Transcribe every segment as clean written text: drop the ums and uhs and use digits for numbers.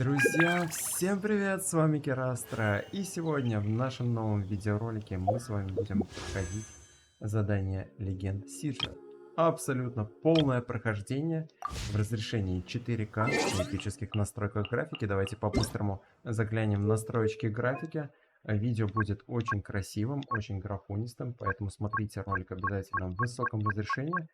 Друзья, всем привет, с вами Керастра, и сегодня в нашем новом видеоролике мы с вами будем проходить задание Легенд Сиджвин. Абсолютно полное прохождение в разрешении 4К в эпических настройках графики. Давайте по-быстрому заглянем в настройки графики. Видео будет очень красивым, очень графонистым, поэтому смотрите ролик обязательно в высоком разрешении.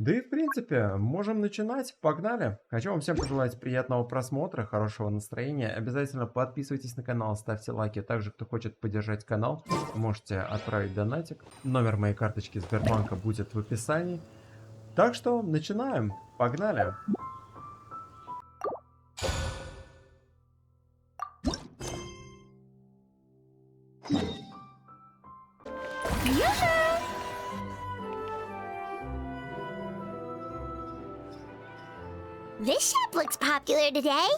Да и в принципе, можем начинать. Погнали! Хочу вам всем пожелать приятного просмотра, хорошего настроения. Обязательно подписывайтесь на канал, ставьте лайки. Также, кто хочет поддержать канал, можете отправить донатик. Номер моей карточки Сбербанка будет в описании. Так что начинаем. Погнали! This shop looks popular today.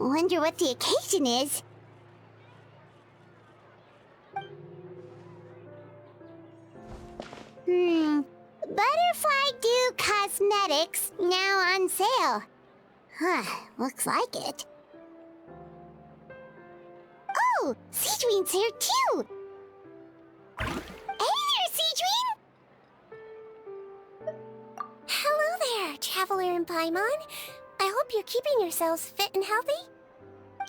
Wonder what the occasion is. Butterfly Dew Cosmetics now on sale. Huh, looks like it. Oh, Sijween's here too. Hey there, Sijween! Hello there, Traveler and Paimon. I hope you're keeping yourselves fit and healthy.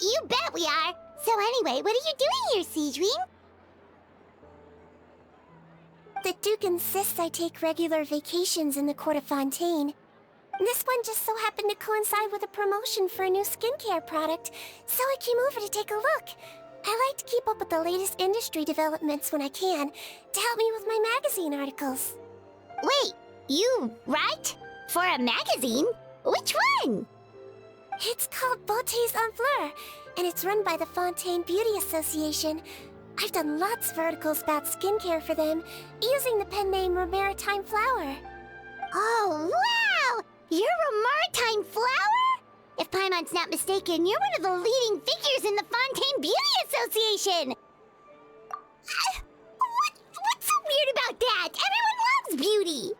You bet we are. So anyway, what are you doing here, Sijween? The Duke insists I take regular vacations in the court of Fontaine. This one just so happened to coincide with a promotion for a new skincare product, so I came over to take a look. I like to keep up with the latest industry developments when I can, to help me with my magazine articles. Wait, you write? For a magazine? Which one? It's called Beautés en Fleur, and it's run by the Fontaine Beauty Association. I've done lots of articles about skincare for them, using the pen name Maritime Flower. Oh, wow! You're a Maritime Flower? If Paimon's not mistaken, you're one of the leading figures in the Fontaine Beauty Association! What's so weird about that? Everyone loves beauty!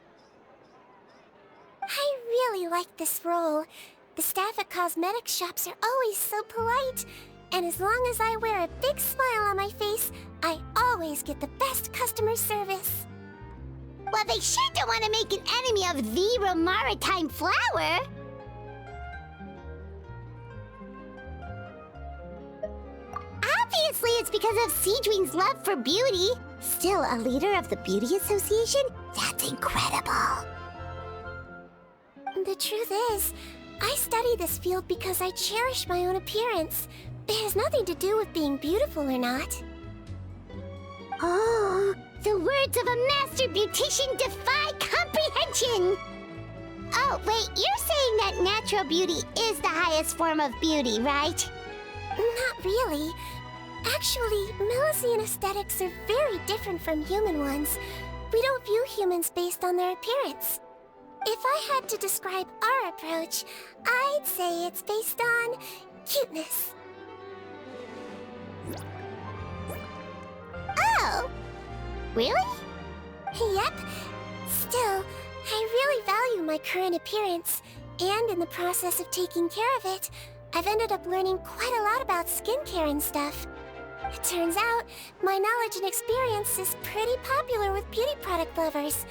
I really like this role. The staff at cosmetics shops are always so polite. And as long as I wear a big smile on my face, I always get the best customer service. Well, they sure don't want to make an enemy of the Maritime Flower. Obviously, it's because of Sijween's love for beauty. Still, a leader of the Beauty Association? That's incredible. The truth is, I study this field because I cherish my own appearance. It has nothing to do with being beautiful or not. Oh, the words of a master beautician defy comprehension! Oh, wait, you're saying that natural beauty is the highest form of beauty, right? Not really. Actually, Melizian aesthetics are very different from human ones. We don't view humans based on their appearance. If I had to describe our approach, I'd say it's based on cuteness. Oh! Really? Yep. Still, I really value my current appearance, and in the process of taking care of it, I've ended up learning quite a lot about skincare and stuff. It turns out, my knowledge and experience is pretty popular with beauty product lovers.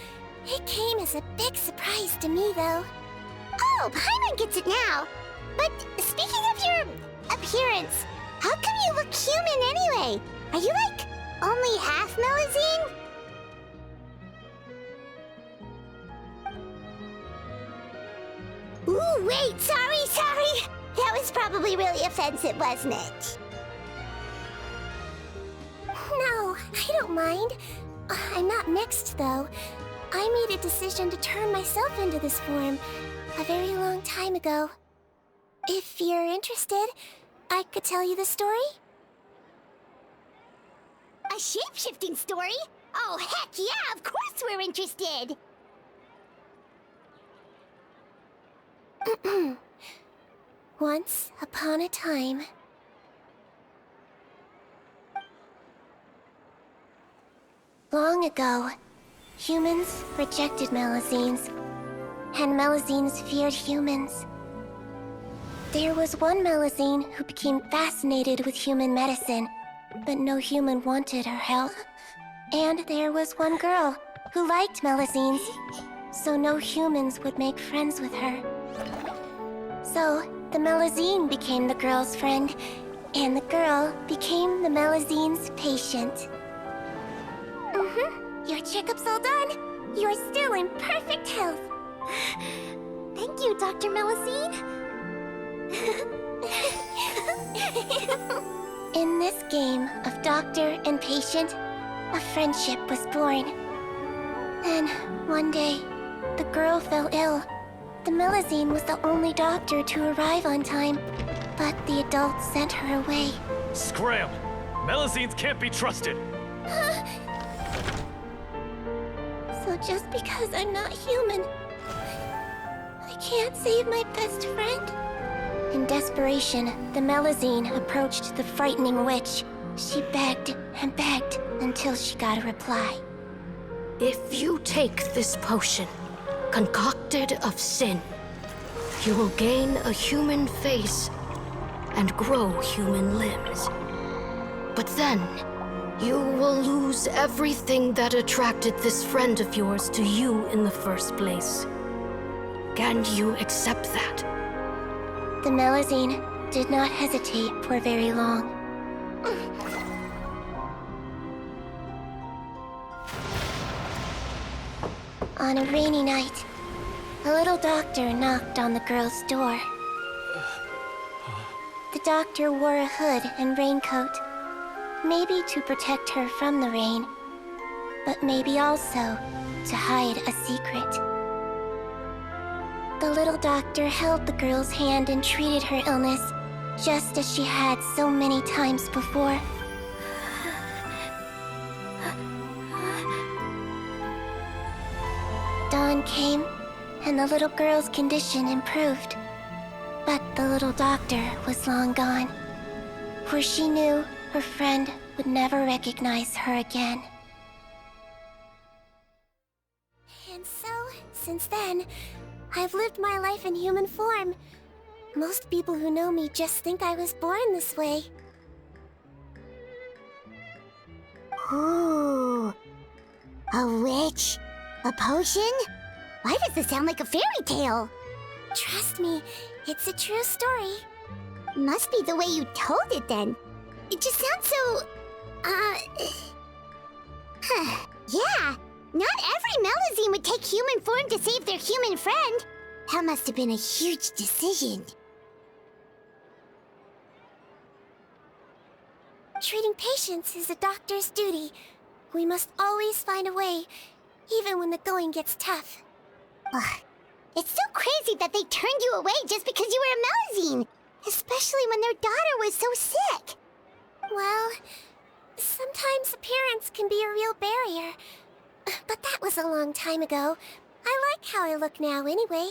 It came as a big surprise to me, though. Oh, Paimon gets it now. But speaking of your appearance, how come you look human anyway? Are you like only half Melazine? Ooh, wait, sorry. That was probably really offensive, wasn't it? No, I don't mind. I'm not mixed, though. I made a decision to turn myself into this form a very long time ago. If you're interested, I could tell you the story. A shape-shifting story? Oh, heck yeah, of course we're interested! Once upon a time... Long ago, humans rejected Melazines, and Melazines feared humans. There was one Melusine who became fascinated with human medicine, but no human wanted her help. And there was one girl who liked Melusines, so no humans would make friends with her. So the Melusine became the girl's friend, and the girl became the Melusine's patient. Your checkup's all done. You're still in perfect health. Thank you, Dr. Melusine. In this game of doctor and patient, a friendship was born. Then, one day, the girl fell ill. The Melusine was the only doctor to arrive on time, but the adults sent her away. Scram! Melusines can't be trusted! So just because I'm not human, I can't save my best friend? In desperation, the Melusine approached the frightening witch. She begged and begged until she got a reply. If you take this potion, concocted of sin, you will gain a human face and grow human limbs. But then, you will lose everything that attracted this friend of yours to you in the first place. Can you accept that? The Melusine did not hesitate for very long. On a rainy night, a little doctor knocked on the girl's door. The doctor wore a hood and raincoat, maybe to protect her from the rain, but maybe also to hide a secret. The little doctor held the girl's hand and treated her illness, just as she had so many times before. Dawn came, and the little girl's condition improved. But the little doctor was long gone, for she knew her friend would never recognize her again. And so, since then, I've lived my life in human form. Most people who know me just think I was born this way. Ooh. A witch? A potion? Why does this sound like a fairy tale? Trust me, it's a true story. Must be the way you told it then. It just sounds so... Yeah, not every Melusine would take human form to save their human friend. That must have been a huge decision. Treating patients is a doctor's duty. We must always find a way, even when the going gets tough. Ugh. It's so crazy that they turned you away just because you were a Melusine, especially when their daughter was so sick. Well, sometimes appearance can be a real barrier. But that was a long time ago. I like how I look now anyway.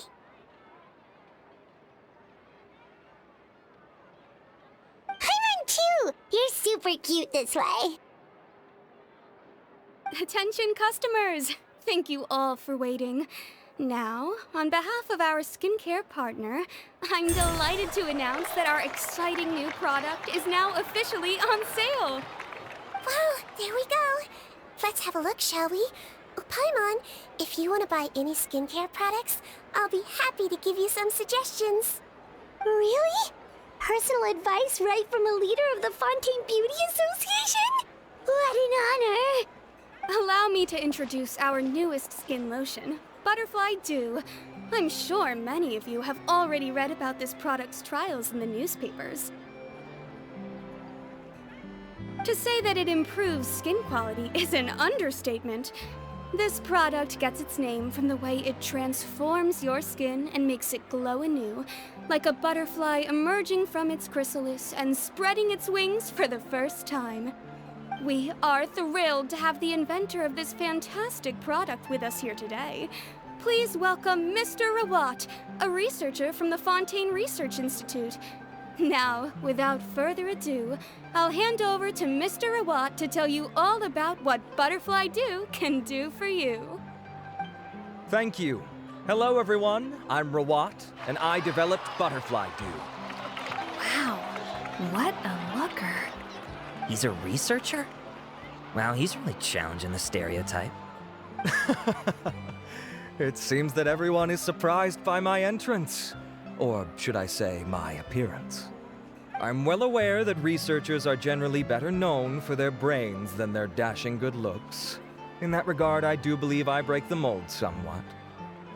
I run too! You're super cute this way. Attention customers! Thank you all for waiting. Now, on behalf of our skincare partner, I'm delighted to announce that our exciting new product is now officially on sale. Well, there we go. Let's have a look, shall we? Oh, Paimon, if you want to buy any skincare products, I'll be happy to give you some suggestions. Really? Personal advice right from a leader of the Fontaine Beauty Association? What an honor! Allow me to introduce our newest skin lotion, Butterfly Dew. I'm sure many of you have already read about this product's trials in the newspapers. To say that it improves skin quality is an understatement. This product gets its name from the way it transforms your skin and makes it glow anew, like a butterfly emerging from its chrysalis and spreading its wings for the first time. We are thrilled to have the inventor of this fantastic product with us here today. Please welcome Mr. Rawat, a researcher from the Fontaine Research Institute. Now, without further ado, I'll hand over to Mr. Rawat to tell you all about what Butterfly Dew can do for you. Thank you. Hello everyone, I'm Rawat, and I developed Butterfly Dew. What a looker. He's a researcher? Well, he's really challenging the stereotype. It seems that everyone is surprised by my entrance. Or should I say, my appearance. I'm well aware that researchers are generally better known for their brains than their dashing good looks. In that regard, I do believe I break the mold somewhat.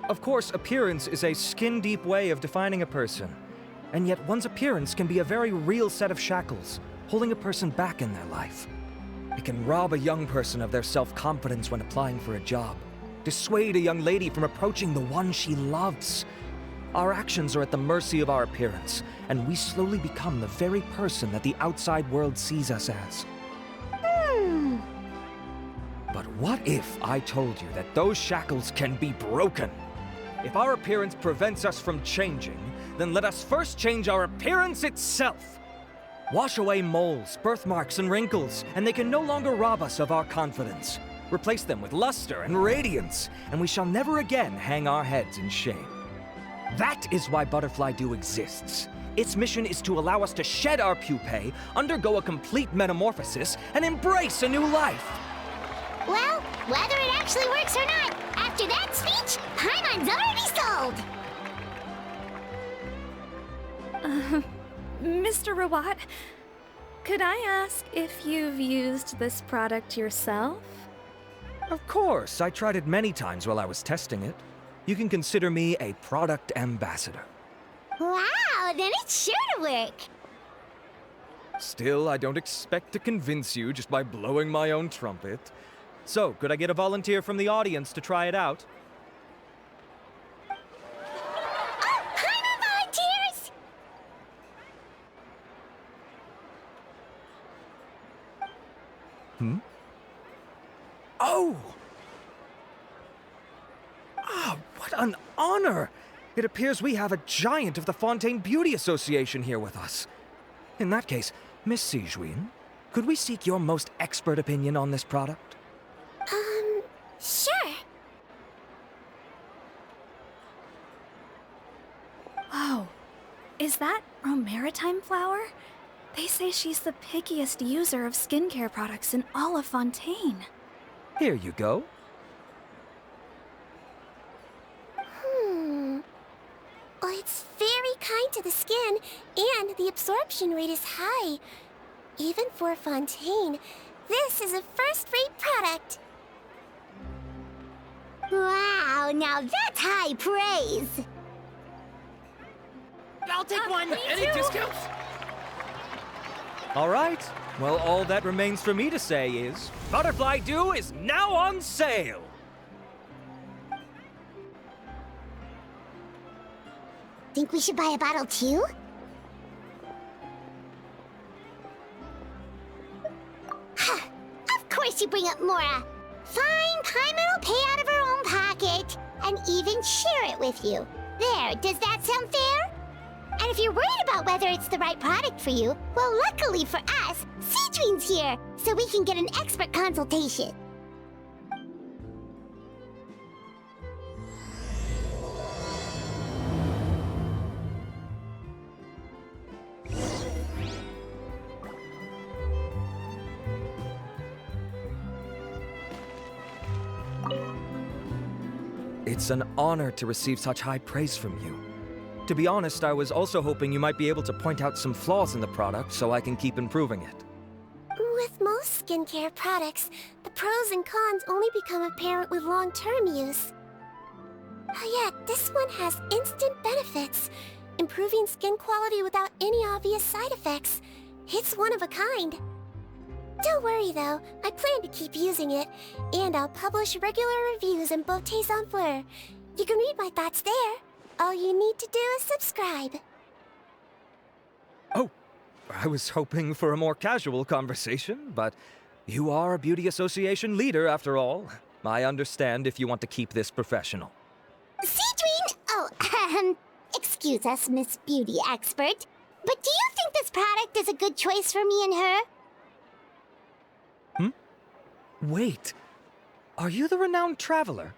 Of course, appearance is a skin-deep way of defining a person. And yet one's appearance can be a very real set of shackles, holding a person back in their life. It can rob a young person of their self-confidence when applying for a job, dissuade a young lady from approaching the one she loves. Our actions are at the mercy of our appearance, and we slowly become the very person that the outside world sees us as. But what if I told you that those shackles can be broken? If our appearance prevents us from changing, then let us first change our appearance itself. Wash away moles, birthmarks, and wrinkles, and they can no longer rob us of our confidence. Replace them with luster and radiance, and we shall never again hang our heads in shame. That is why Butterfly Dew exists. Its mission is to allow us to shed our pupae, undergo a complete metamorphosis, and embrace a new life. Well, whether it actually works or not, after that speech, Paimon's already sold! Mr. Rawat, could I ask if you've used this product yourself? Of course, I tried it many times while I was testing it. You can consider me a product ambassador. Wow, then it's sure to work! Still, I don't expect to convince you just by blowing my own trumpet. So, could I get a volunteer from the audience to try it out? Oh, Paimon volunteers! Oh! Ah, what an honor! It appears we have a giant of the Fontaine Beauty Association here with us. In that case, Miss Sijwin, could we seek your most expert opinion on this product? Sure. Whoa, is that Romaritime flower? They say she's the pickiest user of skincare products in all of Fontaine. Here you go. Well, it's very kind to the skin, and the absorption rate is high. Even for Fontaine, this is a first-rate product. Wow, now that's high praise! I'll take one. Any discounts? All right. Well, all that remains for me to say is, Butterfly Dew is now on sale! Think we should buy a bottle too? Of course you bring up Mora! Fine, Paimon will pay out of her own pocket, and even share it with you. There, does that sound fair? And if you're worried about whether it's the right product for you, well, luckily for us, Sijwin's here, so we can get an expert consultation. It's an honor to receive such high praise from you. To be honest, I was also hoping you might be able to point out some flaws in the product so I can keep improving it. With most skincare products, the pros and cons only become apparent with long-term use. Yet, this one has instant benefits, improving skin quality without any obvious side effects. It's one of a kind. Don't worry though, I plan to keep using it, and I'll publish regular reviews in Beauté Sans Fleur. You can read my thoughts there. All you need to do is subscribe. Oh, I was hoping for a more casual conversation, but you are a beauty association leader after all. I understand if you want to keep this professional. Sijwin! Oh, excuse us, Miss Beauty Expert, but do you think this product is a good choice for me and her? Wait, are you the renowned traveler?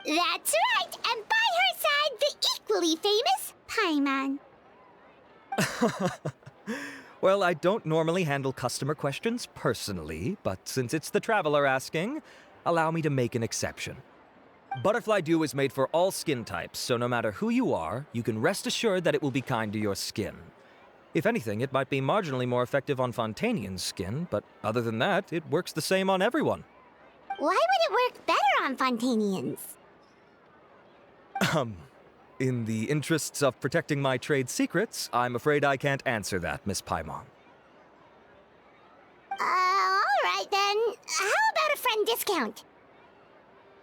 That's right, and by her side, the equally famous Paimon. Well, I don't normally handle customer questions personally, but since it's the traveler asking, allow me to make an exception. Butterfly Dew is made for all skin types, so no matter who you are, you can rest assured that it will be kind to your skin. If anything, it might be marginally more effective on Fontanian's skin, but other than that, it works the same on everyone. Why would it work better on Fontanians? In the interests of protecting my trade secrets, I'm afraid I can't answer that, Miss Paimon. Alright then. How about a friend discount?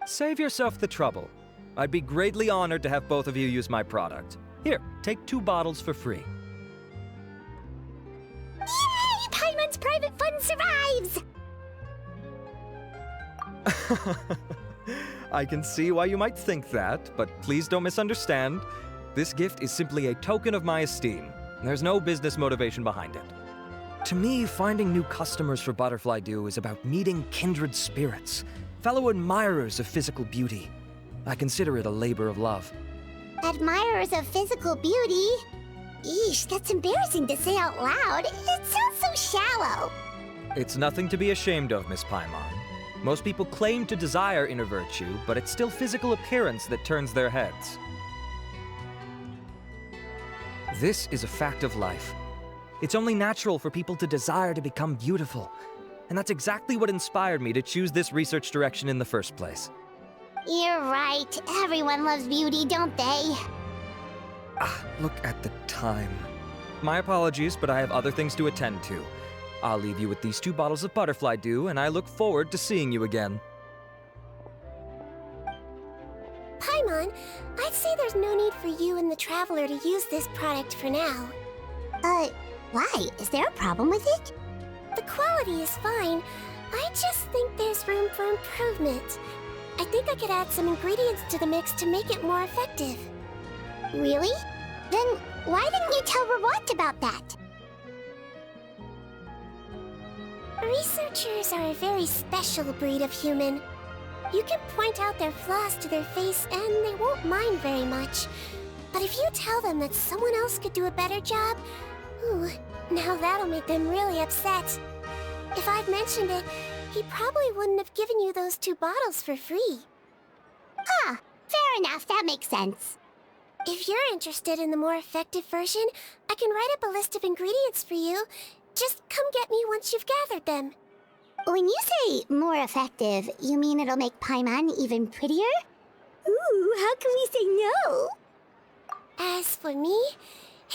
Save yourself the trouble. I'd be greatly honored to have both of you use my product. Here, take 2 bottles for free. Yay! Paimon's private fund survives! I can see why you might think that, but please don't misunderstand. This gift is simply a token of my esteem. There's no business motivation behind it. To me, finding new customers for Butterfly Dew is about meeting kindred spirits, fellow admirers of physical beauty. I consider it a labor of love. Admirers of physical beauty? Eesh, that's embarrassing to say out loud. It sounds so shallow. It's nothing to be ashamed of, Miss Paimon. Most people claim to desire inner virtue, but it's still physical appearance that turns their heads. This is a fact of life. It's only natural for people to desire to become beautiful. And that's exactly what inspired me to choose this research direction in the first place. You're right. Everyone loves beauty, don't they? Look at the time. My apologies, but I have other things to attend to. I'll leave you with these 2 bottles of Butterfly Dew, and I look forward to seeing you again. Paimon, I'd say there's no need for you and the Traveler to use this product for now. Why? Is there a problem with it? The quality is fine. I just think there's room for improvement. I think I could add some ingredients to the mix to make it more effective. Really? Then why didn't you tell Rawat about that? Researchers are a very special breed of human. You can point out their flaws to their face and they won't mind very much. But if you tell them that someone else could do a better job, ooh, now that'll make them really upset. If I'd mentioned it, he probably wouldn't have given you those 2 bottles for free. Fair enough, that makes sense. If you're interested in the more effective version, I can write up a list of ingredients for you. Just come get me once you've gathered them. When you say more effective, you mean it'll make Paimon even prettier? Ooh, how can we say no? As for me,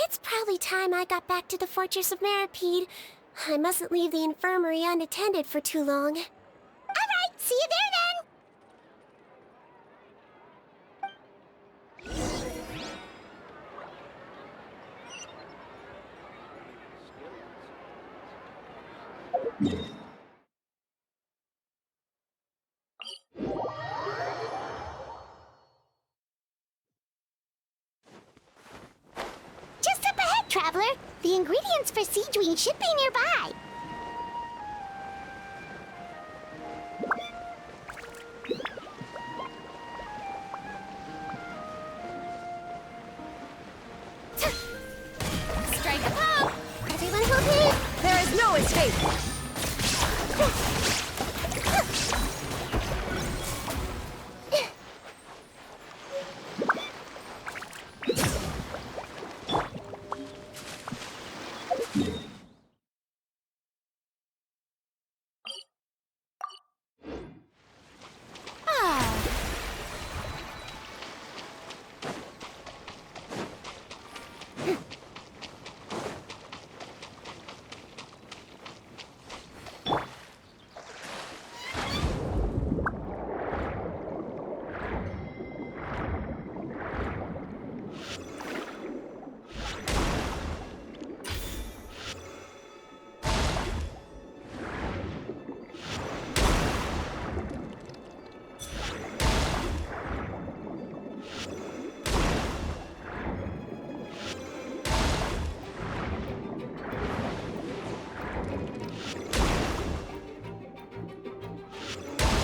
it's probably time I got back to the fortress of Meropid. I mustn't leave the infirmary unattended for too long. Alright, see you there then! Just up ahead, Traveler. The ingredients for Sijwin should be nearby. Strike a pop! Everyone hold it! There is no escape!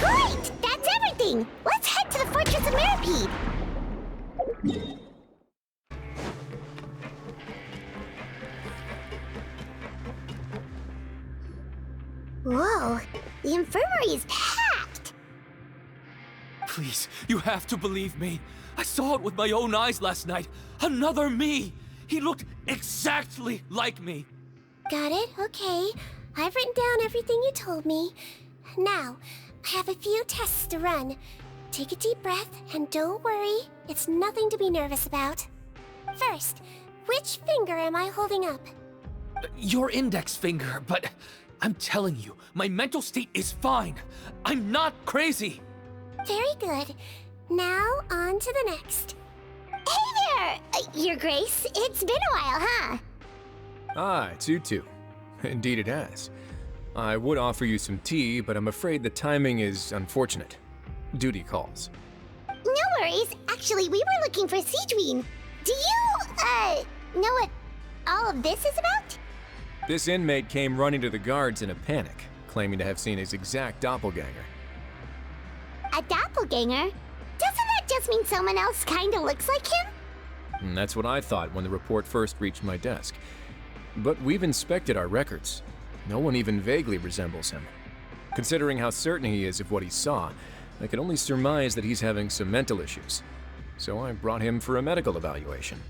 Great! That's everything! Let's head to the fortress of Meropid! infirmary is packed. Please, you have to believe me. I saw it with my own eyes last night. Another me. He looked exactly like me. Got it? Okay. I've written down everything you told me. Now, I have a few tests to run. Take a deep breath and don't worry. It's nothing to be nervous about. First, which finger am I holding up? Your index finger, but I'm telling you, my mental state is fine. I'm not crazy. Very good. Now, on to the next. Hey there, Your Grace. It's been a while, huh? Ah, it's you two. Indeed it has. I would offer you some tea, but I'm afraid the timing is unfortunate. Duty calls. No worries. Actually, we were looking for Sijwin. Do you, know what all of this is about? This inmate came running to the guards in a panic, claiming to have seen his exact doppelganger. A doppelganger? Doesn't that just mean someone else kinda looks like him? And that's what I thought when the report first reached my desk. But we've inspected our records. No one even vaguely resembles him. Considering how certain he is of what he saw, I can only surmise that he's having some mental issues. So I brought him for a medical evaluation.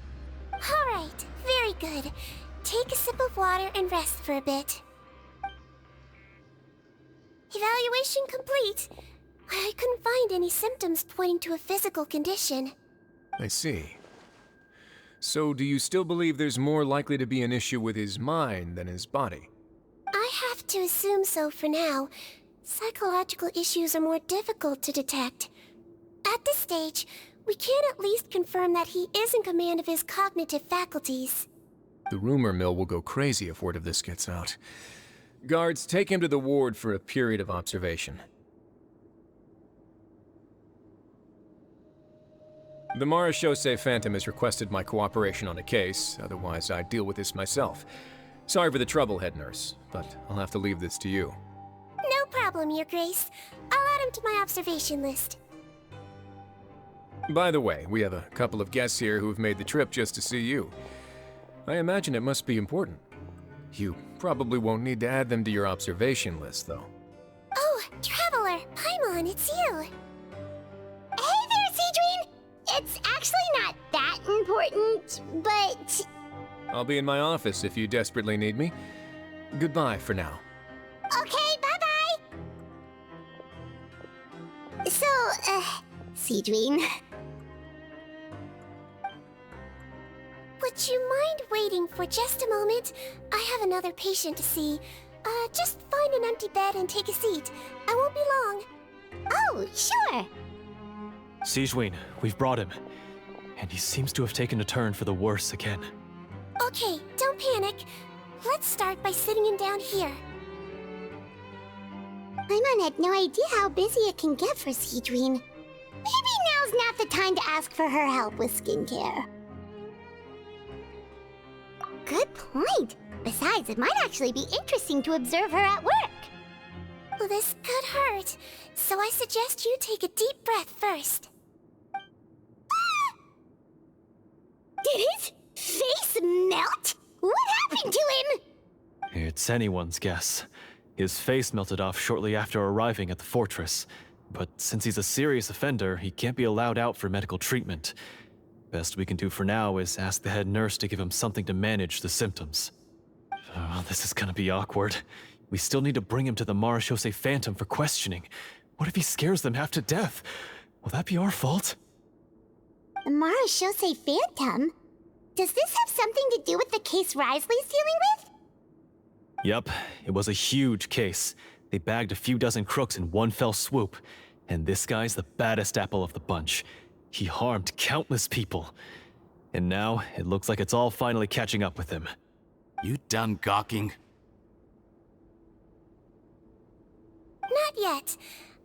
All right, very good. Take a sip of water and rest for a bit. Evaluation complete. I couldn't find any symptoms pointing to a physical condition. I see. So do you still believe there's more likely to be an issue with his mind than his body? I have to assume so for now. Psychological issues are more difficult to detect. At this stage, we can at least confirm that he is in command of his cognitive faculties. The rumor mill will go crazy if word of this gets out. Guards, take him to the ward for a period of observation. The Marechaussee Phantom has requested my cooperation on a case, otherwise I'd deal with this myself. Sorry for the trouble, head nurse, but I'll have to leave this to you. No problem, Your Grace. I'll add him to my observation list. By the way, we have a couple of guests here who've made the trip just to see you. I imagine it must be important. You probably won't need to add them to your observation list, though. Oh, Traveler, Paimon, it's you. Hey there, Sijwin! It's actually not that important, but... I'll be in my office if you desperately need me. Goodbye for now. Okay, bye-bye! So, Sijwin... Would you mind waiting for just a moment? I have another patient to see. Just find an empty bed and take a seat. I won't be long. Oh, sure! Sijwin, we've brought him. And he seems to have taken a turn for the worse again. Okay, don't panic. Let's start by sitting him down here. Paimon had no idea how busy it can get for Sijwin. Maybe now's not the time to ask for her help with skincare. Good point. Besides, it might actually be interesting to observe her at work. Well, this could hurt, so I suggest you take a deep breath first. Did his face melt? What happened to him? It's anyone's guess. His face melted off shortly after arriving at the fortress. But since he's a serious offender, he can't be allowed out for medical treatment. Best we can do for now is ask the head nurse to give him something to manage the symptoms. Oh, this is gonna be awkward. We still need to bring him to the Marechaussee Phantom for questioning. What if he scares them half to death? Will that be our fault? The Marechaussee Phantom? Does this have something to do with the case Risley's dealing with? Yep, it was a huge case. They bagged a few dozen crooks in one fell swoop. And this guy's the baddest apple of the bunch. He harmed countless people. And now, it looks like it's all finally catching up with him. You done gawking? Not yet.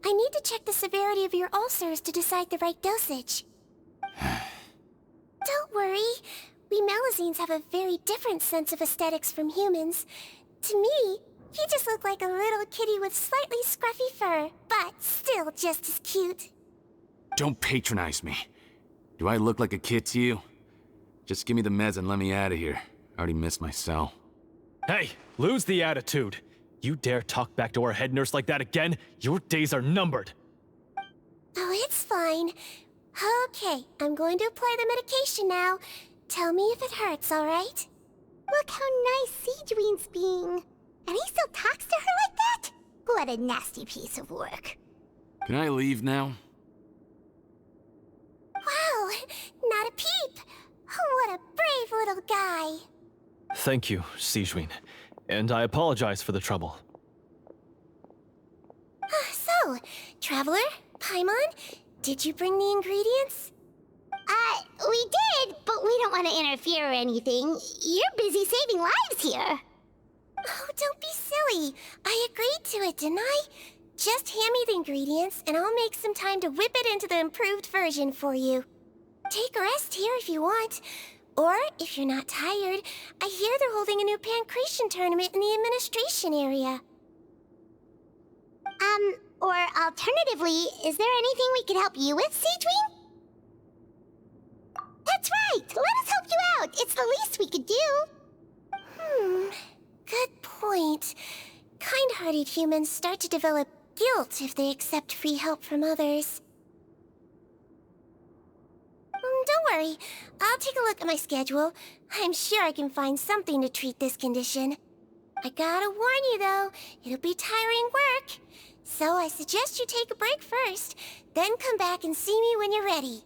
I need to check the severity of your ulcers to decide the right dosage. Don't worry. We Melusines have a very different sense of aesthetics from humans. To me, he just looked like a little kitty with slightly scruffy fur, but still just as cute. Don't patronize me. Do I look like a kid to you? Just give me the meds and let me out of here. I already missed my cell. Hey, lose the attitude. You dare talk back to our head nurse like that again? Your days are numbered. Oh, it's fine. Okay, I'm going to apply the medication now. Tell me if it hurts, alright? Look how nice Sijwin's being. And he still talks to her like that? What a nasty piece of work. Can I leave now? Wow, not a peep. What a brave little guy. Thank you, Sijwin. And I apologize for the trouble. So, Traveler, Paimon, did you bring the ingredients? We did, but we don't want to interfere or anything. You're busy saving lives here. Oh, don't be silly. I agreed to it, didn't I? Just hand me the ingredients, and I'll make some time to whip it into the improved version for you. Take a rest here if you want. Or, if you're not tired, I hear they're holding a new pancreation tournament in the administration area. Or alternatively, is there anything we could help you with, Sijwin? That's right! Let us help you out! It's the least we could do! Good point. Kind-hearted humans start to develop guilt if they accept free help from others. Don't worry. I'll take a look at my schedule. I'm sure I can find something to treat this condition. I gotta warn you, though, it'll be tiring work. So I suggest you take a break first, then come back and see me when you're ready.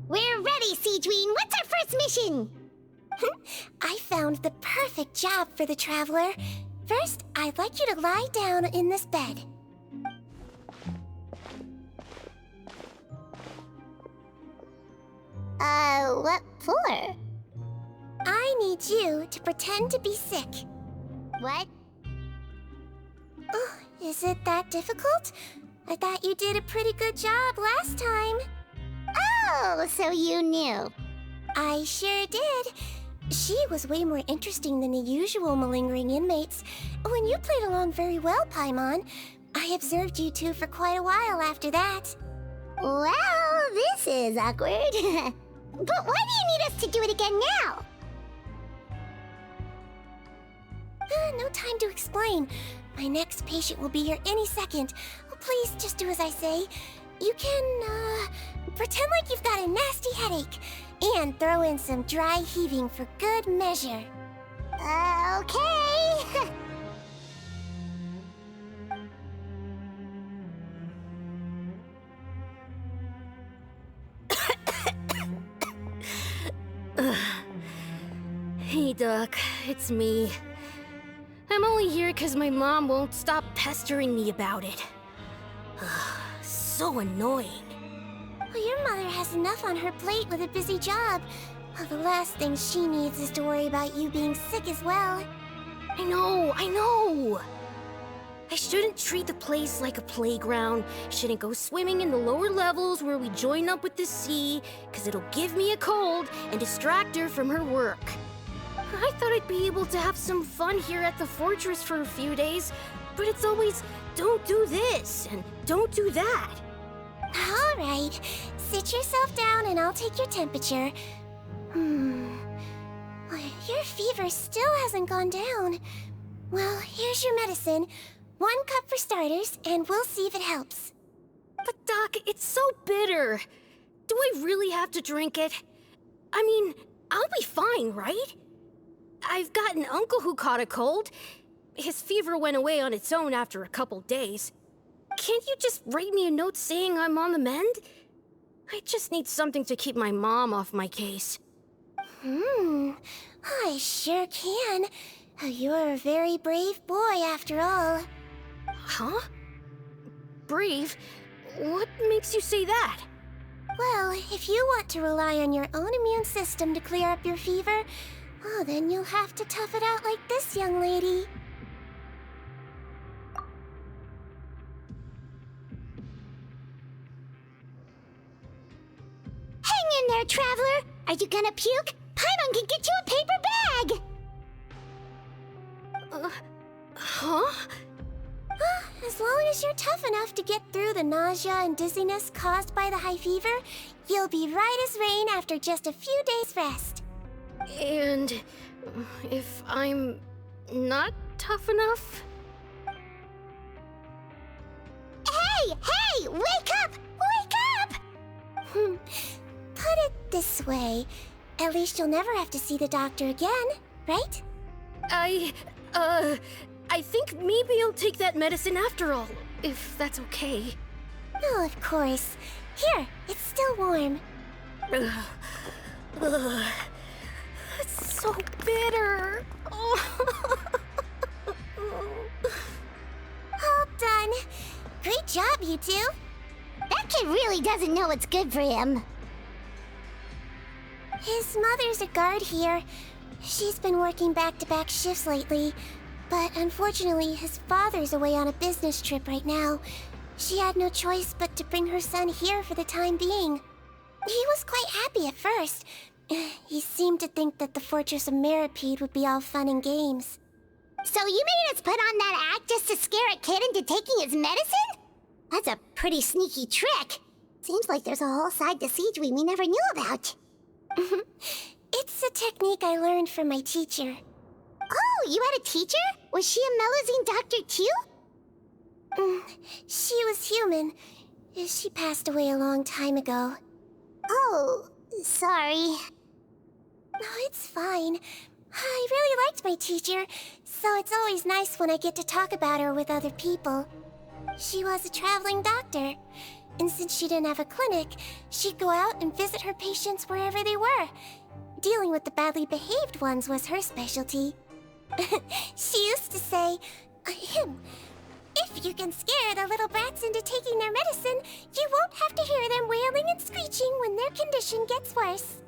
We're ready, Sijwin! What's our first mission? I found the perfect job for the Traveler. First, I'd like you to lie down in this bed. What for? I need you to pretend to be sick. What? Oh, is it that difficult? I thought you did a pretty good job last time. Oh, so you knew. I sure did. She was way more interesting than the usual malingering inmates. When you played along very well, Paimon, I observed you two for quite a while after that. Well, this is awkward. But why do you need us to do it again now? No time to explain. My next patient will be here any second. Oh, please, just do as I say. You can, pretend like you've got a nasty headache. And throw in some dry heaving for good measure. Okay. Hey, Doc, it's me. I'm only here because my mom won't stop pestering me about it. So annoying. Well, your mother has enough on her plate with a busy job. Well, the last thing she needs is to worry about you being sick as well. I know! I shouldn't treat the place like a playground. Shouldn't go swimming in the lower levels where we join up with the sea, because it'll give me a cold and distract her from her work. I thought I'd be able to have some fun here at the fortress for a few days, but it's always, don't do this and don't do that. All right, sit yourself down and I'll take your temperature. Your fever still hasn't gone down. Well, here's your medicine. 1 cup for starters, and we'll see if it helps. But Doc, it's so bitter. Do I really have to drink it? I mean, I'll be fine, right? I've got an uncle who caught a cold. His fever went away on its own after a couple days. Can't you just write me a note saying I'm on the mend? I just need something to keep my mom off my case. I sure can. You're a very brave boy after all. Huh? Brave? What makes you say that? Well, if you want to rely on your own immune system to clear up your fever, oh, then you'll have to tough it out like this young lady. Hang in there, Traveler! Are you gonna puke? Paimon can get you a paper bag! Huh? As long as you're tough enough to get through the nausea and dizziness caused by the high fever, you'll be right as rain after just a few days' rest. And if I'm not tough enough? Hey! Wake up! Wake up! Put it this way. At least you'll never have to see the doctor again, right? I think maybe I'll take that medicine after all, if that's okay. Oh, of course. Here, it's still warm. It's so bitter. All done. Great job, you two. That kid really doesn't know what's good for him. His mother's a guard here. She's been working back-to-back shifts lately, but unfortunately his father's away on a business trip right now. She had no choice but to bring her son here for the time being. He was quite happy at first. He seemed to think that the fortress of Meropid would be all fun and games. So you made us put on that act just to scare a kid into taking his medicine? That's a pretty sneaky trick. Seems like there's a whole side to Sijwi we never knew about. It's a technique I learned from my teacher. Oh, you had a teacher? Was she a Méluzine doctor too? She was human. She passed away a long time ago. Oh, sorry. No, it's fine. I really liked my teacher, so it's always nice when I get to talk about her with other people. She was a traveling doctor, and since she didn't have a clinic, she'd go out and visit her patients wherever they were. Dealing with the badly behaved ones was her specialty. She used to say, if you can scare the little brats into taking their medicine, you won't have to hear them wailing and screeching when their condition gets worse.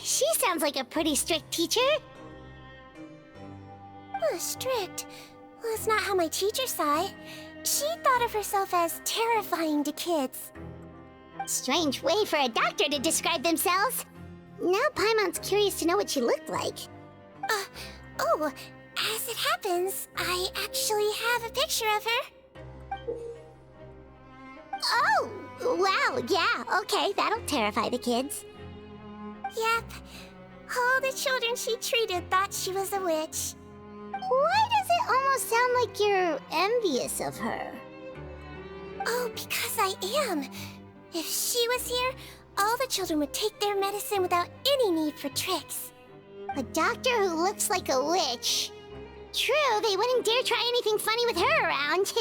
She sounds like a pretty strict teacher. Strict? Well, that's not how my teacher saw it. She thought of herself as terrifying to kids. Strange way for a doctor to describe themselves. Now Paimon's curious to know what she looked like. As it happens, I actually have a picture of her. Oh, wow, yeah, okay, that'll terrify the kids. Yep. All the children she treated thought she was a witch. Why does it almost sound like you're envious of her? Oh, because I am. If she was here, all the children would take their medicine without any need for tricks. A doctor who looks like a witch. True, they wouldn't dare try anything funny with her around.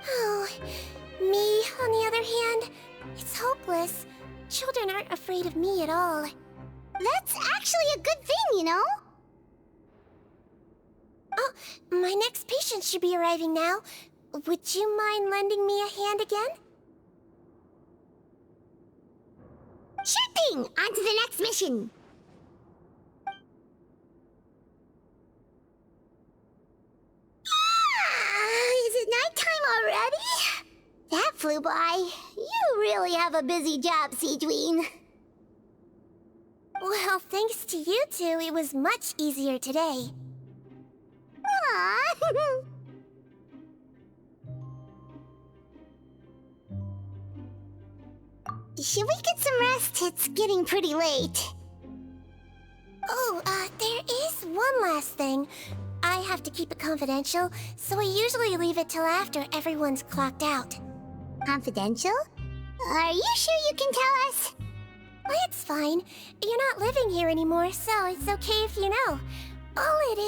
Oh, me, on the other hand, it's hopeless. Children aren't afraid of me at all. That's actually a good thing, you know? Oh, my next patient should be arriving now. Would you mind lending me a hand again? Sure thing! On to the next mission! Is it nighttime already? That flew by. You really have a busy job, Sijwin. Well, thanks to you two, it was much easier today. Aww. Should we get some rest? It's getting pretty late. Oh, there is one last thing. I have to keep it confidential, so I usually leave it till after everyone's clocked out. Confidential? Are you sure you can tell us? Well, it's fine. You're not living here anymore, so it's okay if you know. All it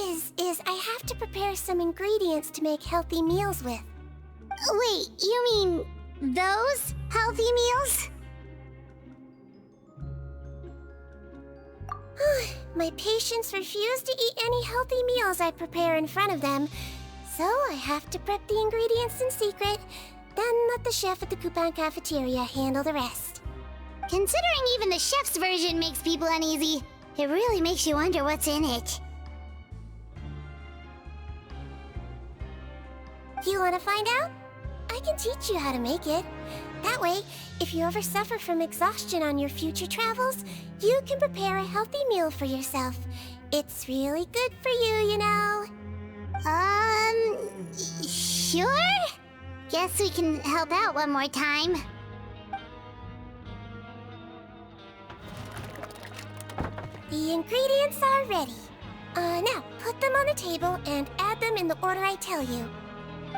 is I have to prepare some ingredients to make healthy meals with. Wait, you mean those healthy meals? My patients refuse to eat any healthy meals I prepare in front of them, so I have to prep the ingredients in secret, then let the chef at the Coupon cafeteria handle the rest. Considering even the chef's version makes people uneasy, it really makes you wonder what's in it. You want to find out? I can teach you how to make it. That way, if you ever suffer from exhaustion on your future travels, you can prepare a healthy meal for yourself. It's really good for you, you know. Sure? Guess we can help out one more time. The ingredients are ready. Now, put them on the table and add them in the order I tell you.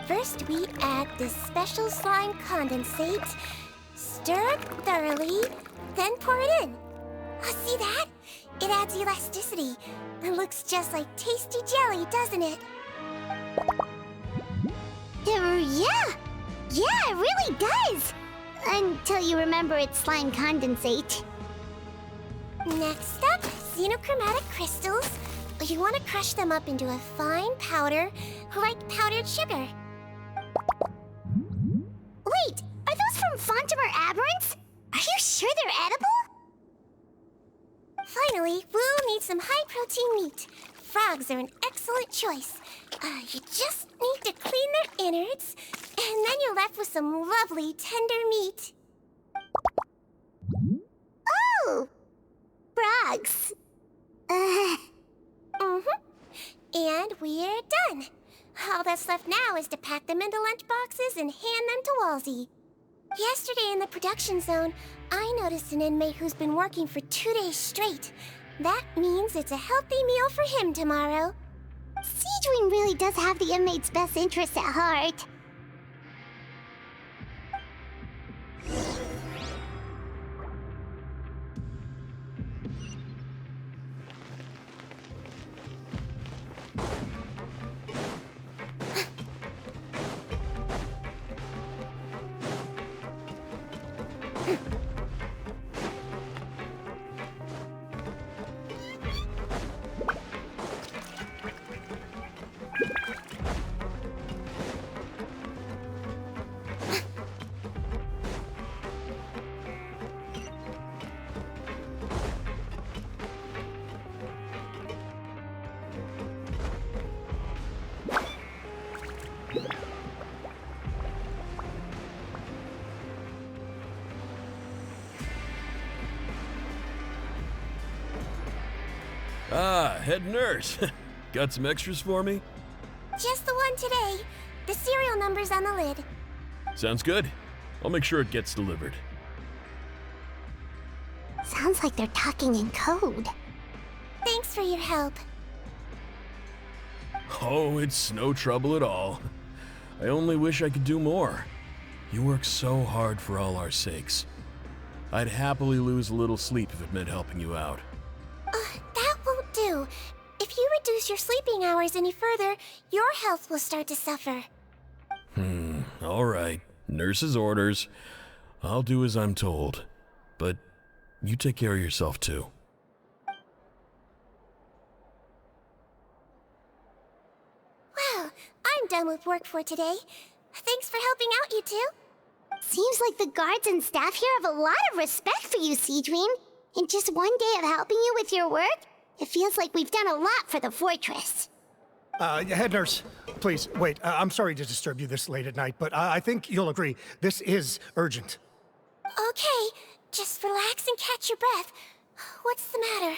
First, we add this special slime condensate, stir it thoroughly, then pour it in. See that? It adds elasticity. It looks just like tasty jelly, doesn't it? Yeah, it really does. Until you remember it's slime condensate. Next up, xenochromatic crystals. You want to crush them up into a fine powder, like powdered sugar. Wait, are those from Fontimer Aberrants? Are you sure they're edible? Finally, we'll need some high-protein meat. Frogs are an excellent choice. You just need to clean their innards, and then you're left with some lovely, tender meat. Oh! Frogs. And we're done. All that's left now is to pack them into lunch boxes and hand them to Walsey. Yesterday in the production zone, I noticed an inmate who's been working for 2 days straight. That means it's a healthy meal for him tomorrow. Sijwin really does have the inmate's best interests at heart. Ah, head nurse. Got some extras for me? Just the one today. The serial number's on the lid. Sounds good. I'll make sure it gets delivered. Sounds like they're talking in code. Thanks for your help. Oh, it's no trouble at all. I only wish I could do more. You work so hard for all our sakes. I'd happily lose a little sleep if it meant helping you out. That won't do. If you reduce your sleeping hours any further, your health will start to suffer. All right. Nurse's orders. I'll do as I'm told. But you take care of yourself too. Well, I'm done with work for today. Thanks for helping out, you two. Seems like the guards and staff here have a lot of respect for you, Sijwin. In just one day of helping you with your work, it feels like we've done a lot for the fortress. Head nurse, please, wait. I'm sorry to disturb you this late at night, but I think you'll agree, this is urgent. Okay, just relax and catch your breath. What's the matter?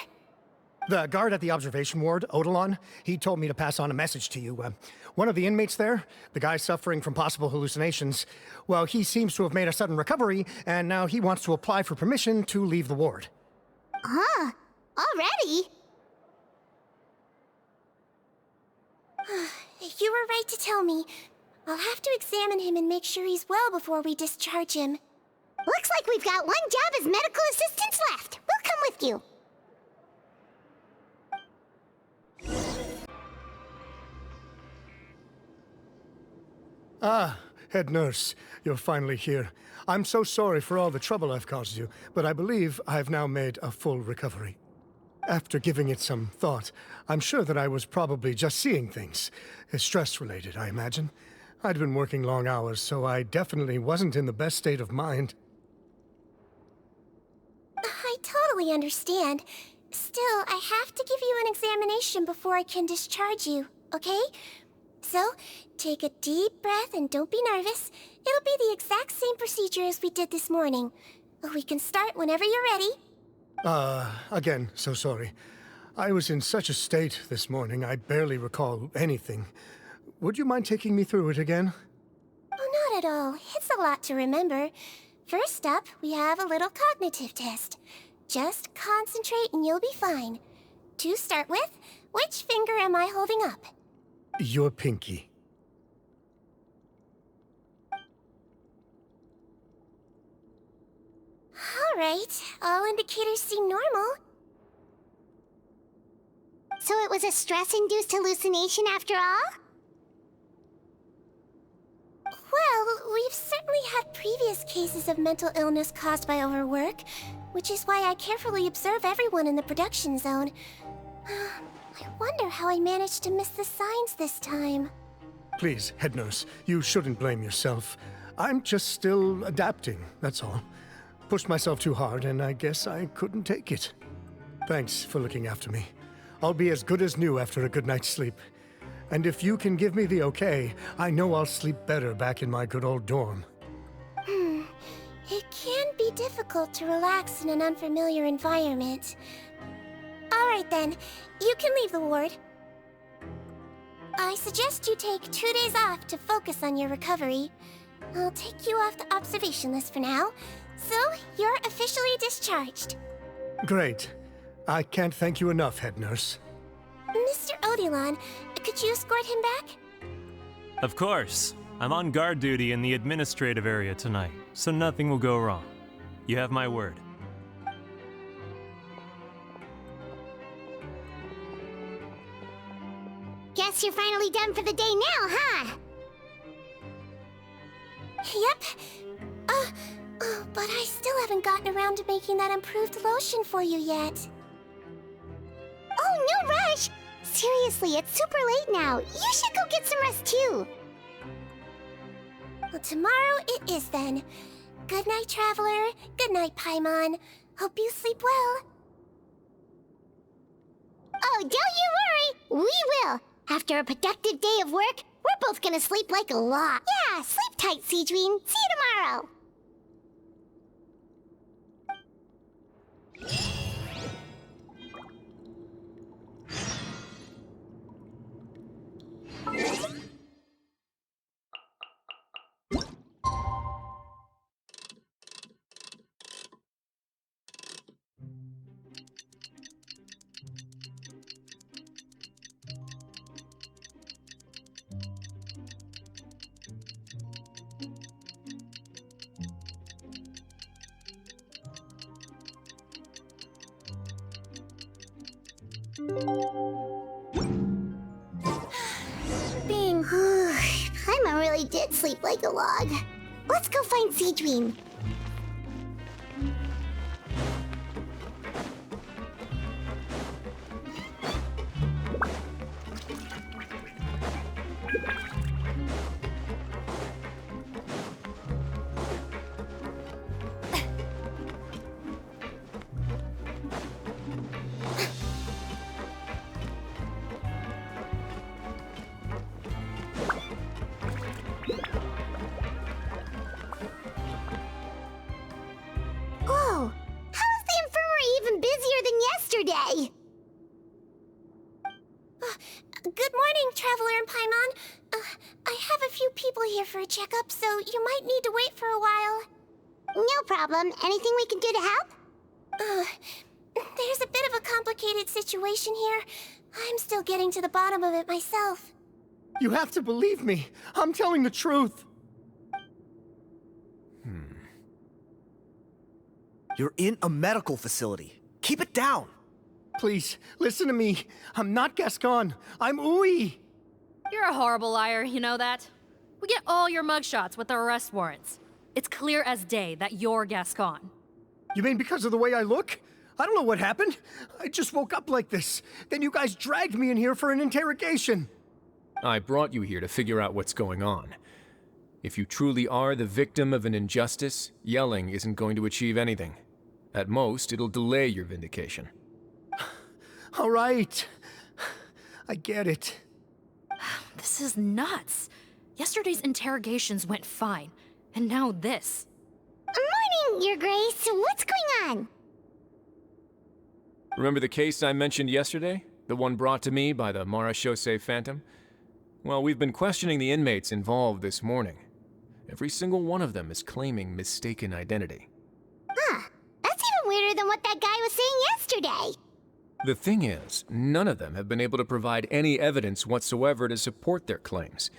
The guard at the observation ward, Odilon, he told me to pass on a message to you. One of the inmates there, the guy suffering from possible hallucinations, well, he seems to have made a sudden recovery, and now he wants to apply for permission to leave the ward. Huh? Already? You were right to tell me. I'll have to examine him and make sure he's well before we discharge him. Looks like we've got one job as medical assistants left. We'll come with you. Ah, head nurse, you're finally here. I'm so sorry for all the trouble I've caused you, but I believe I've now made a full recovery. After giving it some thought, I'm sure that I was probably just seeing things. Stress-related, I imagine. I'd been working long hours, so I definitely wasn't in the best state of mind. I totally understand. Still, I have to give you an examination before I can discharge you, okay? So, take a deep breath and don't be nervous. It'll be the exact same procedure as we did this morning. We can start whenever you're ready. Again, so sorry. I was in such a state this morning, I barely recall anything. Would you mind taking me through it again? Oh, not at all. It's a lot to remember. First up, we have a little cognitive test. Just concentrate and you'll be fine. To start with, which finger am I holding up? Your pinky. Alright, all indicators seem normal. So it was a stress-induced hallucination after all? Well, we've certainly had previous cases of mental illness caused by overwork, which is why I carefully observe everyone in the production zone. I wonder how I managed to miss the signs this time. Please, head nurse, you shouldn't blame yourself. I'm just still adapting, that's all. Pushed myself too hard, and I guess I couldn't take it. Thanks for looking after me. I'll be as good as new after a good night's sleep. And if you can give me the okay, I know I'll sleep better back in my good old dorm. It can be difficult to relax in an unfamiliar environment. Alright then, you can leave the ward. I suggest you take 2 days off to focus on your recovery. I'll take you off the observation list for now, so you're officially discharged. Great. I can't thank you enough, head nurse. Mr. Odilon, could you escort him back? Of course. I'm on guard duty in the administrative area tonight, so nothing will go wrong. You have my word. Guess you're finally done for the day now, huh? Yep. But I still haven't gotten around to making that improved lotion for you yet. Oh, no rush! Seriously, it's super late now. You should go get some rest too. Well, tomorrow it is then. Good night, Traveler. Good night, Paimon. Hope you sleep well. Oh, don't you worry! We will! After a productive day of work, we're both gonna sleep like a lot. Yeah, sleep tight, Sijwin. See you tomorrow! Paimon really did sleep like a log. Let's go find Sijwin. Yesterday. Good morning, Traveler and Paimon. I have a few people here for a checkup, so you might need to wait for a while. No problem. Anything we can do to help? There's a bit of a complicated situation here. I'm still getting to the bottom of it myself. You have to believe me. I'm telling the truth. You're in a medical facility. Keep it down. Please, listen to me. I'm not Gascon. I'm Uy. You're a horrible liar, you know that? We get all your mugshots with the arrest warrants. It's clear as day that you're Gascon. You mean because of the way I look? I don't know what happened. I just woke up like this. Then you guys dragged me in here for an interrogation. I brought you here to figure out what's going on. If you truly are the victim of an injustice, yelling isn't going to achieve anything. At most, it'll delay your vindication. All right. I get it. This is nuts. Yesterday's interrogations went fine. And now this. Morning, Your Grace. What's going on? Remember the case I mentioned yesterday? The one brought to me by the Marechaussee Phantom? Well, we've been questioning the inmates involved this morning. Every single one of them is claiming mistaken identity. Huh. That's even weirder than what that guy was saying yesterday. The thing is, none of them have been able to provide any evidence whatsoever to support their claims.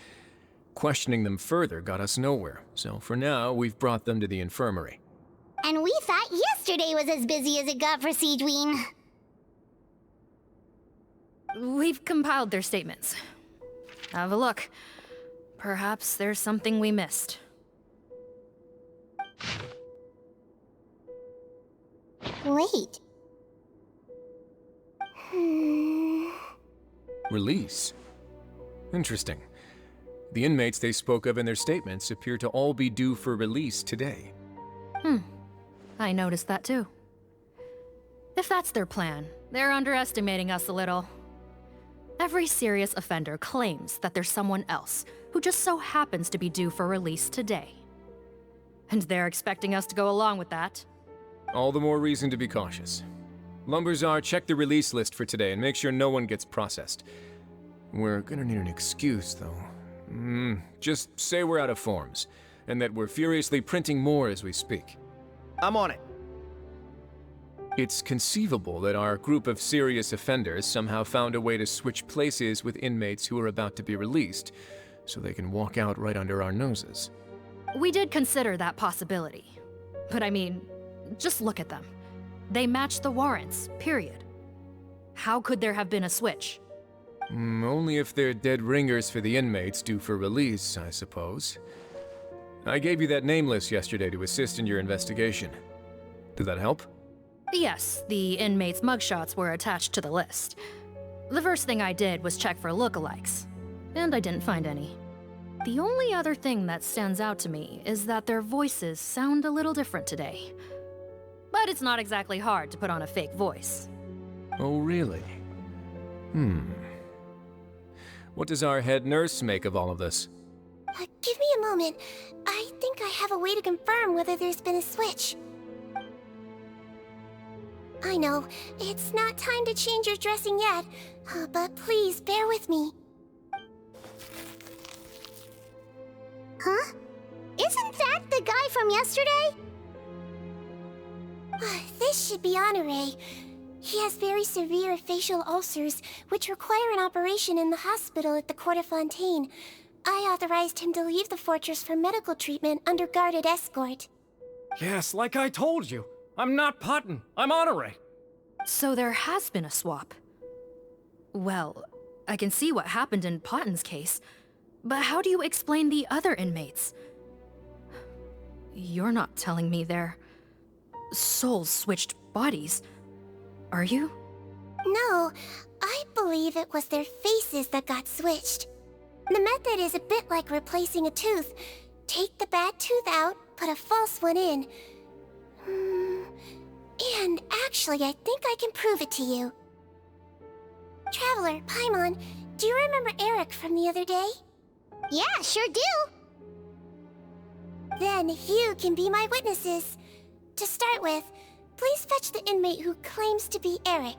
Questioning them further got us nowhere, so for now, we've brought them to the infirmary. And we thought yesterday was as busy as it got for Sijwin. We've compiled their statements. Have a look. Perhaps there's something we missed. Wait. Release? Interesting. The inmates they spoke of in their statements appear to all be due for release today. I noticed that too. If that's their plan, they're underestimating us a little. Every serious offender claims that there's someone else who just so happens to be due for release today. And they're expecting us to go along with that. All the more reason to be cautious. Lumberzar, check the release list for today and make sure no one gets processed. We're gonna need an excuse, though. Just say we're out of forms, and that we're furiously printing more as we speak. I'm on it. It's conceivable that our group of serious offenders somehow found a way to switch places with inmates who are about to be released, so they can walk out right under our noses. We did consider that possibility. But I mean, just look at them. They match the warrants, period. How could there have been a switch? Only if they're dead ringers for the inmates due for release, I suppose. I gave you that name list yesterday to assist in your investigation. Did that help? Yes, the inmates' mugshots were attached to the list. The first thing I did was check for lookalikes, and I didn't find any. The only other thing that stands out to me is that their voices sound a little different today. But it's not exactly hard to put on a fake voice. Oh, really? What does our head nurse make of all of this? Give me a moment. I think I have a way to confirm whether there's been a switch. I know, it's not time to change your dressing yet, but please bear with me. Huh? Isn't that the guy from yesterday? This should be Honore. He has very severe facial ulcers, which require an operation in the hospital at the Court of Fontaine. I authorized him to leave the fortress for medical treatment under guarded escort. Yes, like I told you. I'm not Putton. I'm Honore. So there has been a swap. Well, I can see what happened in Potton's case, but how do you explain the other inmates? You're not telling me their souls switched bodies, are you? No, I believe it was their faces that got switched. The method is a bit like replacing a tooth. Take the bad tooth out, put a false one in. And actually, I think I can prove it to you. Traveler, Paimon, do you remember Eric from the other day? Yeah, sure do. Then you can be my witnesses. To start with, please fetch the inmate who claims to be Eric.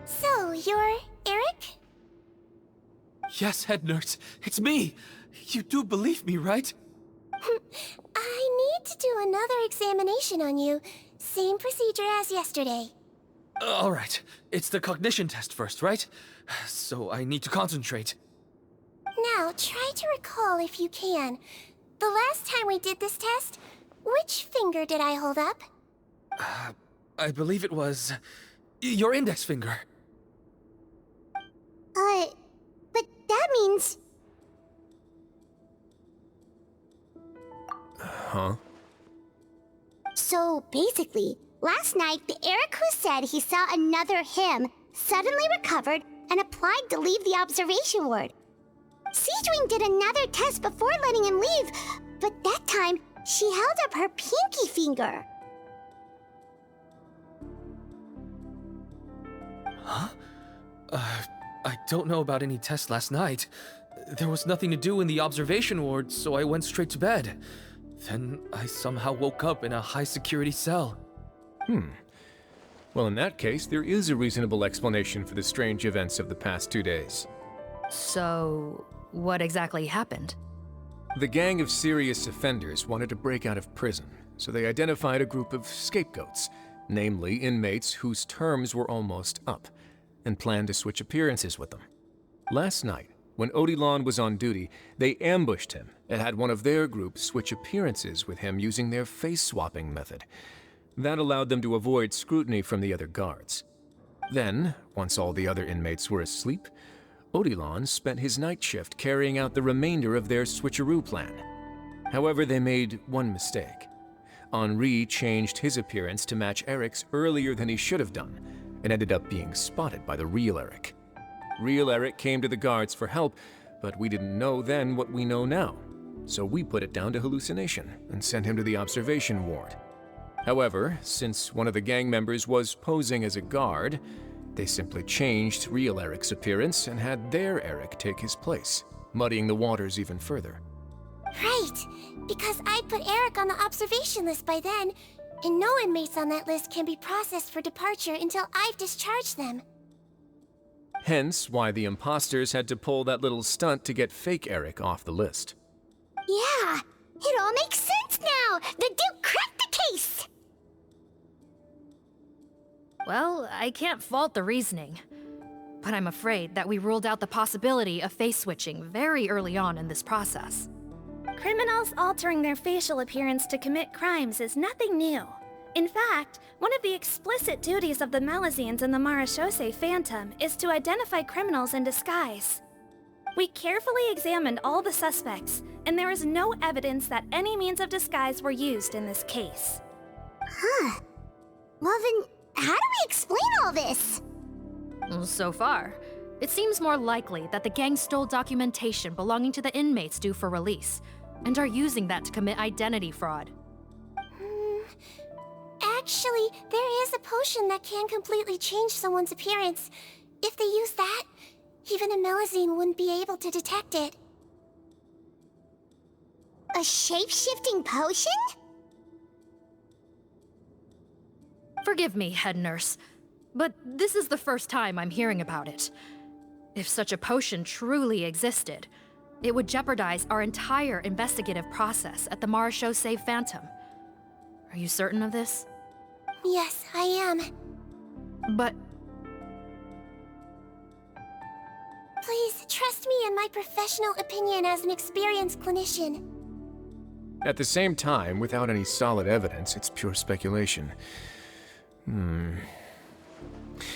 So, you're Eric? Yes, head nurse. It's me. You do believe me, right? I need to do another examination on you. Same procedure as yesterday. All right. It's the cognition test first, right? So I need to concentrate. Now, try to recall if you can. The last time we did this test, which finger did I hold up? I believe it was Your index finger. But that means... Huh? So, basically, last night, the Eric who said he saw another him suddenly recovered and applied to leave the observation ward. Sijwin did another test before letting him leave, but that time, she held up her pinky finger. Huh? I don't know about any tests last night. There was nothing to do in the observation ward, so I went straight to bed. Then I somehow woke up in a high-security cell. Well, in that case, there is a reasonable explanation for the strange events of the past 2 days. So, what exactly happened? The gang of serious offenders wanted to break out of prison, so they identified a group of scapegoats, namely inmates whose terms were almost up, and planned to switch appearances with them. Last night, when Odilon was on duty, they ambushed him and had one of their group switch appearances with him using their face-swapping method. That allowed them to avoid scrutiny from the other guards. Then, once all the other inmates were asleep, Odilon spent his night shift carrying out the remainder of their switcheroo plan. However, they made one mistake. Henri changed his appearance to match Eric's earlier than he should have done, and ended up being spotted by the real Eric. Real Eric came to the guards for help, but we didn't know then what we know now, so we put it down to hallucination and sent him to the observation ward. However, since one of the gang members was posing as a guard, they simply changed real Eric's appearance and had their Eric take his place, muddying the waters even further. Right, because I'd put Eric on the observation list by then, and no inmates on that list can be processed for departure until I've discharged them. Hence why the imposters had to pull that little stunt to get fake Eric off the list. Yeah, it all makes sense now! The Duke cracked the case! Well, I can't fault the reasoning. But I'm afraid that we ruled out the possibility of face switching very early on in this process. Criminals altering their facial appearance to commit crimes is nothing new. In fact, one of the explicit duties of the Mélizines in the Marechaussee Phantom is to identify criminals in disguise. We carefully examined all the suspects, and there is no evidence that any means of disguise were used in this case. Huh. Well then, how do we explain all this? So far, it seems more likely that the gang stole documentation belonging to the inmates due for release, and are using that to commit identity fraud. Actually, there is a potion that can completely change someone's appearance. If they use that, even a Mélizine wouldn't be able to detect it. A shape-shifting potion? Forgive me, head nurse, but this is the first time I'm hearing about it. If such a potion truly existed, it would jeopardize our entire investigative process at the Marechaussee Phantom. Are you certain of this? Yes, I am. But... Please, trust me in my professional opinion as an experienced clinician. At the same time, without any solid evidence, it's pure speculation.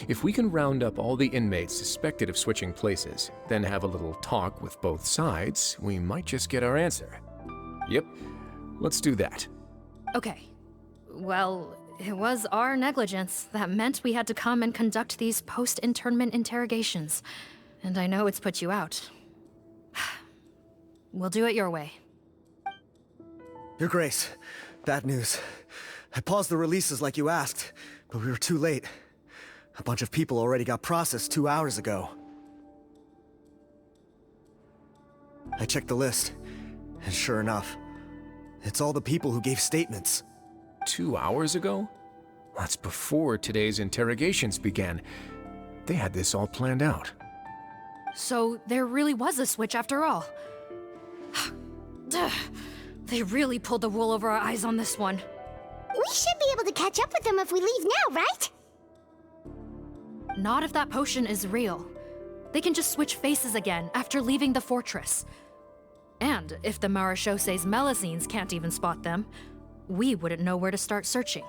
If we can round up all the inmates suspected of switching places, then have a little talk with both sides, we might just get our answer. Yep, let's do that. Okay. Well, it was our negligence that meant we had to come and conduct these post-internment interrogations. And I know it's put you out. We'll do it your way. Your Grace, bad news. I paused the releases like you asked, but we were too late. A bunch of people already got processed 2 hours ago. I checked the list, and sure enough, it's all the people who gave statements. 2 hours ago? That's before today's interrogations began. They had this all planned out. So there really was a switch after all. They really pulled the wool over our eyes on this one. We should be able to catch up with them if we leave now, right? Not if that potion is real. They can just switch faces again after leaving the fortress. And if the Marechaussee's Mélizines can't even spot them, we wouldn't know where to start searching.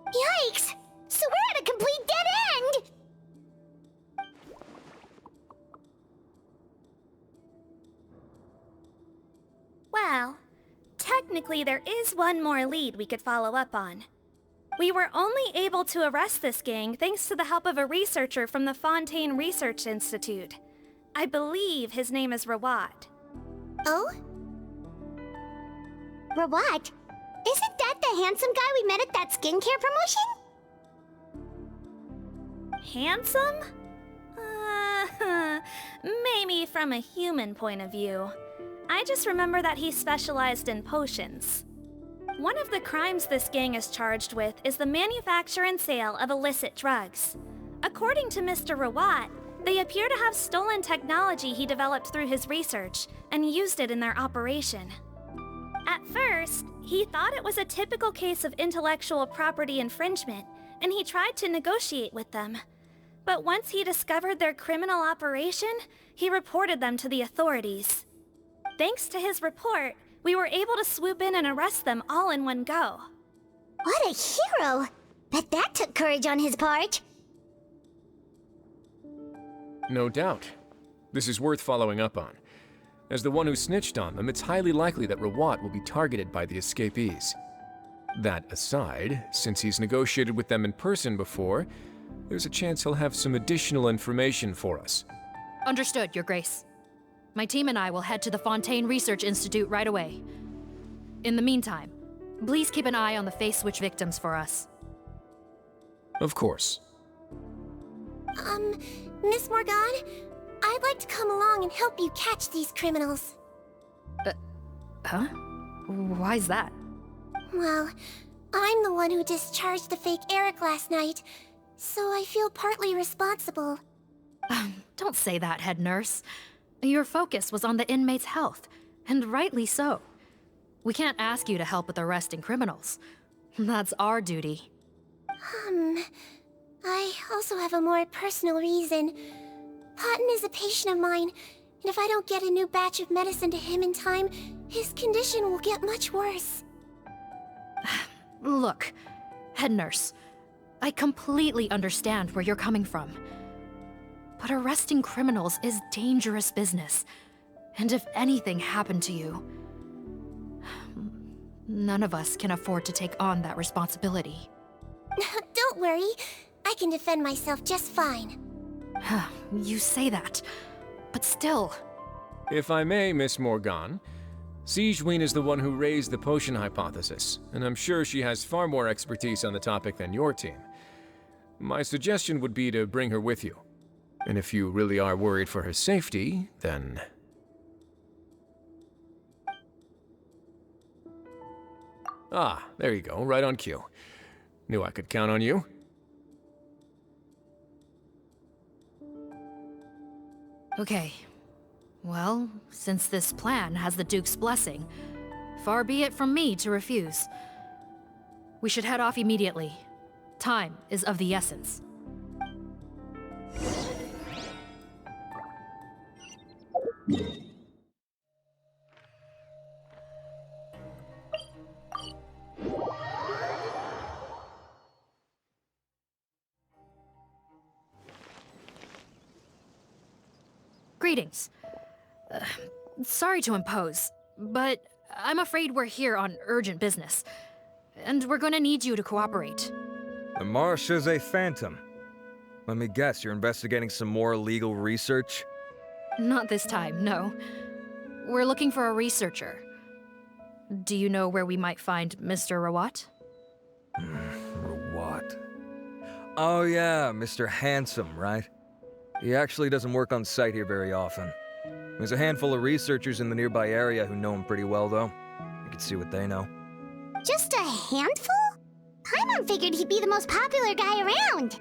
Yikes! So we're at a complete dead end! technically there is one more lead we could follow up on. We were only able to arrest this gang thanks to the help of a researcher from the Fontaine Research Institute. I believe his name is Rawat. Oh? Rawat? Isn't that the handsome guy we met at that skincare promotion? Handsome? Maybe from a human point of view. I just remember that he specialized in potions. One of the crimes this gang is charged with is the manufacture and sale of illicit drugs. According to Mr. Rawat, they appear to have stolen technology he developed through his research and used it in their operation. At first, he thought it was a typical case of intellectual property infringement, and he tried to negotiate with them. But once he discovered their criminal operation, he reported them to the authorities. Thanks to his report, we were able to swoop in and arrest them all in one go. What a hero! Bet that took courage on his part. No doubt. This is worth following up on. As the one who snitched on them, it's highly likely that Rawat will be targeted by the escapees. That aside, since he's negotiated with them in person before, there's a chance he'll have some additional information for us. Understood, Your Grace. My team and I will head to the Fontaine Research Institute right away. In the meantime, please keep an eye on the face switch victims for us. Of course. Miss Morgan, I'd like to come along and help you catch these criminals. Huh? Why's that? Well, I'm the one who discharged the fake Eric last night, so I feel partly responsible. Don't say that, head nurse. Your focus was on the inmates' health, and rightly so. We can't ask you to help with arresting criminals. That's our duty. I also have a more personal reason. Cotton is a patient of mine, and if I don't get a new batch of medicine to him in time, his condition will get much worse. Look, head nurse, I completely understand where you're coming from. But arresting criminals is dangerous business. And if anything happened to you, none of us can afford to take on that responsibility. Don't worry, I can defend myself just fine. You say that, but still. If I may, Miss Morgan, Sijwin is the one who raised the potion hypothesis, and I'm sure she has far more expertise on the topic than your team. My suggestion would be to bring her with you. And if you really are worried for her safety, then... Ah, there you go, right on cue. Knew I could count on you. Okay. Well, since this plan has the Duke's blessing, far be it from me to refuse. We should head off immediately. Time is of the essence. Greetings. Sorry to impose, but I'm afraid we're here on urgent business, and we're gonna need you to cooperate. The Marsh is a phantom. Let me guess, you're investigating some more illegal research? Not this time, no. We're looking for a researcher. Do you know where we might find Mr. Rawat? Rawat. Oh yeah, Mr. Handsome, right? He actually doesn't work on site here very often. There's a handful of researchers in the nearby area who know him pretty well, though. You can see what they know. Just a handful? Paimon figured he'd be the most popular guy around.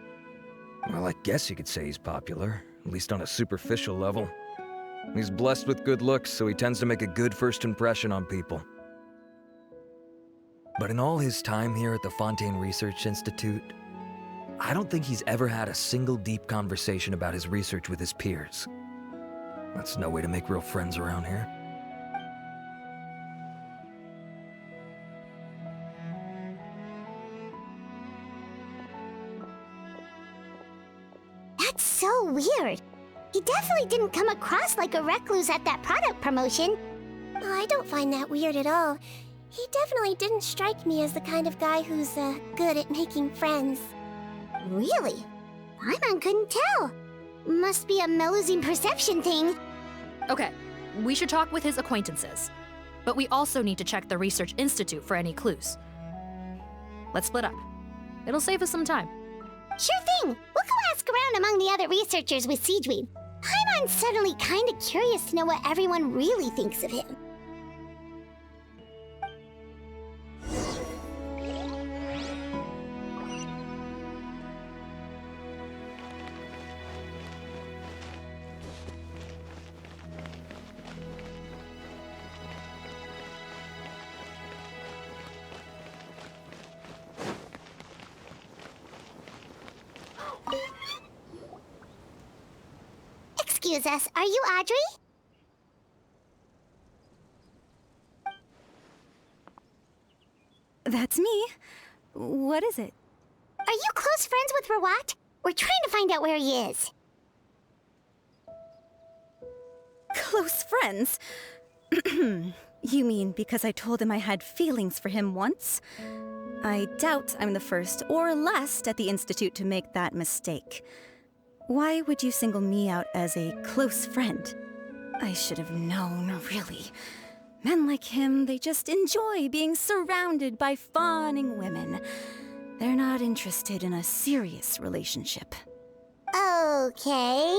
Well, I guess you could say he's popular, at least on a superficial level. He's blessed with good looks, so he tends to make a good first impression on people. But in all his time here at the Fontaine Research Institute, I don't think he's ever had a single deep conversation about his research with his peers. That's no way to make real friends around here. That's so weird. He definitely didn't come across like a recluse at that product promotion. I don't find that weird at all. He definitely didn't strike me as the kind of guy who's, good at making friends. Really? Paimon couldn't tell. Must be a Melusine perception thing. Okay, we should talk with his acquaintances. But we also need to check the Research Institute for any clues. Let's split up. It'll save us some time. Sure thing. We'll go ask around among the other researchers with Sijwin. Paimon's suddenly kinda curious to know what everyone really thinks of him. Excuse us, are you Audrey? That's me. What is it? Are you close friends with Rawat? We're trying to find out where he is. Close friends? You mean because I told him I had feelings for him once? I doubt I'm the first or last at the Institute to make that mistake. Why would you single me out as a close friend? I should have known, really. Men like him, they just enjoy being surrounded by fawning women. They're not interested in a serious relationship. Okay.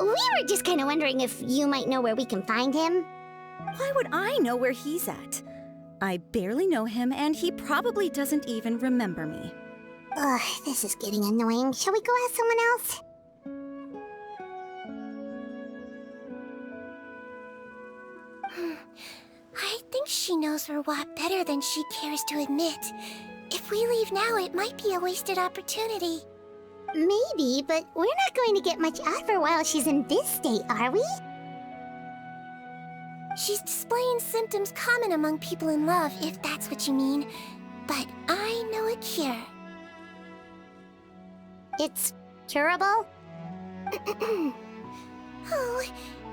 We were just kinda wondering if you might know where we can find him. Why would I know where he's at? I barely know him, and he probably doesn't even remember me. Ugh, this is getting annoying. Shall we go ask someone else? I think she knows Rawat better than she cares to admit. If we leave now, it might be a wasted opportunity. Maybe, but we're not going to get much out of her while she's in this state, are we? She's displaying symptoms common among people in love, if that's what you mean. But I know a cure. It's curable? Oh,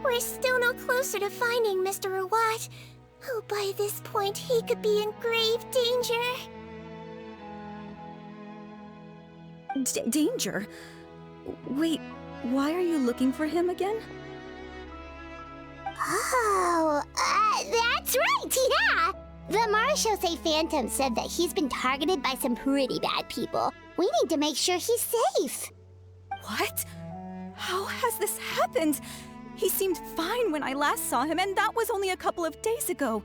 we're still no closer to finding Mr. Rawat. Oh, by this point, he could be in grave danger. Danger? Wait, why are you looking for him again? Oh, that's right, yeah! The Marshose Phantom said that he's been targeted by some pretty bad people. We need to make sure he's safe. What? How has this happened? He seemed fine when I last saw him, and that was only a couple of days ago.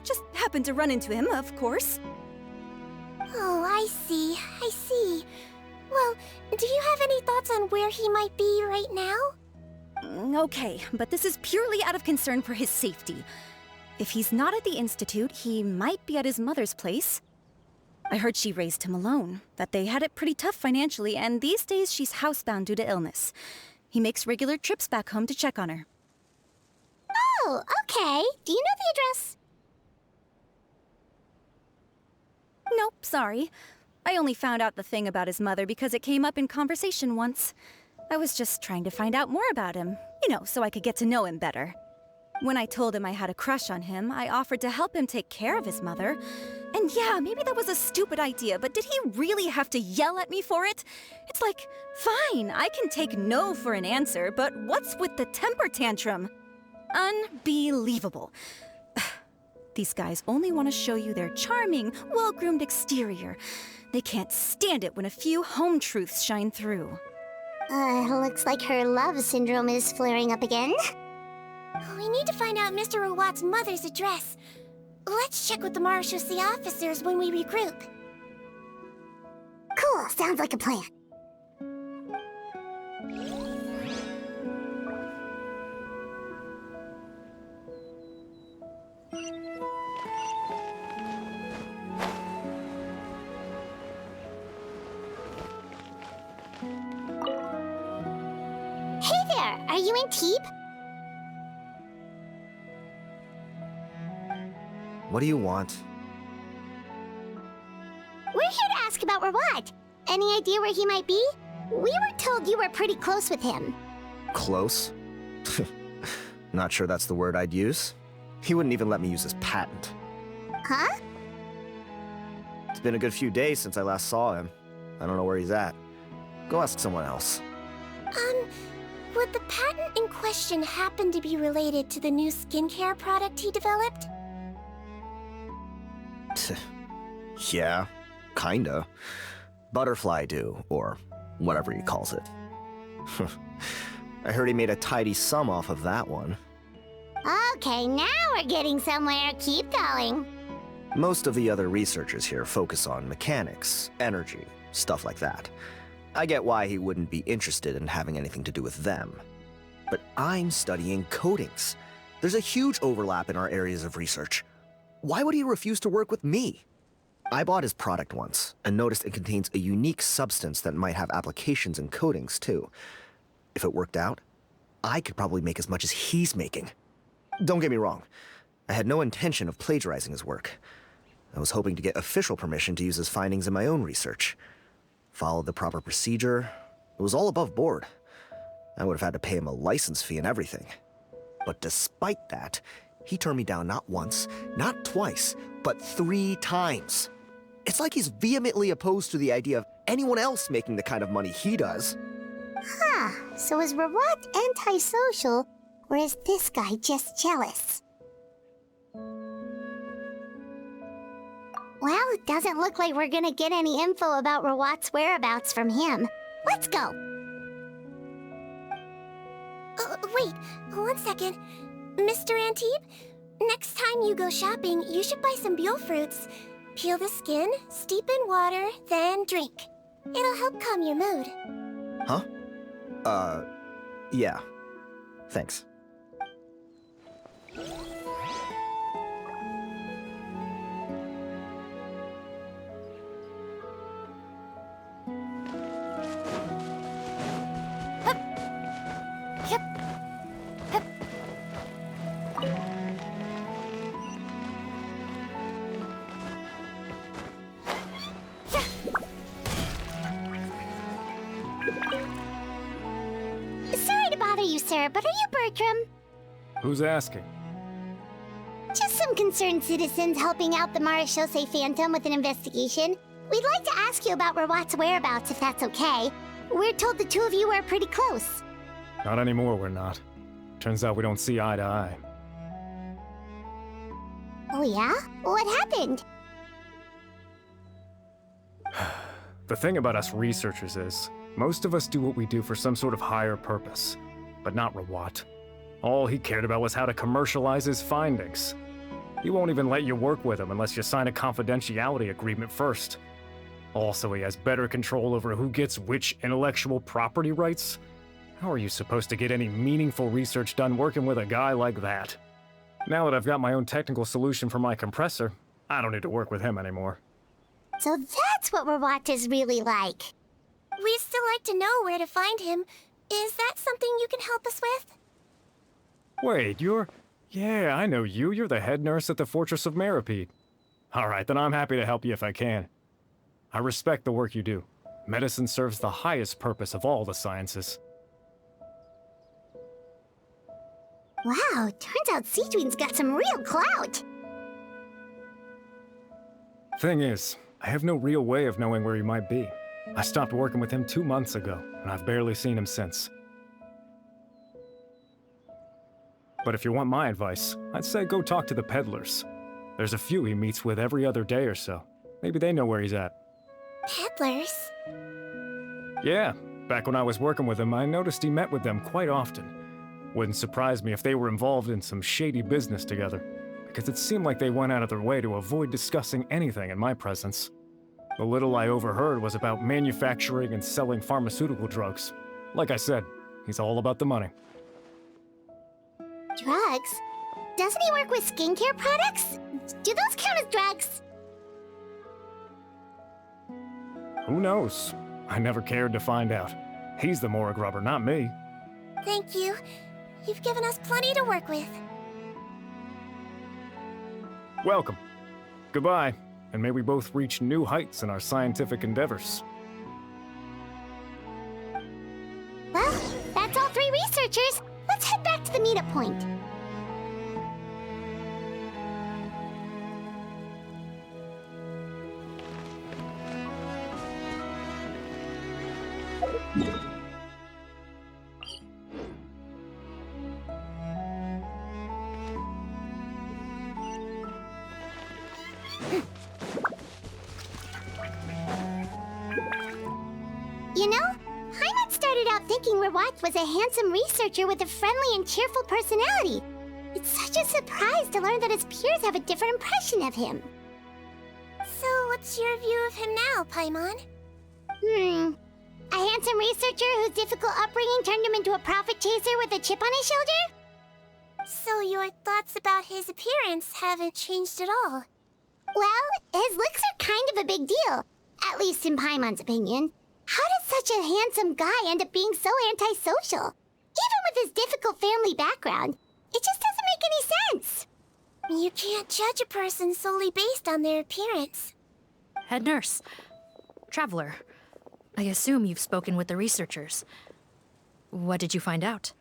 Just happened to run into him, of course. Oh, I see. Well, do you have any thoughts on where he might be right now? Okay, but this is purely out of concern for his safety. If he's not at the Institute, he might be at his mother's place. I heard she raised him alone, that they had it pretty tough financially, and these days she's housebound due to illness. He makes regular trips back home to check on her. Oh, okay. Do you know the address? Nope, sorry. I only found out the thing about his mother because it came up in conversation once. I was just trying to find out more about him, so I could get to know him better. When I told him I had a crush on him, I offered to help him take care of his mother. And yeah, maybe that was a stupid idea, but did he really have to yell at me for it? It's like, fine, I can take no for an answer, but what's with the temper tantrum? Unbelievable. These guys only want to show you their charming, well-groomed exterior. They can't stand it when a few home truths shine through. Looks like her love syndrome is flaring up again. We need to find out Mr. Rawat's mother's address. Let's check with the Marshose officers when we regroup. Cool, sounds like a plan. Hey there, are you in Teep? What do you want? We're here to ask about Rawat. Any idea where he might be? We were told you were pretty close with him. Close? Not sure that's the word I'd use. He wouldn't even let me use his patent. Huh? It's been a good few days since I last saw him. I don't know where he's at. Go ask someone else. Would the patent in question happen to be related to the new skincare product he developed? Yeah, kinda. Butterfly Dew, or whatever he calls it. I heard he made a tidy sum off of that one. Okay, now we're getting somewhere. Keep going. Most of the other researchers here focus on mechanics, energy, stuff like that. I get why he wouldn't be interested in having anything to do with them. But I'm studying coatings. There's a huge overlap in our areas of research. Why would he refuse to work with me? I bought his product once, and noticed it contains a unique substance that might have applications in coatings, too. If it worked out, I could probably make as much as he's making. Don't get me wrong, I had no intention of plagiarizing his work. I was hoping to get official permission to use his findings in my own research. Followed the proper procedure. It was all above board. I would have had to pay him a license fee and everything. But despite that, he turned me down not once, not twice, but 3 times. It's like he's vehemently opposed to the idea of anyone else making the kind of money he does. Huh, so is Rawat antisocial, or is this guy just jealous? Well, it doesn't look like we're gonna get any info about Rawat's whereabouts from him. Let's go! Wait, 1 second. Mr. Antibes, next time you go shopping, you should buy some Buell fruits. Peel the skin, steep in water, then drink. It'll help calm your mood. Huh? Yeah. Thanks. Sorry to bother you, sir, but are you Bertram? Who's asking? Just some concerned citizens helping out the Marechaussee Phantom with an investigation. We'd like to ask you about Rawat's whereabouts, if that's okay. We're told the two of you are pretty close. Not anymore, we're not. Turns out we don't see eye to eye. Oh yeah? What happened? The thing about us researchers is, most of us do what we do for some sort of higher purpose, but not Rawat. All he cared about was how to commercialize his findings. He won't even let you work with him unless you sign a confidentiality agreement first. Also, he has better control over who gets which intellectual property rights. How are you supposed to get any meaningful research done working with a guy like that? Now that I've got my own technical solution for my compressor, I don't need to work with him anymore. So that's what Rawat is really like. We'd still like to know where to find him. Is that something you can help us with? Wait, Yeah, I know you. You're the head nurse at the Fortress of Meropid. Alright, then I'm happy to help you if I can. I respect the work you do. Medicine serves the highest purpose of all the sciences. Wow, turns out Sijwin's got some real clout. Thing is, I have no real way of knowing where he might be. I stopped working with him 2 months ago, and I've barely seen him since. But if you want my advice, I'd say go talk to the peddlers. There's a few he meets with every other day or so. Maybe they know where he's at. Peddlers? Yeah, back when I was working with him, I noticed he met with them quite often. Wouldn't surprise me if they were involved in some shady business together, because it seemed like they went out of their way to avoid discussing anything in my presence. The little I overheard was about manufacturing and selling pharmaceutical drugs. Like I said, he's all about the money. Drugs? Doesn't he work with skincare products? Do those count as drugs? Who knows? I never cared to find out. He's the Morag rubber, not me. Thank you. You've given us plenty to work with. Welcome. Goodbye, and may we both reach new heights in our scientific endeavors. Well, that's all 3 researchers. Let's head back to the meetup point. thinking Rawat was a handsome researcher with a friendly and cheerful personality. It's such a surprise to learn that his peers have a different impression of him. So, what's your view of him now, Paimon? A handsome researcher whose difficult upbringing turned him into a profit chaser with a chip on his shoulder? So your thoughts about his appearance haven't changed at all? Well, his looks are kind of a big deal. At least in Paimon's opinion. How does such a handsome guy end up being so antisocial? Even with his difficult family background, it just doesn't make any sense. You can't judge a person solely based on their appearance. Head nurse. Traveler. I assume you've spoken with the researchers. What did you find out?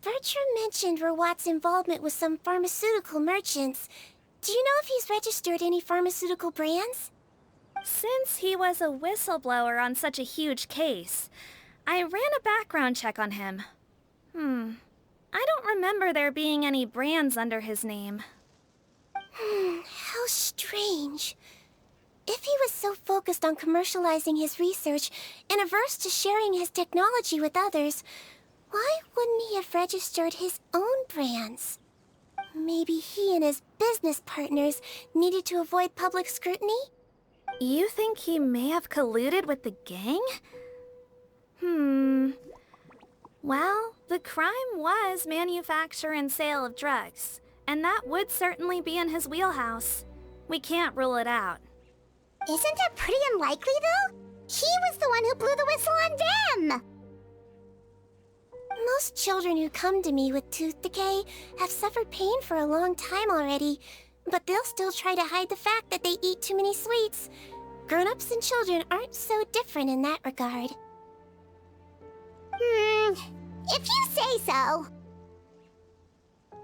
Bertram mentioned Rawat's involvement with some pharmaceutical merchants. Do you know if he's registered any pharmaceutical brands? Since he was a whistleblower on such a huge case, I ran a background check on him. I don't remember there being any brands under his name. How strange. If he was so focused on commercializing his research and averse to sharing his technology with others, why wouldn't he have registered his own brands? Maybe he and his business partners needed to avoid public scrutiny? You think he may have colluded with the gang? Well, the crime was manufacture and sale of drugs, and that would certainly be in his wheelhouse. We can't rule it out. Isn't that pretty unlikely, though? He was the one who blew the whistle on them! Most children who come to me with tooth decay have suffered pain for a long time already, but they'll still try to hide the fact that they eat too many sweets. Grown-ups and children aren't so different in that regard. If you say so.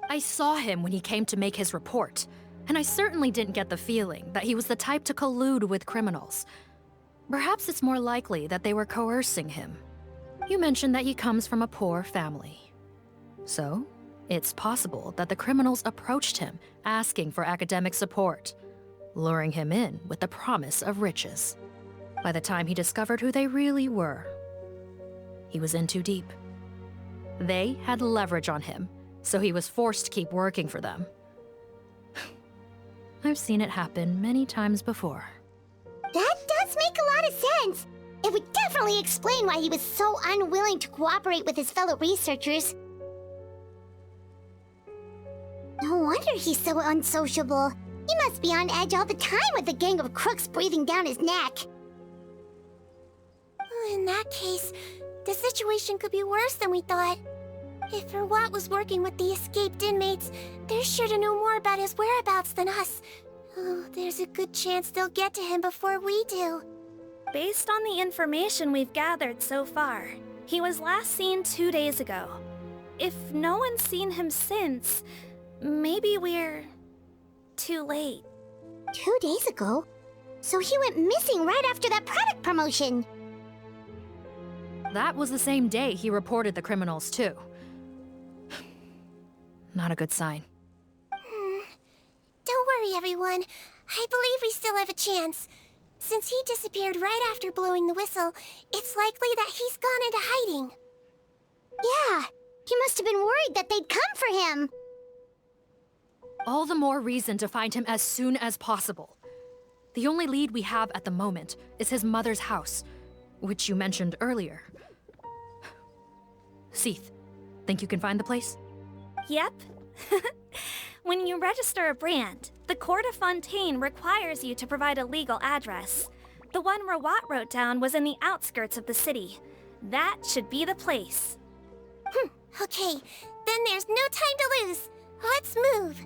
I saw him when he came to make his report, and I certainly didn't get the feeling that he was the type to collude with criminals. Perhaps it's more likely that they were coercing him. You mentioned that he comes from a poor family. So, it's possible that the criminals approached him asking for academic support, luring him in with the promise of riches. By the time he discovered who they really were, he was in too deep. They had leverage on him, so he was forced to keep working for them. I've seen it happen many times before. That does make a lot of sense. It would definitely explain why he was so unwilling to cooperate with his fellow researchers. No wonder he's so unsociable. He must be on edge all the time with a gang of crooks breathing down his neck. In that case, the situation could be worse than we thought. If Rawat was working with the escaped inmates, they're sure to know more about his whereabouts than us. Oh, there's a good chance they'll get to him before we do. Based on the information we've gathered so far, he was last seen 2 days ago. If no one's seen him since, maybe we're too late. 2 days ago? So he went missing right after that product promotion. That was the same day he reported the criminals, too. Not a good sign. Don't worry, everyone. I believe we still have a chance. Since he disappeared right after blowing the whistle, it's likely that he's gone into hiding. Yeah, he must have been worried that they'd come for him. All the more reason to find him as soon as possible. The only lead we have at the moment is his mother's house, which you mentioned earlier. Seath, think you can find the place? Yep. When you register a brand, the Court of Fontaine requires you to provide a legal address. The one Rawat wrote down was in the outskirts of the city. That should be the place. Okay, then there's no time to lose. Let's move.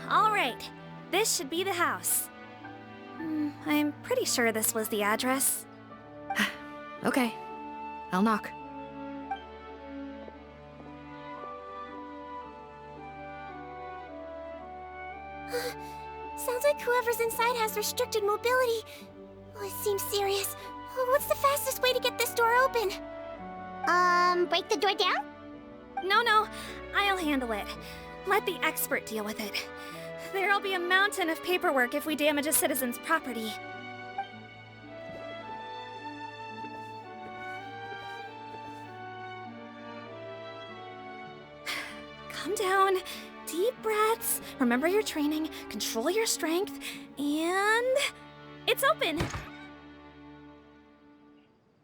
All right, this should be the house. I'm pretty sure this was the address. Okay, I'll knock. Sounds like whoever's inside has restricted mobility. Oh, it seems serious. What's the fastest way to get this door open? Break the door down? No, I'll handle it. Let the expert deal with it. There'll be a mountain of paperwork if we damage a citizen's property. Calm down. Deep breaths. Remember your training. Control your strength. And... it's open!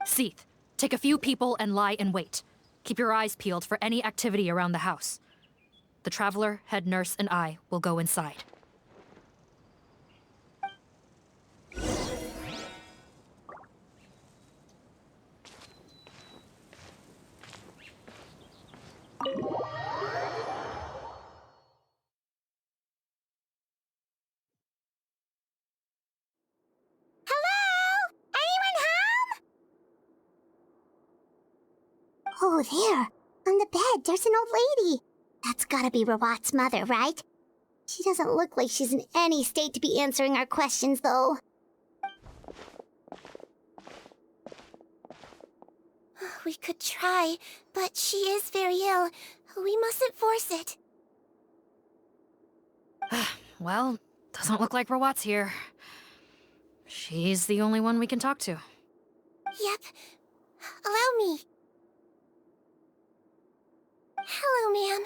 Seath, take a few people and lie in wait. Keep your eyes peeled for any activity around the house. The Traveler, head nurse, and I will go inside. Oh, there. On the bed, there's an old lady. That's gotta be Rawat's mother, right? She doesn't look like she's in any state to be answering our questions, though. We could try, but she is very ill. We mustn't force it. Well, doesn't look like Rawat's here. She's the only one we can talk to. Yep. Allow me. Hello, ma'am.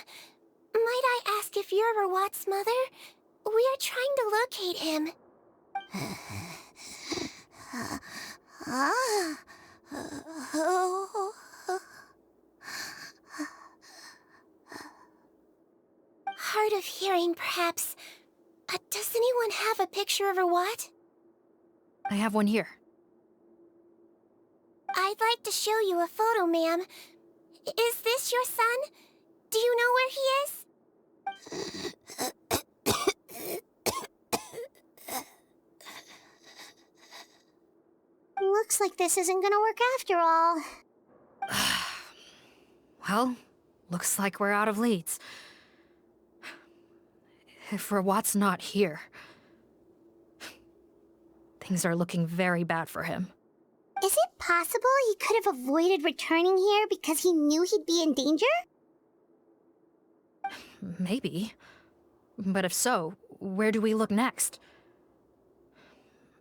Might I ask if you're Rawat's mother? We are trying to locate him. Hard of hearing, perhaps. Does anyone have a picture of Rawat? I have one here. I'd like to show you a photo, ma'am. Is this your son? Do you know where he is? Looks like this isn't gonna work after all. Well, looks like we're out of leads. If Rawat's not here, things are looking very bad for him. Is it possible he could have avoided returning here because he knew he'd be in danger? Maybe. But if so, where do we look next?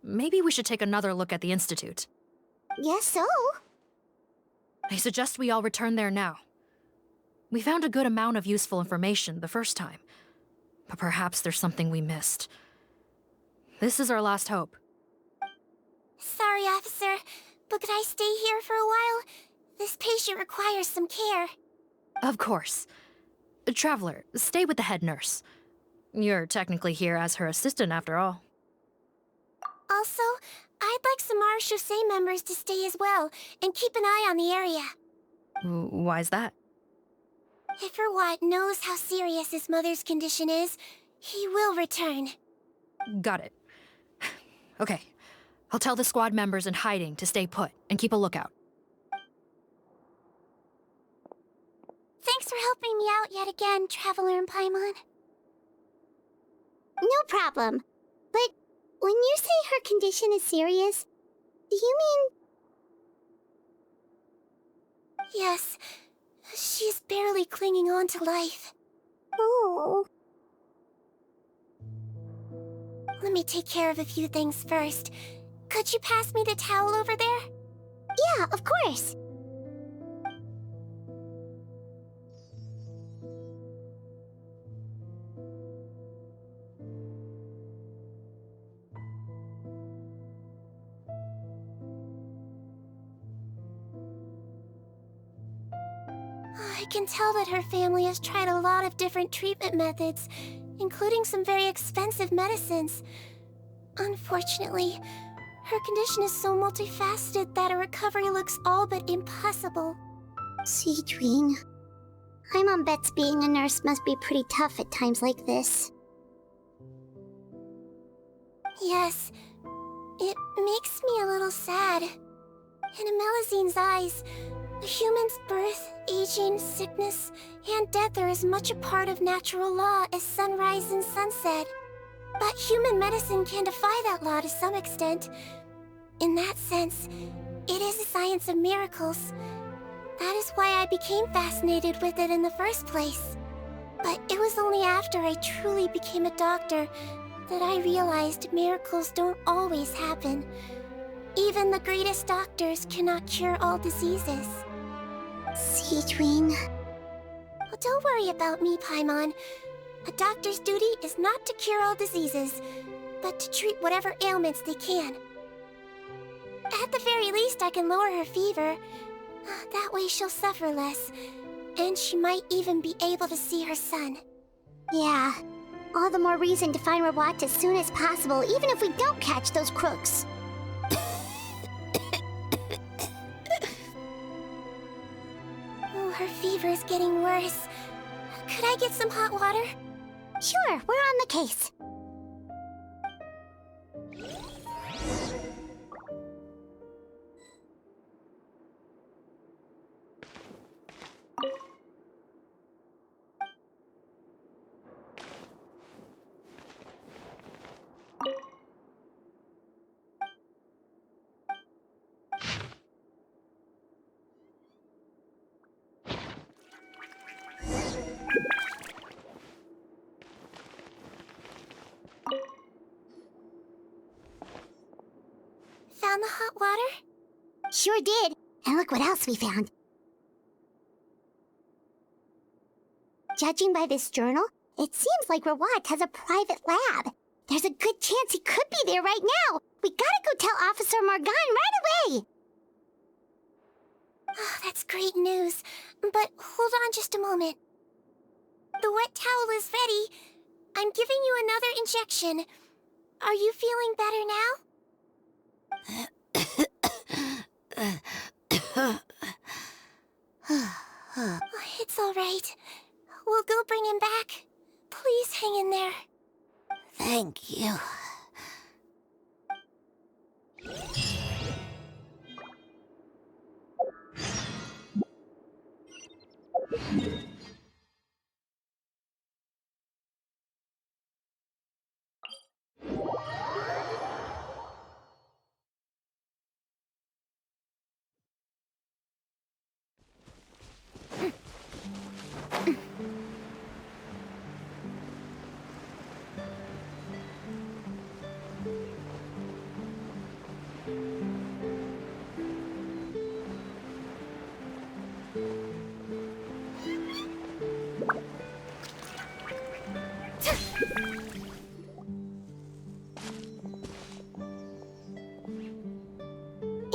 Maybe we should take another look at the Institute. Yes, so. I suggest we all return there now. We found a good amount of useful information the first time, but perhaps there's something we missed. This is our last hope. Sorry, officer, but could I stay here for a while? This patient requires some care. Of course. Traveler, stay with the head nurse. You're technically here as her assistant after all. Also, I'd like some Marechaussee members to stay as well, and keep an eye on the area. Why's that? If Rawat knows how serious his mother's condition is, he will return. Got it. Okay. I'll tell the squad members in hiding to stay put and keep a lookout. Thanks for helping me out yet again, Traveler and Paimon. No problem. But when you say her condition is serious, do you mean... Yes. She's barely clinging on to life. Oh. Let me take care of a few things first. Could you pass me the towel over there? Yeah, of course. I can tell that her family has tried a lot of different treatment methods, including some very expensive medicines. Unfortunately, her condition is so multifaceted that a recovery looks all but impossible. Sijwin. My mom bets being a nurse must be pretty tough at times like this. Yes, it makes me a little sad. In a Meluzine's eyes, a human's birth, aging, sickness, and death are as much a part of natural law as sunrise and sunset. But human medicine can defy that law to some extent. In that sense, it is a science of miracles. That is why I became fascinated with it in the first place. But it was only after I truly became a doctor that I realized miracles don't always happen. Even the greatest doctors cannot cure all diseases. Sijwin. Well, don't worry about me, Paimon. A doctor's duty is not to cure all diseases, but to treat whatever ailments they can. At the very least, I can lower her fever. That way she'll suffer less, and she might even be able to see her son. Yeah, all the more reason to find Rawat as soon as possible, even if we don't catch those crooks. Oh, her fever is getting worse. Could I get some hot water? Sure, we're on the case. Found the hot water? Sure did. And look what else we found. Judging by this journal, it seems like Rawat has a private lab. There's a good chance he could be there right now. We gotta go tell Officer Morgan right away. Oh, that's great news. But hold on just a moment. The wet towel is ready. I'm giving you another injection. Are you feeling better now? It's all right. We'll go bring him back. Please hang in there. Thank you.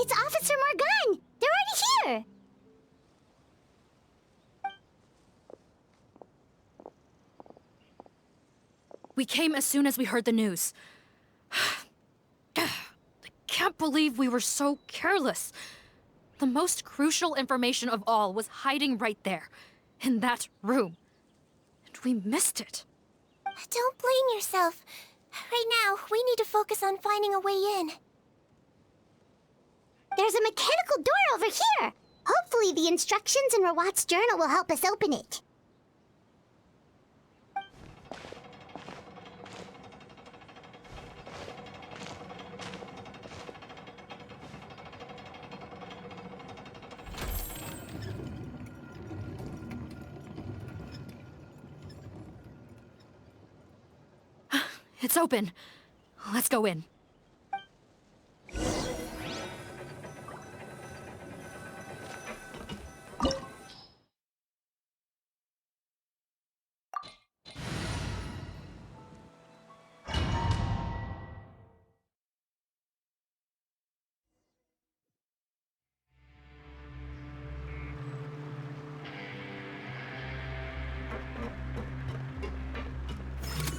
It's Officer Morgan! They're already here! We came as soon as we heard the news. I can't believe we were so careless. The most crucial information of all was hiding right there, in that room. And we missed it. Don't blame yourself. Right now, we need to focus on finding a way in. There's a mechanical door over here! Hopefully the instructions in Rawat's journal will help us open it. It's open. Let's go in.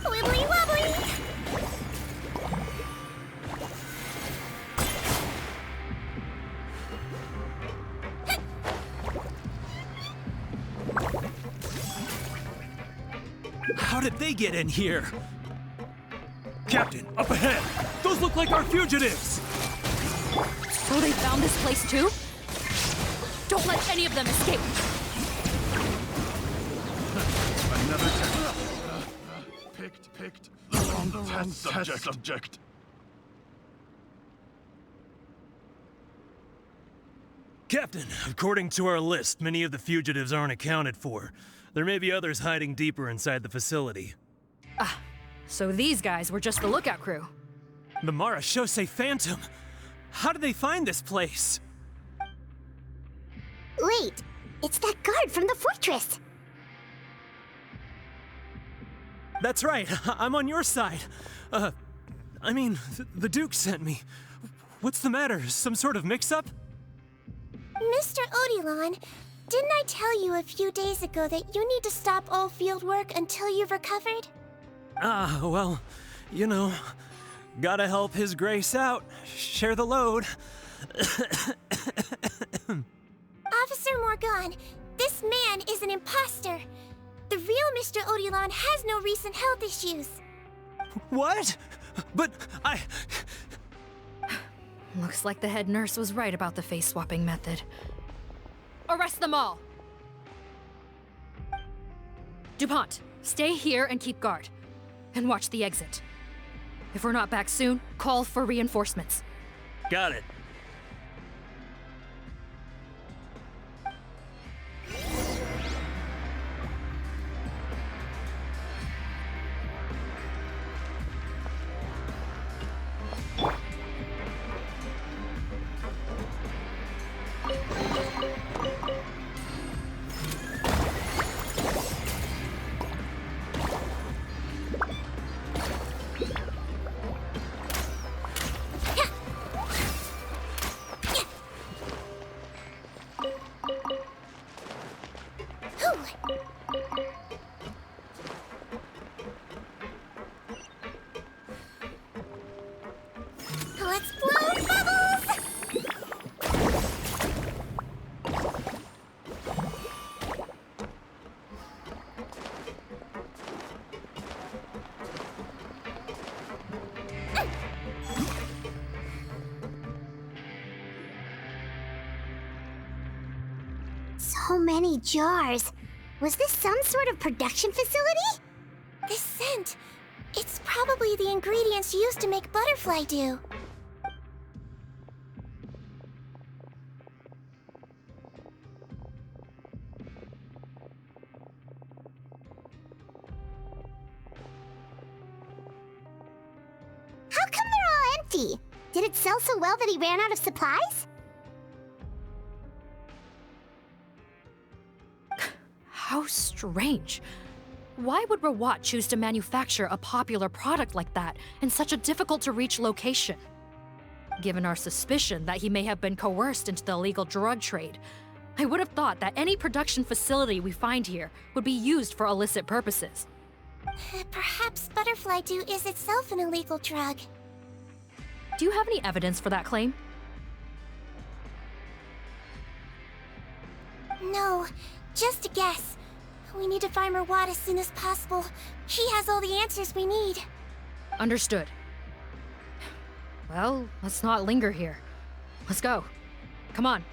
Wibbly wobbly! How did they get in here? Captain, up ahead! Those look like our fugitives! So they found this place too? Don't let any of them escape! Another test. Picked. The wrong subject. Captain, according to our list, many of the fugitives aren't accounted for. There may be others hiding deeper inside the facility. So these guys were just the lookout crew. The Marashose Phantom! How did they find this place? Wait, it's that guard from the fortress. That's right, I'm on your side. The Duke sent me. What's the matter? Some sort of mix-up? Mr. Odilon, didn't I tell you a few days ago that you need to stop all field work until you've recovered? Well, you know, gotta help His Grace out. Share the load. Officer Morgan, this man is an imposter. The real Mr. Odilon has no recent health issues. What? But Looks like the head nurse was right about the face-swapping method. Arrest them all! DuPont, stay here and keep guard. And watch the exit. If we're not back soon, call for reinforcements. Got it. Let's blow bubbles! So many jars. Was this some sort of production facility? This scent. It's probably the ingredients used to make butterfly dew. How come they're all empty? Did it sell so well that he ran out of supplies? How strange. Why would Rawat choose to manufacture a popular product like that in such a difficult-to-reach location? Given our suspicion that he may have been coerced into the illegal drug trade, I would have thought that any production facility we find here would be used for illicit purposes. Perhaps butterfly dew is itself an illegal drug. Do you have any evidence for that claim? No, just a guess. We need to find Rawat as soon as possible. He has all the answers we need. Understood. Well, let's not linger here. Let's go. Come on.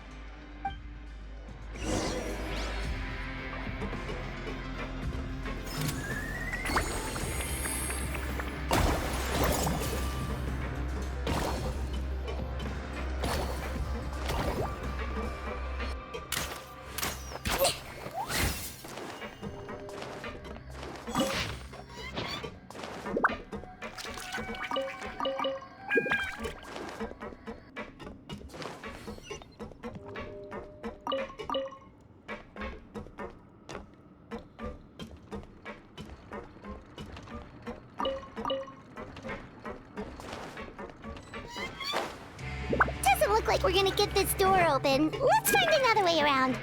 Doesn't look like we're gonna get this door open. Let's find another way around.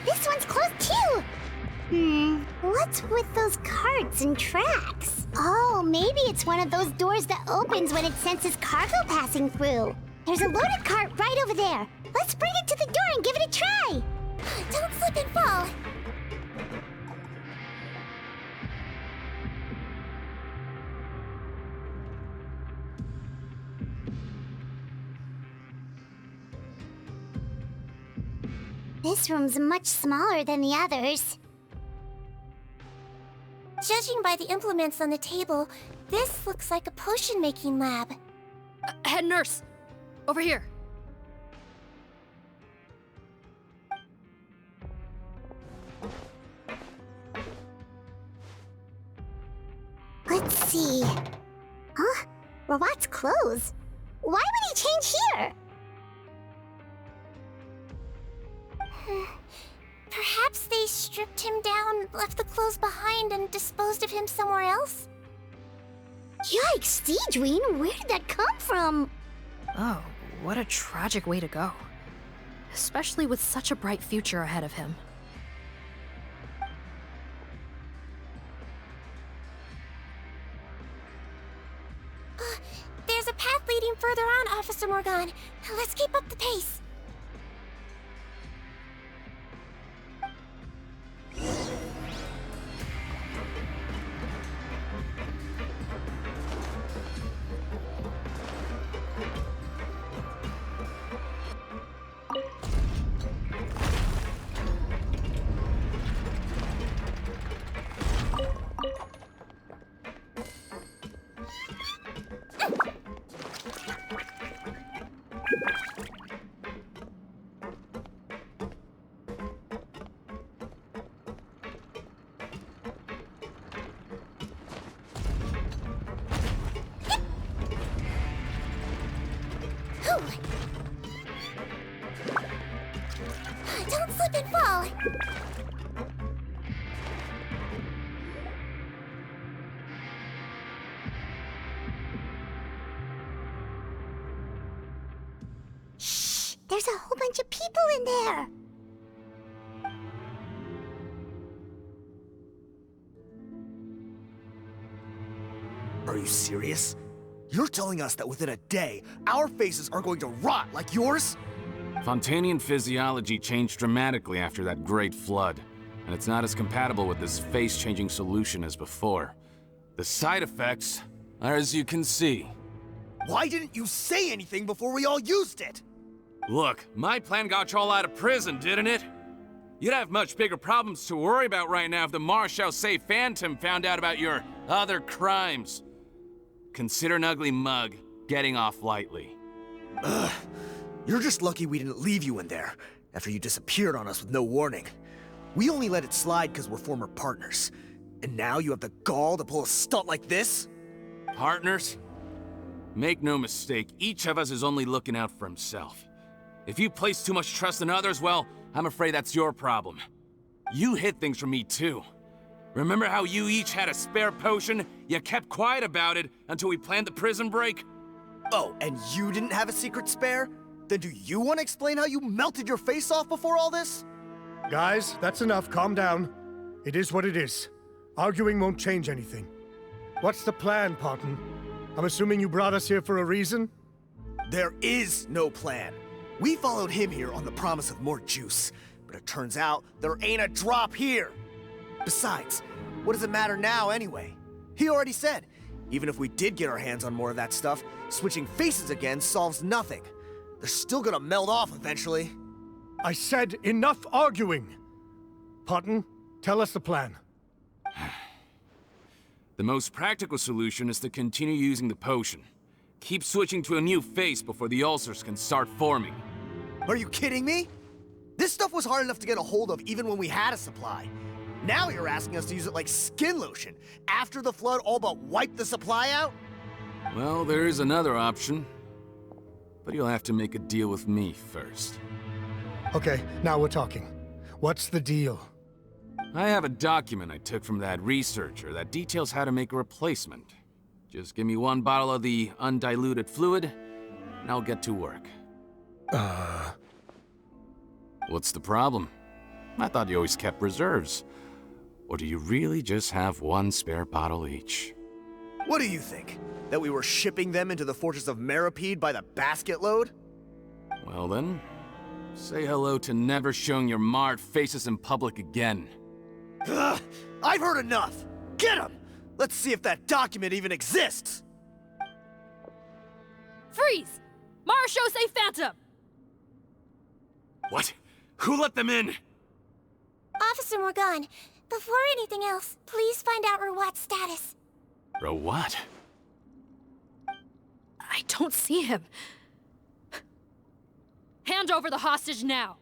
This one's closed too! What's with those carts and tracks? Oh, maybe it's one of those doors that opens when it senses cargo passing through. There's a loaded cart right over there. Let's bring it to the door and give it a try. Don't slip and fall. This room's much smaller than the others. Judging by the implements on the table, this looks like a potion-making lab. Head nurse! Over here. Let's see. Huh? Robot's clothes? Why would he change here? Perhaps they stripped him down, left the clothes behind, and disposed of him somewhere else? Yikes, Sиджвин, where did that come from? Oh, what a tragic way to go. Especially with such a bright future ahead of him. There's a path leading further on, Officer Morgan. Let's keep up the pace. Don't slip and fall. Shh! There's a whole bunch of people in there. Are you serious? You're telling us that within a day, our faces are going to rot like yours? Fontanian physiology changed dramatically after that great flood, and it's not as compatible with this face-changing solution as before. The side effects are as you can see. Why didn't you say anything before we all used it? Look, my plan got you all out of prison, didn't it? You'd have much bigger problems to worry about right now if the Marshal Say Phantom found out about your other crimes. Consider an ugly mug getting off lightly. Ugh. You're just lucky we didn't leave you in there after you disappeared on us with no warning. We only let it slide because we're former partners. And now you have the gall to pull a stunt like this? Partners? Make no mistake, each of us is only looking out for himself. If you place too much trust in others, well, I'm afraid that's your problem. You hid things from me too. Remember how you each had a spare potion? You kept quiet about it until we planned the prison break? Oh, and you didn't have a secret spare? Then do you want to explain how you melted your face off before all this? Guys, that's enough. Calm down. It is what it is. Arguing won't change anything. What's the plan, Parton? I'm assuming you brought us here for a reason? There is no plan. We followed him here on the promise of more juice, but it turns out there ain't a drop here. Besides, what does it matter now anyway? He already said, even if we did get our hands on more of that stuff, switching faces again solves nothing. They're still gonna melt off eventually. I said enough arguing! Parton, tell us the plan. The most practical solution is to continue using the potion. Keep switching to a new face before the ulcers can start forming. Are you kidding me? This stuff was hard enough to get a hold of even when we had a supply. Now you're asking us to use it like skin lotion, after the flood all but wiped the supply out? Well, there is another option. But you'll have to make a deal with me first. Okay, now we're talking. What's the deal? I have a document I took from that researcher that details how to make a replacement. Just give me one bottle of the undiluted fluid, and I'll get to work. What's the problem? I thought you always kept reserves. Or do you really just have one spare bottle each? What do you think? That we were shipping them into the fortress of Meropid by the basket load? Well then, say hello to never showing your marred faces in public again. Ugh, I've heard enough! Get him! Let's see if that document even exists! Freeze! Marshal say Phantom! What? Who let them in? Officer Morgan, before anything else, please find out Rawat's status. Rawat? I don't see him. Hand over the hostage now,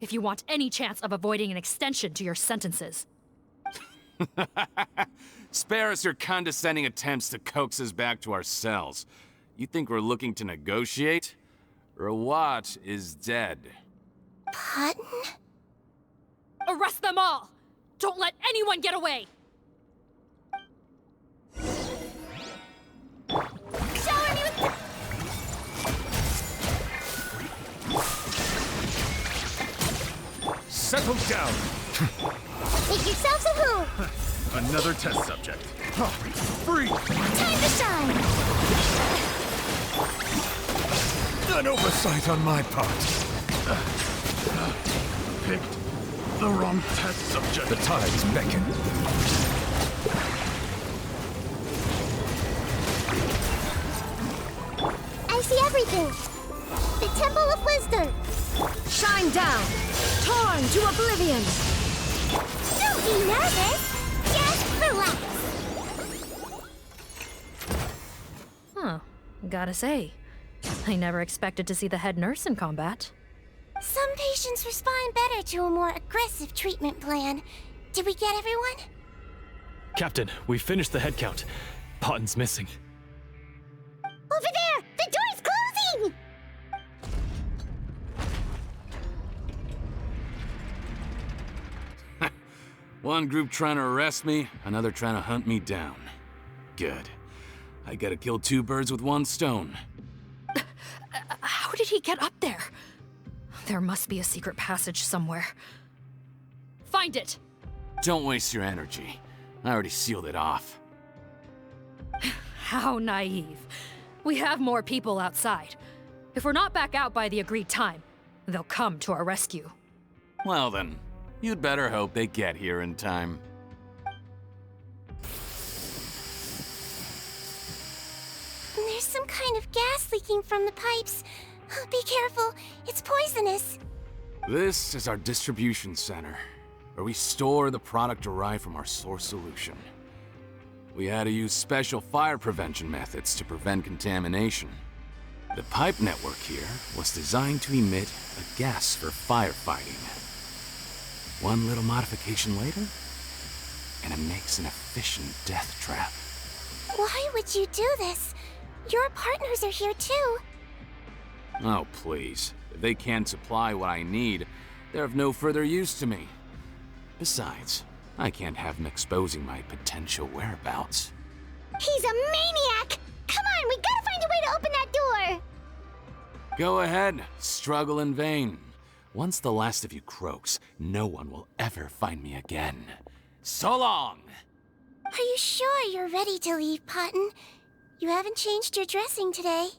if you want any chance of avoiding an extension to your sentences. Spare us your condescending attempts to coax us back to our cells. You think we're looking to negotiate? Rawat is dead. Pardon? Arrest them all! Don't let anyone get away! Shower me with Settle down! Make yourselves at home! Another test subject. Free! Time to shine! An oversight on my part. Picked the wrong test subject. The tides beckon. I see everything! The Temple of Wisdom! Shine down! Torn to oblivion! Don't be nervous! Just relax! Huh. Gotta say, I never expected to see the head nurse in combat. Some patients respond better to a more aggressive treatment plan. Did we get everyone? Captain, we finished the head count. Potten's missing. Over there! The door's closing! One group trying to arrest me, another trying to hunt me down. Good. I gotta kill two birds with one stone. How did he get up there? There must be a secret passage somewhere. Find it! Don't waste your energy. I already sealed it off. How naive. We have more people outside. If we're not back out by the agreed time, they'll come to our rescue. Well then, you'd better hope they get here in time. There's some kind of gas leaking from the pipes. Be careful, it's poisonous. This is our distribution center, where we store the product derived from our source solution. We had to use special fire prevention methods to prevent contamination. The pipe network here was designed to emit a gas for firefighting. One little modification later, and it makes an efficient death trap. Why would you do this? Your partners are here too. Oh, please. If they can't supply what I need, they're of no further use to me. Besides, I can't have them exposing my potential whereabouts. He's a maniac! Come on, we gotta find a way to open that door! Go ahead, struggle in vain. Once the last of you croaks, no one will ever find me again. So long! Are you sure you're ready to leave, Potten? You haven't changed your dressing today.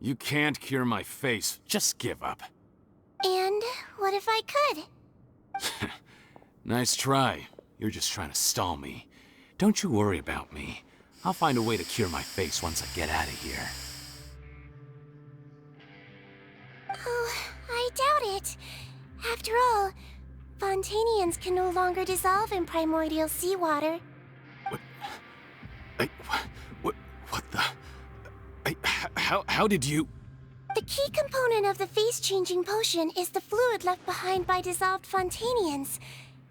You can't cure my face, just give up. And what if I could? Nice try. You're just trying to stall me. Don't you worry about me. I'll find a way to cure my face once I get out of here. Oh, I doubt it. After all, Fontanians can no longer dissolve in primordial seawater. What the... How did you... The key component of the face-changing potion is the fluid left behind by dissolved Fontanians.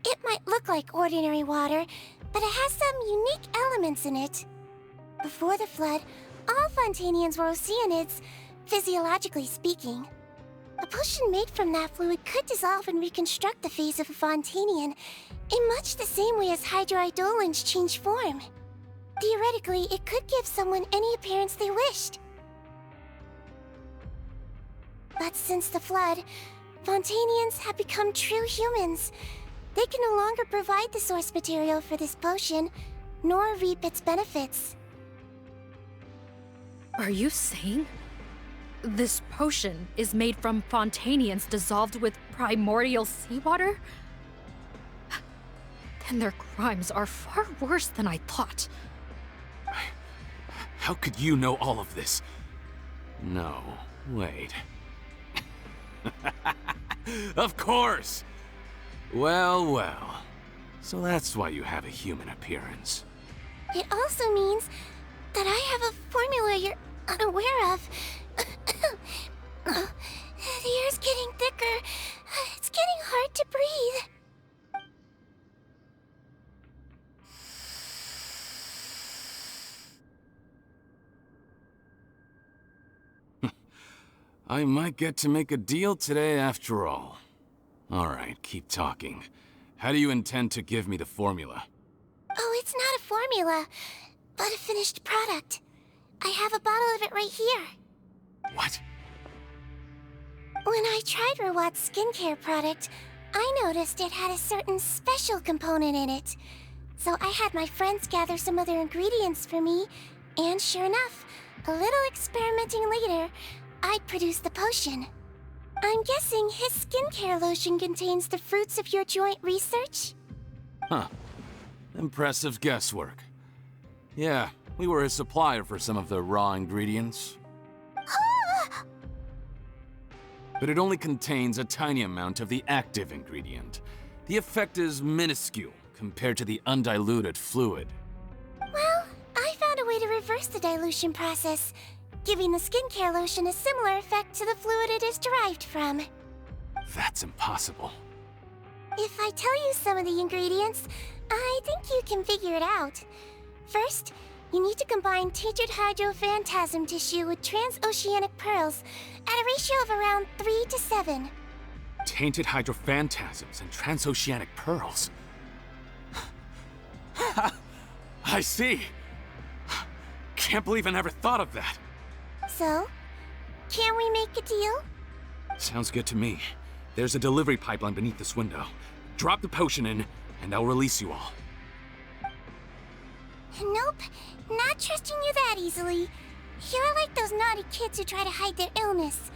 It might look like ordinary water, but it has some unique elements in it. Before the flood, all Fontanians were oceanids, physiologically speaking. A potion made from that fluid could dissolve and reconstruct the face of a Fontanian in much the same way as hydroidolins change form. Theoretically, it could give someone any appearance they wished. But since the flood, Fontanians have become true humans. They can no longer provide the source material for this potion, nor reap its benefits. Are you saying this potion is made from Fontanians dissolved with primordial seawater? Then their crimes are far worse than I thought. How could you know all of this? No, wait. Of course! Well, well. So that's why you have a human appearance. It also means that I have a formula you're unaware of. The air's getting thicker. It's getting hard to breathe. I might get to make a deal today after all. Alright, keep talking. How do you intend to give me the formula? Oh, it's not a formula, but a finished product. I have a bottle of it right here. What? When I tried Rawat's skincare product, I noticed it had a certain special component in it. So I had my friends gather some other ingredients for me, and sure enough, a little experimenting later, I'd produced the potion. I'm guessing his skincare lotion contains the fruits of your joint research? Huh. Impressive guesswork. Yeah, we were a supplier for some of the raw ingredients. But it only contains a tiny amount of the active ingredient. The effect is minuscule compared to the undiluted fluid. Well, I found a way to reverse the dilution process, giving the skincare lotion a similar effect to the fluid it is derived from. That's impossible. If I tell you some of the ingredients, I think you can figure it out. First, you need to combine tainted hydrophantasm tissue with transoceanic pearls at a ratio of around 3 to 7. Tainted hydrophantasms and transoceanic pearls. I see. Can't believe I never thought of that. So, can we make a deal? Sounds good to me. There's a delivery pipeline beneath this window. Drop the potion in, and I'll release you all. Nope, not trusting you that easily. You're like those naughty kids who try to hide their illness.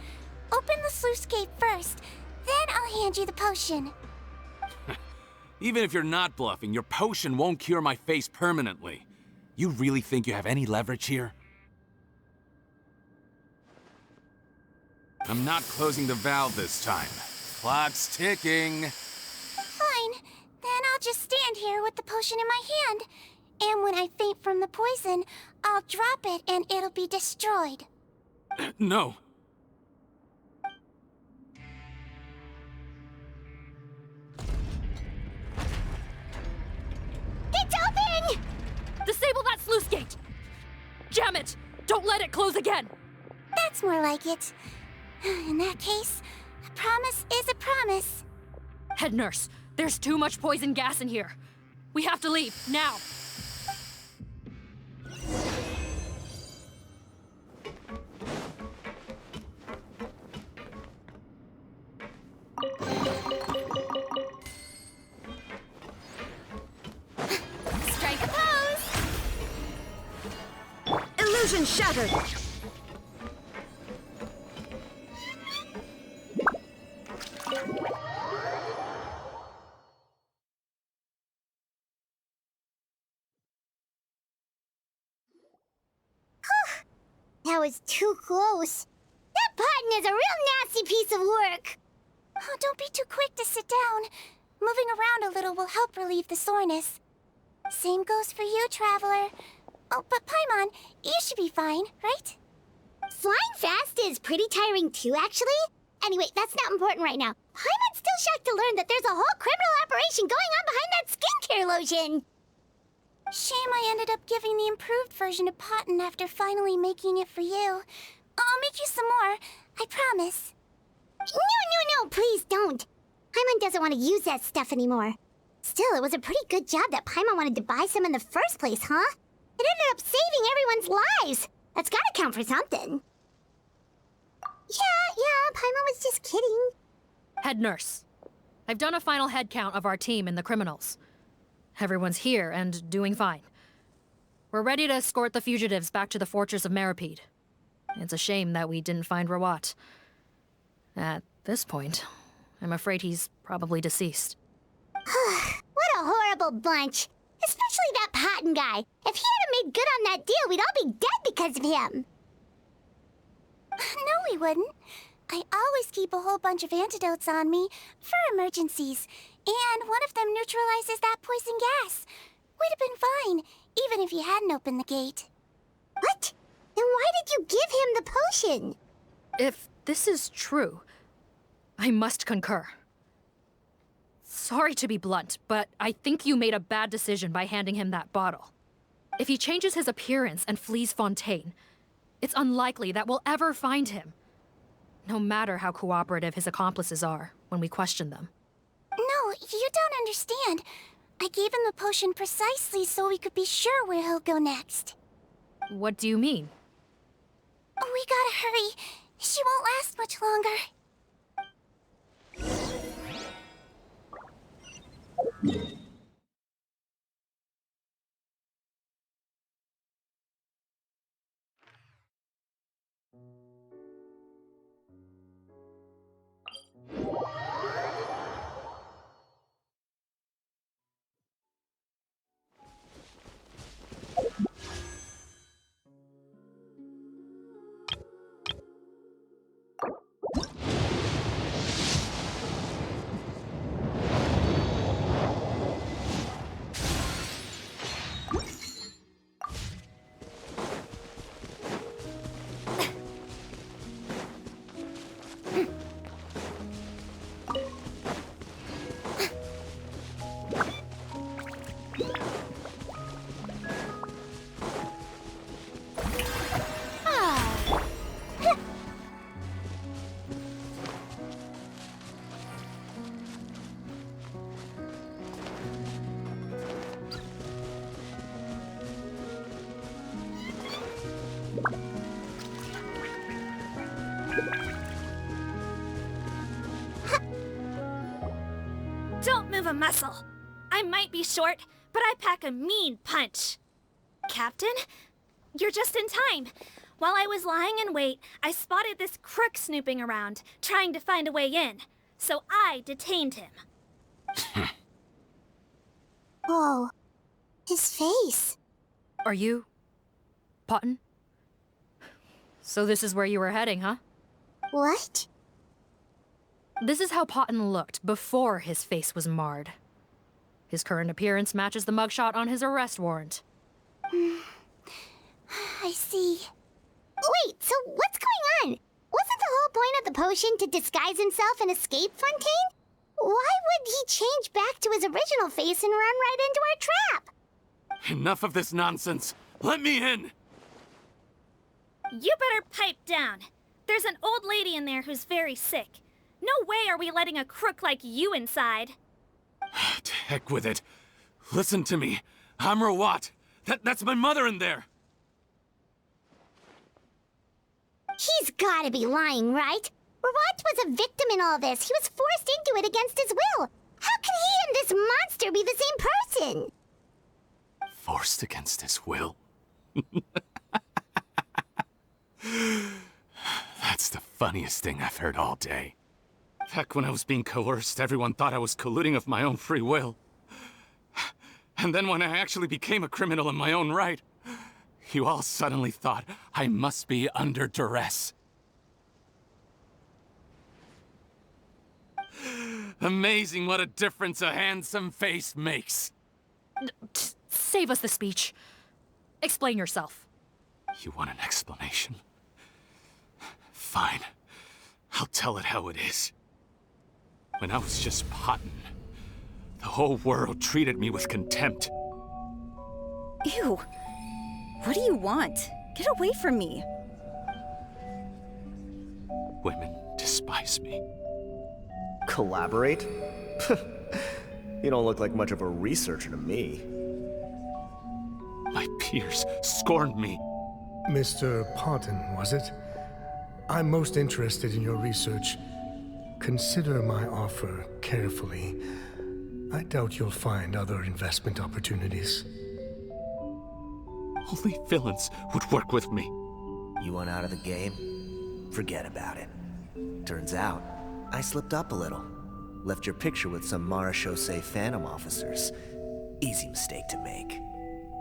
Open the sluice gate first, then I'll hand you the potion. Even if you're not bluffing, your potion won't cure my face permanently. You really think you have any leverage here? I'm not closing the valve this time. Clock's ticking. Fine, then I'll just stand here with the potion in my hand. And when I faint from the poison, I'll drop it and it'll be destroyed. No. It's open! Disable that sluice gate! Jam it! Don't let it close again! That's more like it. In that case, a promise is a promise. Head nurse, there's too much poison gas in here. We have to leave, now! Strike a pose! Illusion shattered! That was too close. That button is a real nasty piece of work. Oh, don't be too quick to sit down. Moving around a little will help relieve the soreness. Same goes for you, Traveler. Oh, but Paimon, you should be fine, right? Flying fast is pretty tiring too, actually. Anyway, that's not important right now. Paimon's still shocked to learn that there's a whole criminal operation going on behind that skincare lotion. Shame I ended up giving the improved version to Potten after finally making it for you. I'll make you some more, I promise. No, please don't. Paimon doesn't want to use that stuff anymore. Still, it was a pretty good job that Paimon wanted to buy some in the first place, huh? It ended up saving everyone's lives. That's gotta count for something. Yeah, Paimon was just kidding. Head nurse, I've done a final head count of our team and the criminals. Everyone's here and doing fine. We're ready to escort the fugitives back to the fortress of Meropid. It's a shame that we didn't find Rawat. At this point, I'm afraid he's probably deceased. What a horrible bunch. Especially that Potton guy. If he hadn't made good on that deal, we'd all be dead because of him. No, we wouldn't. I always keep a whole bunch of antidotes on me for emergencies, and one of them neutralizes that poison gas. We'd have been fine, even if you hadn't opened the gate. What? Then why did you give him the potion? If this is true, I must concur. Sorry to be blunt, but I think you made a bad decision by handing him that bottle. If he changes his appearance and flees Fontaine, it's unlikely that we'll ever find him. No matter how cooperative his accomplices are when we question them. No, you don't understand. I gave him the potion precisely so we could be sure where he'll go next. What do you mean? We gotta hurry. She won't last much longer. Don't move a muscle. I might be short, but I pack a mean punch. Captain, you're just in time. While I was lying in wait, I spotted this crook snooping around, trying to find a way in. So I detained him. Oh, his face. Are you... Potton? So this is where you were heading, huh? What? This is how Potton looked before his face was marred. His current appearance matches the mugshot on his arrest warrant. I see. Wait, so what's going on? Wasn't the whole point of the potion to disguise himself and escape Fontaine? Why would he change back to his original face and run right into our trap? Enough of this nonsense. Let me in! You better pipe down. There's an old lady in there who's very sick. No way are we letting a crook like you inside. To heck with it. Listen to me. I'm Rawat. That's my mother in there. He's gotta be lying, right? Rawat was a victim in all this. He was forced into it against his will. How can he and this monster be the same person? Forced against his will? That's the funniest thing I've heard all day. Back when I was being coerced, everyone thought I was colluding of my own free will. And then when I actually became a criminal in my own right, you all suddenly thought I must be under duress. Amazing what a difference a handsome face makes. Save us the speech. Explain yourself. You want an explanation? Fine. I'll tell it how it is. When I was just Potton, the whole world treated me with contempt. Ew. What do you want? Get away from me. Women despise me. Collaborate? You don't look like much of a researcher to me. My peers scorned me. Mr. Potton, was it? I'm most interested in your research. Consider my offer carefully. I doubt you'll find other investment opportunities. Only villains would work with me. You want out of the game? Forget about it. Turns out, I slipped up a little. Left your picture with some Marechaussee Phantom officers. Easy mistake to make.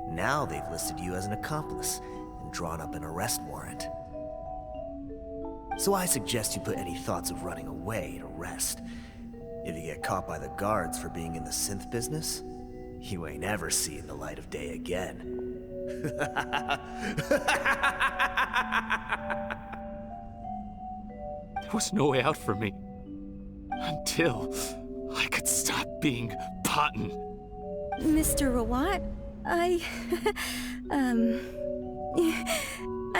Now they've listed you as an accomplice and drawn up an arrest warrant. So I suggest you put any thoughts of running away to rest. If you get caught by the guards for being in the synth business, you ain't ever seeing the light of day again. There was no way out for me. Until I could stop being Potten. Mr. Rawat, I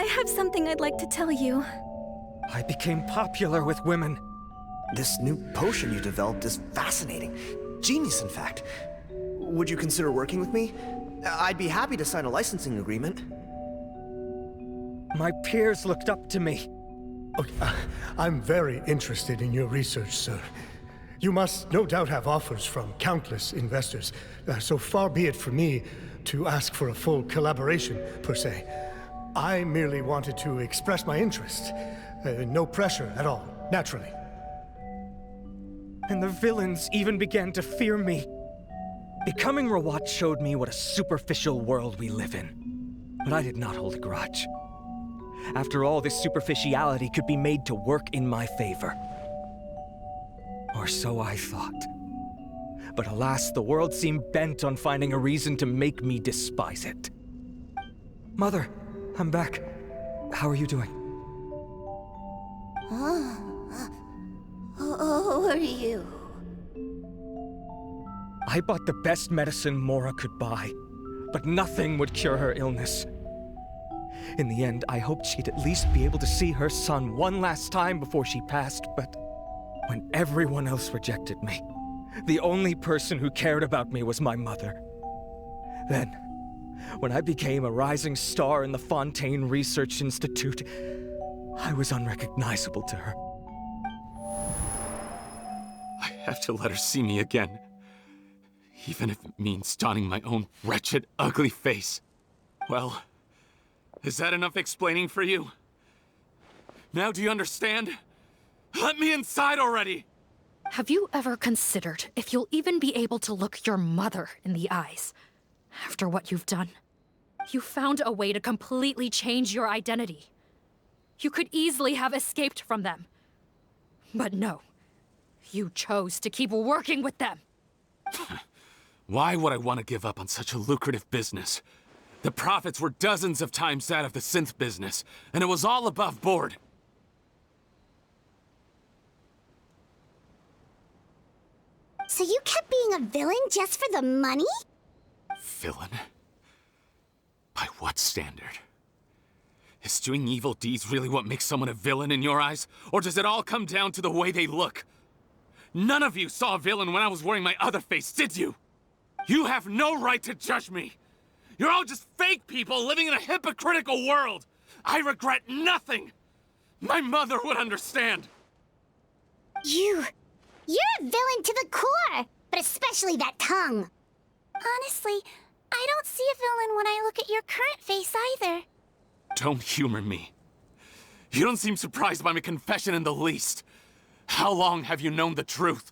have something I'd like to tell you. I became popular with women. This new potion you developed is fascinating. Genius, in fact. Would you consider working with me? I'd be happy to sign a licensing agreement. My peers looked up to me. Okay, I'm very interested in your research, sir. You must no doubt have offers from countless investors, so far be it from me to ask for a full collaboration, per se. I merely wanted to express my interest. No pressure at all, naturally. And the villains even began to fear me. Becoming Rawat showed me what a superficial world we live in. But I did not hold a grudge. After all, this superficiality could be made to work in my favor. Or so I thought. But alas, the world seemed bent on finding a reason to make me despise it. Mother, I'm back. How are you doing? Who are you? I bought the best medicine Mora could buy, but nothing would cure her illness. In the end, I hoped she'd at least be able to see her son one last time before she passed, but when everyone else rejected me, the only person who cared about me was my mother. Then, when I became a rising star in the Fontaine Research Institute, I was unrecognizable to her. I have to let her see me again. Even if it means donning my own wretched, ugly face. Well, is that enough explaining for you? Now do you understand? Let me inside already! Have you ever considered if you'll even be able to look your mother in the eyes after what you've done? You found a way to completely change your identity. You could easily have escaped from them. But no, you chose to keep working with them. Why would I want to give up on such a lucrative business? The profits were dozens of times that of the synth business, and it was all above board. So you kept being a villain just for the money? Villain? By what standard? Is doing evil deeds really what makes someone a villain in your eyes? Or does it all come down to the way they look? None of you saw a villain when I was wearing my other face, did you? You have no right to judge me! You're all just fake people living in a hypocritical world! I regret nothing! My mother would understand! You're a villain to the core! But especially that tongue! Honestly, I don't see a villain when I look at your current face either. Don't humor me. You don't seem surprised by my confession in the least. How long have you known the truth?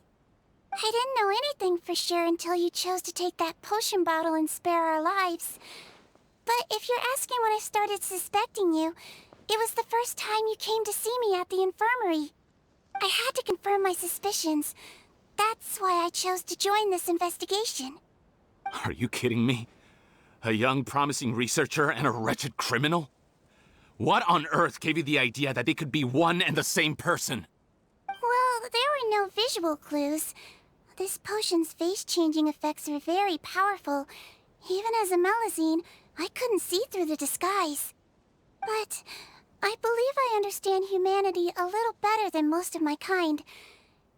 I didn't know anything for sure until you chose to take that potion bottle and spare our lives. But if you're asking when I started suspecting you, it was the first time you came to see me at the infirmary. I had to confirm my suspicions. That's why I chose to join this investigation. Are you kidding me? A young, promising researcher and a wretched criminal? What on earth gave you the idea that they could be one and the same person? Well, there were no visual clues. This potion's face-changing effects are very powerful. Even as a Mélizine, I couldn't see through the disguise. But I believe I understand humanity a little better than most of my kind.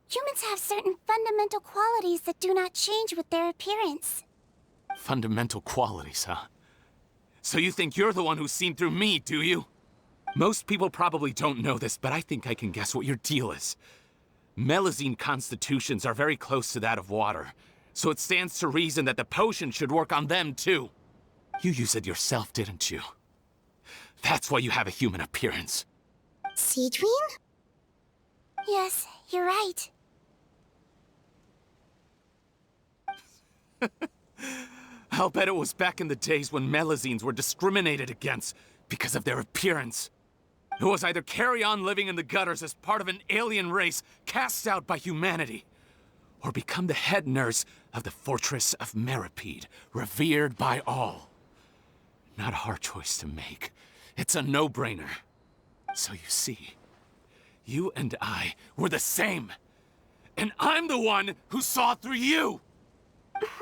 Humans have certain fundamental qualities that do not change with their appearance. Fundamental qualities, huh? So you think you're the one who's seen through me, do you? Most people probably don't know this, but I think I can guess what your deal is. Mélizine constitutions are very close to that of water, so it stands to reason that the potion should work on them too. You used it yourself, didn't you? That's why you have a human appearance. Sijwin? Yes, you're right. I'll bet it was back in the days when Melusines were discriminated against because of their appearance. It was either carry on living in the gutters as part of an alien race cast out by humanity, or become the head nurse of the fortress of Meropid, revered by all. Not a hard choice to make. It's a no-brainer. So you see, you and I were the same. And I'm the one who saw through you!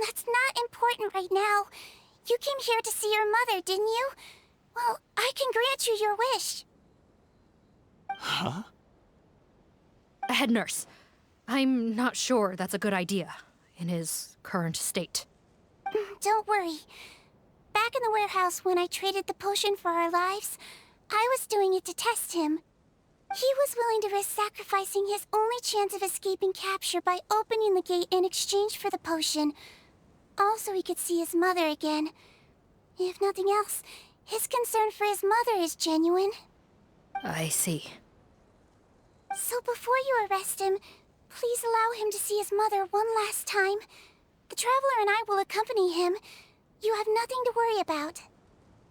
That's not important right now. You came here to see your mother, didn't you? Well, I can grant you your wish. Huh? Head nurse, I'm not sure that's a good idea in his current state. Don't worry. Back in the warehouse when I traded the potion for our lives, I was doing it to test him. He was willing to risk sacrificing his only chance of escaping capture by opening the gate in exchange for the potion. Also, he could see his mother again. If nothing else, his concern for his mother is genuine. I see. So before you arrest him, please allow him to see his mother one last time. The Traveler and I will accompany him. You have nothing to worry about.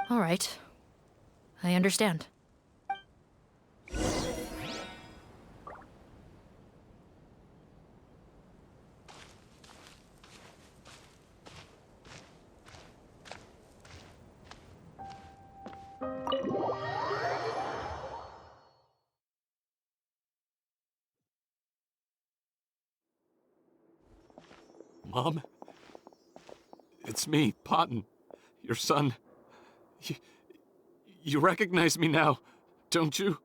All right. I understand. Mom? It's me, Potten, your son. You recognize me now, don't you?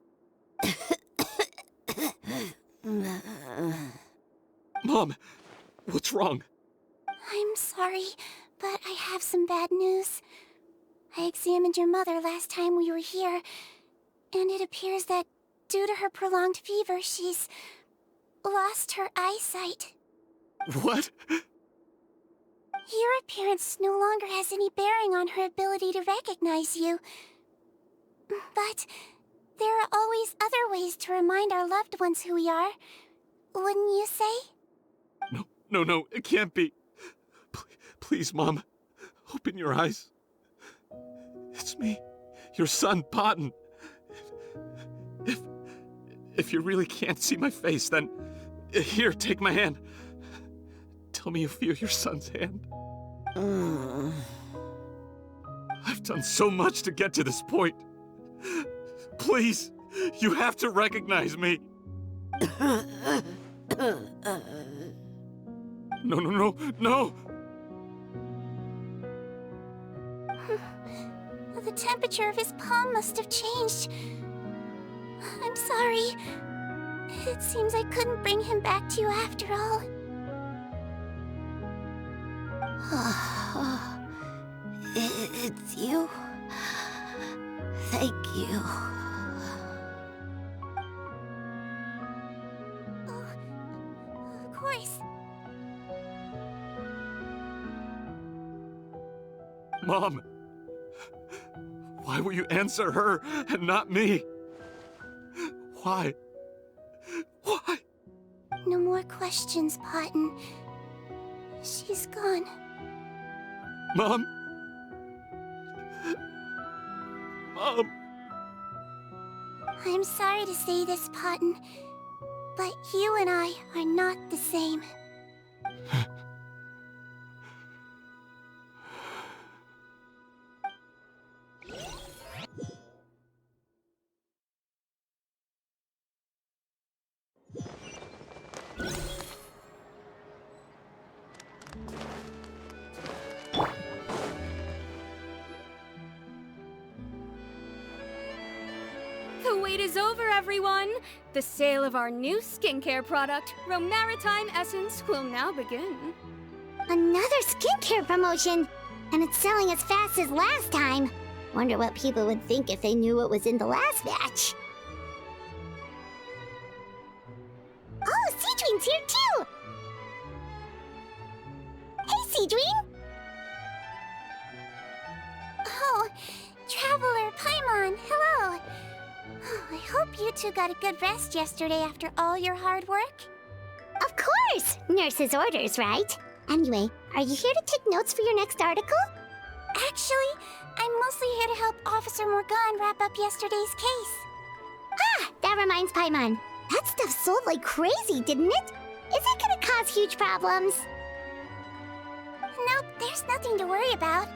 Mom, what's wrong? I'm sorry, but I have some bad news. I examined your mother last time we were here, and it appears that due to her prolonged fever, she's lost her eyesight. What? Your appearance no longer has any bearing on her ability to recognize you. But there are always other ways to remind our loved ones who we are. Wouldn't you say? No, it can't be. Please, Mom, open your eyes. It's me, your son, Potten. If you really can't see my face, then here, take my hand. Tell me you feel your son's hand. I've done so much to get to this point. Please, you have to recognize me. No. The temperature of his palm must have changed. I'm sorry. It seems I couldn't bring him back to you after all. It's you. Thank you. Of course. Mom, why will you answer her and not me? Why? No more questions, Potten. She's gone. Mom? I'm sorry to say this, Potten, but you and I are not the same. The wait is over, everyone! The sale of our new skincare product, Romaritime Essence, will now begin. Another skincare promotion! And it's selling as fast as last time. Wonder what people would think if they knew what was in the last batch. Oh, Sijwin's here too! Hey, Sijwin! hope you two got a good rest yesterday after all your hard work. Of course! Nurse's orders, right? Anyway, are you here to take notes for your next article? Actually, I'm mostly here to help Officer Morgan wrap up yesterday's case. Ah, that reminds Paimon. That stuff sold like crazy, didn't it? Is it gonna cause huge problems? Nope, there's nothing to worry about.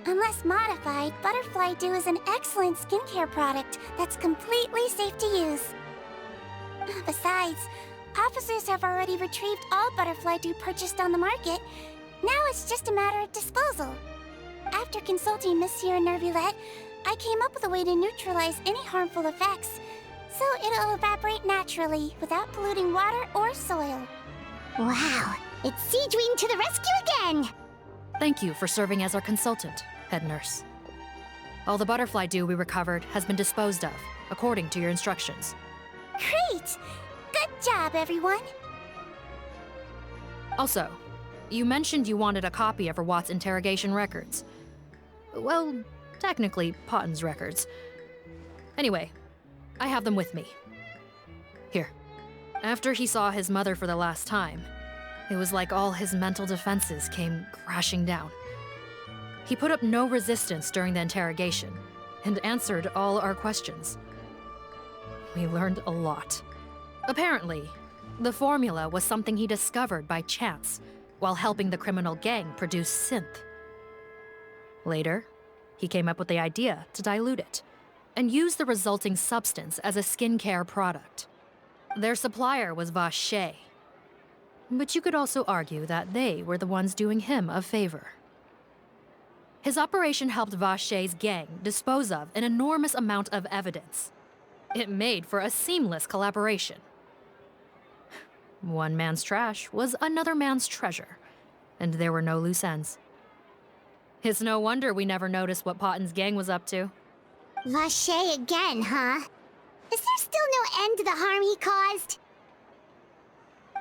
Unless modified, Butterfly Dew is an excellent skincare product that's completely safe to use. Besides, officers have already retrieved all Butterfly Dew purchased on the market. Now it's just a matter of disposal. After consulting Monsieur Nervulette, I came up with a way to neutralize any harmful effects, so it'll evaporate naturally without polluting water or soil. Wow, it's Sijwin to the rescue again! Thank you for serving as our consultant, head nurse. All the butterfly dew we recovered has been disposed of, according to your instructions. Great! Good job, everyone! Also, you mentioned you wanted a copy of Rawat's interrogation records. Well, technically, Potten's records. Anyway, I have them with me. Here. After he saw his mother for the last time, it was like all his mental defenses came crashing down. He put up no resistance during the interrogation, and answered all our questions. We learned a lot. Apparently, the formula was something he discovered by chance while helping the criminal gang produce synth. Later, he came up with the idea to dilute it and use the resulting substance as a skincare product. Their supplier was Vache, but you could also argue that they were the ones doing him a favor. His operation helped Vache's gang dispose of an enormous amount of evidence. It made for a seamless collaboration. One man's trash was another man's treasure, and there were no loose ends. It's no wonder we never noticed what Potten's gang was up to. Vache again, huh? Is there still no end to the harm he caused?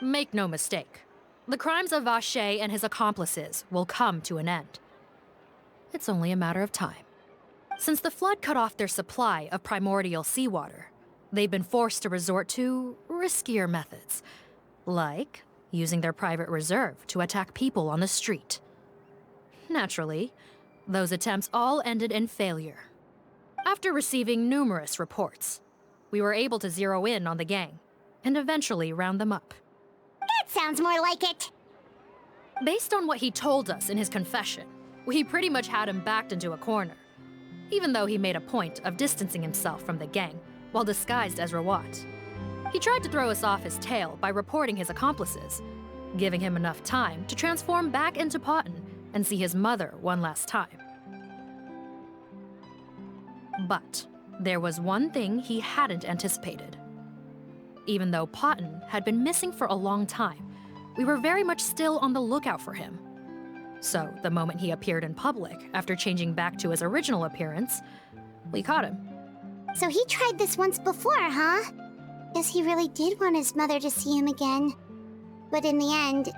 Make no mistake. The crimes of Vache and his accomplices will come to an end. It's only a matter of time. Since the flood cut off their supply of primordial seawater, they've been forced to resort to riskier methods, like using their private reserve to attack people on the street. Naturally, those attempts all ended in failure. After receiving numerous reports, we were able to zero in on the gang and eventually round them up. That sounds more like it. Based on what he told us in his confession, we pretty much had him backed into a corner, even though he made a point of distancing himself from the gang while disguised as Rawat. He tried to throw us off his tail by reporting his accomplices, giving him enough time to transform back into Potten and see his mother one last time. But there was one thing he hadn't anticipated. Even though Potten had been missing for a long time, we were very much still on the lookout for him. So the moment he appeared in public after changing back to his original appearance, we caught him. So he tried this once before, huh? Guess he really did want his mother to see him again. But in the end...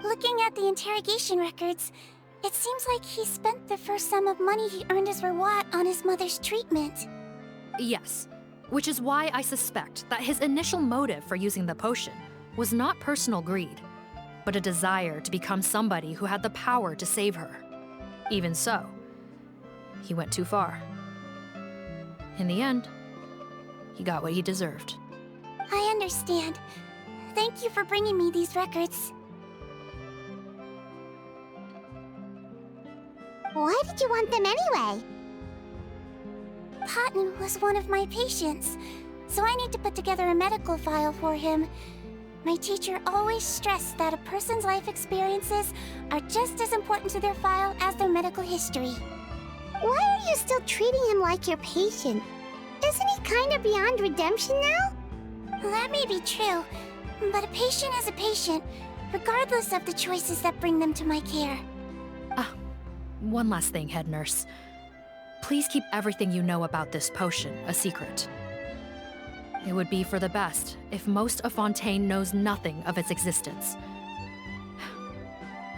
Looking at the interrogation records, it seems like he spent the first sum of money he earned as Rawat on his mother's treatment. Yes, which is why I suspect that his initial motive for using the potion was not personal greed, but a desire to become somebody who had the power to save her. Even so, he went too far. In the end, he got what he deserved. I understand. Thank you for bringing me these records. Why did you want them anyway? Potten was one of my patients, so I need to put together a medical file for him. My teacher always stressed that a person's life experiences are just as important to their file as their medical history. Why are you still treating him like your patient? Isn't he kinda beyond redemption now? That may be true, but a patient is a patient, regardless of the choices that bring them to my care. One last thing, head nurse. Please keep everything you know about this potion a secret. It would be for the best if most of Fontaine knows nothing of its existence.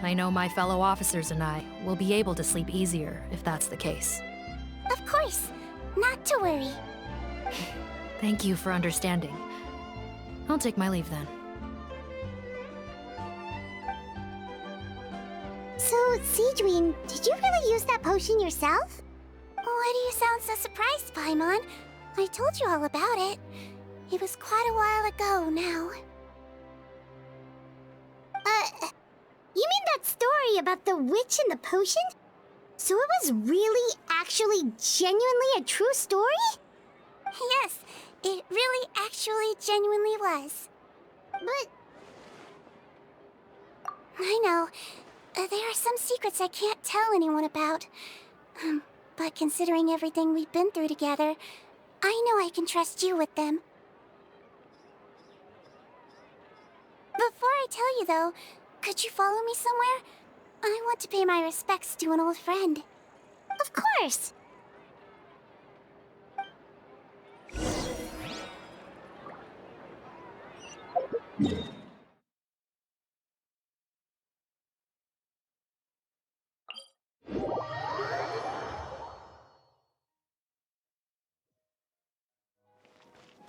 I know my fellow officers and I will be able to sleep easier if that's the case. Of course. Not to worry. Thank you for understanding. I'll take my leave then. So, Sijwin, did you really use that potion yourself? Why do you sound so surprised, Paimon? I told you all about it. It was quite a while ago now. You mean that story about the witch and the potion? So it was really, actually, genuinely a true story? Yes, it really actually genuinely was. But... I know. There are some secrets I can't tell anyone about. But considering everything we've been through together, I know I can trust you with them. Before I tell you though, could you follow me somewhere? I want to pay my respects to an old friend. Of course!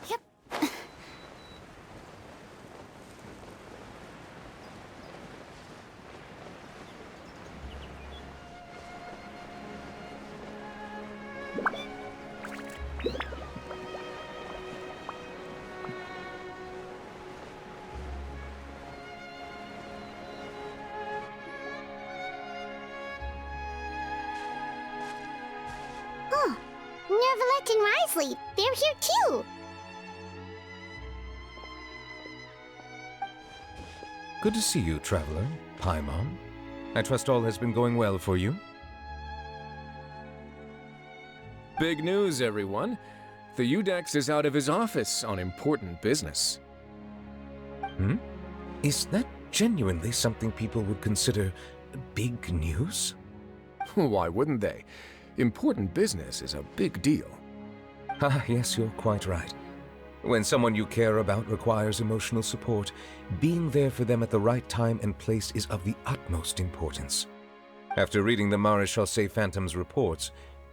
Yep. Oh, Nervalet and Risley, they're here too! Good to see you, traveler. Paimon. I trust all has been going well for you? Big news, everyone. The Udex is out of his office on important business. Hmm? Is that genuinely something people would consider big news? Why wouldn't they? Important business is a big deal. Ah, yes, you're quite right. When someone you care about requires emotional support, being there for them at the right time and place is of the utmost importance. After reading the Maréchal Phantom's reports,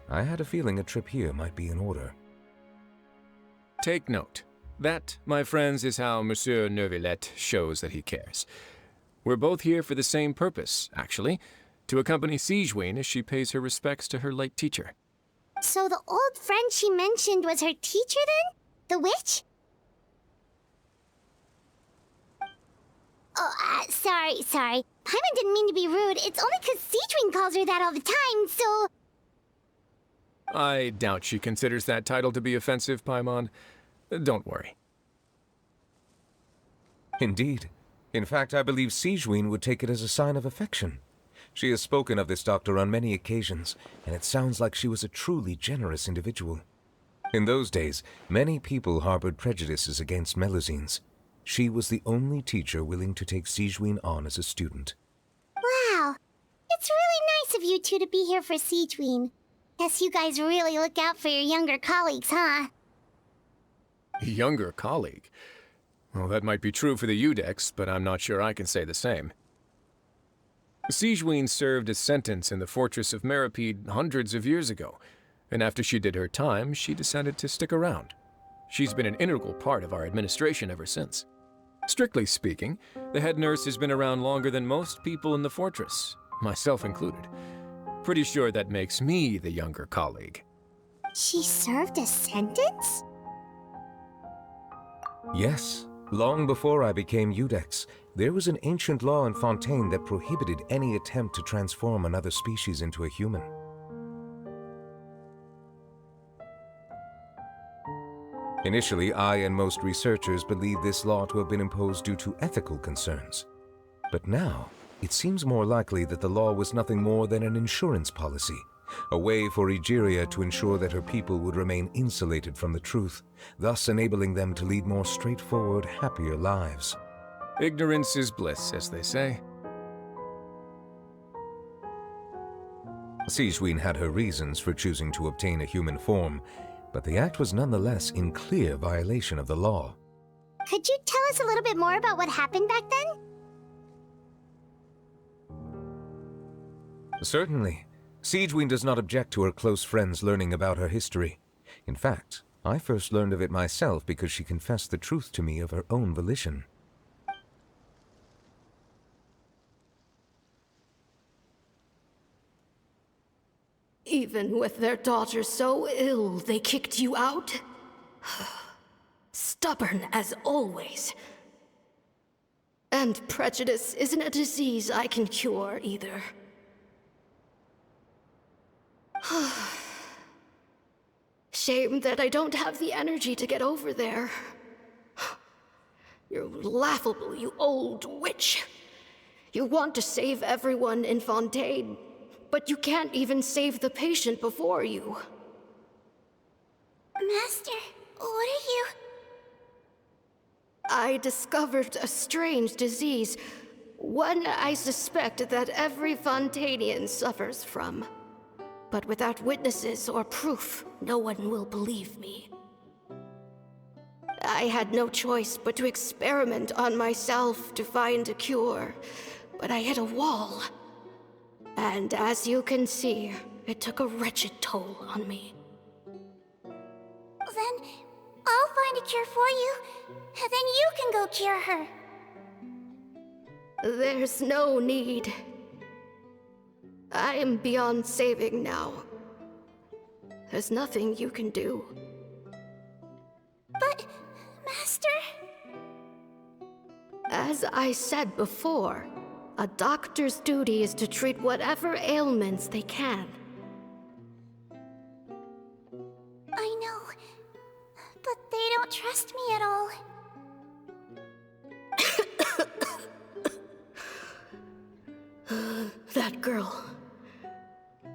I had a feeling a trip here might be in order. Take note. That, my friends, is how Monsieur Nervalet shows that he cares. We're both here for the same purpose, actually, to accompany Sijwin as she pays her respects to her late teacher. So the old friend she mentioned was her teacher then? The witch? Oh, sorry. Paimon didn't mean to be rude. It's only 'cause Sijwin calls her that all the time, so... I doubt she considers that title to be offensive, Paimon. Don't worry. Indeed. In fact, I believe Sijwin would take it as a sign of affection. She has spoken of this doctor on many occasions, and it sounds like she was a truly generous individual. In those days, many people harbored prejudices against Melusines. She was the only teacher willing to take Sijwin on as a student. Wow. It's really nice of you two to be here for Sijwin. Guess you guys really look out for your younger colleagues, huh? Younger colleague? Well, that might be true for the Udex, but I'm not sure I can say the same. Sijwin served a sentence in the fortress of Meropid hundreds of years ago, and after she did her time, she decided to stick around. She's been an integral part of our administration ever since. Strictly speaking, the head nurse has been around longer than most people in the fortress, myself included. Pretty sure that makes me the younger colleague. She served a sentence? Yes. Long before I became Udex, there was an ancient law in Fontaine that prohibited any attempt to transform another species into a human. Initially, I and most researchers believed this law to have been imposed due to ethical concerns. But now, it seems more likely that the law was nothing more than an insurance policy, a way for Egeria to ensure that her people would remain insulated from the truth, thus enabling them to lead more straightforward, happier lives. Ignorance is bliss, as they say. Sijwin had her reasons for choosing to obtain a human form, but the act was nonetheless in clear violation of the law. Could you tell us a little bit more about what happened back then? Certainly. Sijwin does not object to her close friends learning about her history. In fact, I first learned of it myself because she confessed the truth to me of her own volition. Even with their daughter so ill, they kicked you out? Stubborn as always. And prejudice isn't a disease I can cure either. Shame that I don't have the energy to get over there. You're laughable, you old witch. You want to save everyone in Fontaine, but you can't even save the patient before you. Master, what are you... I discovered a strange disease, one I suspect that every Fontainian suffers from. But without witnesses or proof, no one will believe me. I had no choice but to experiment on myself to find a cure, but I hit a wall. And as you can see, it took a wretched toll on me. Then I'll find a cure for you, and then you can go cure her. There's no need. I am beyond saving now. There's nothing you can do. But, Master... As I said before, a doctor's duty is to treat whatever ailments they can. I know, but they don't trust me at all. That girl.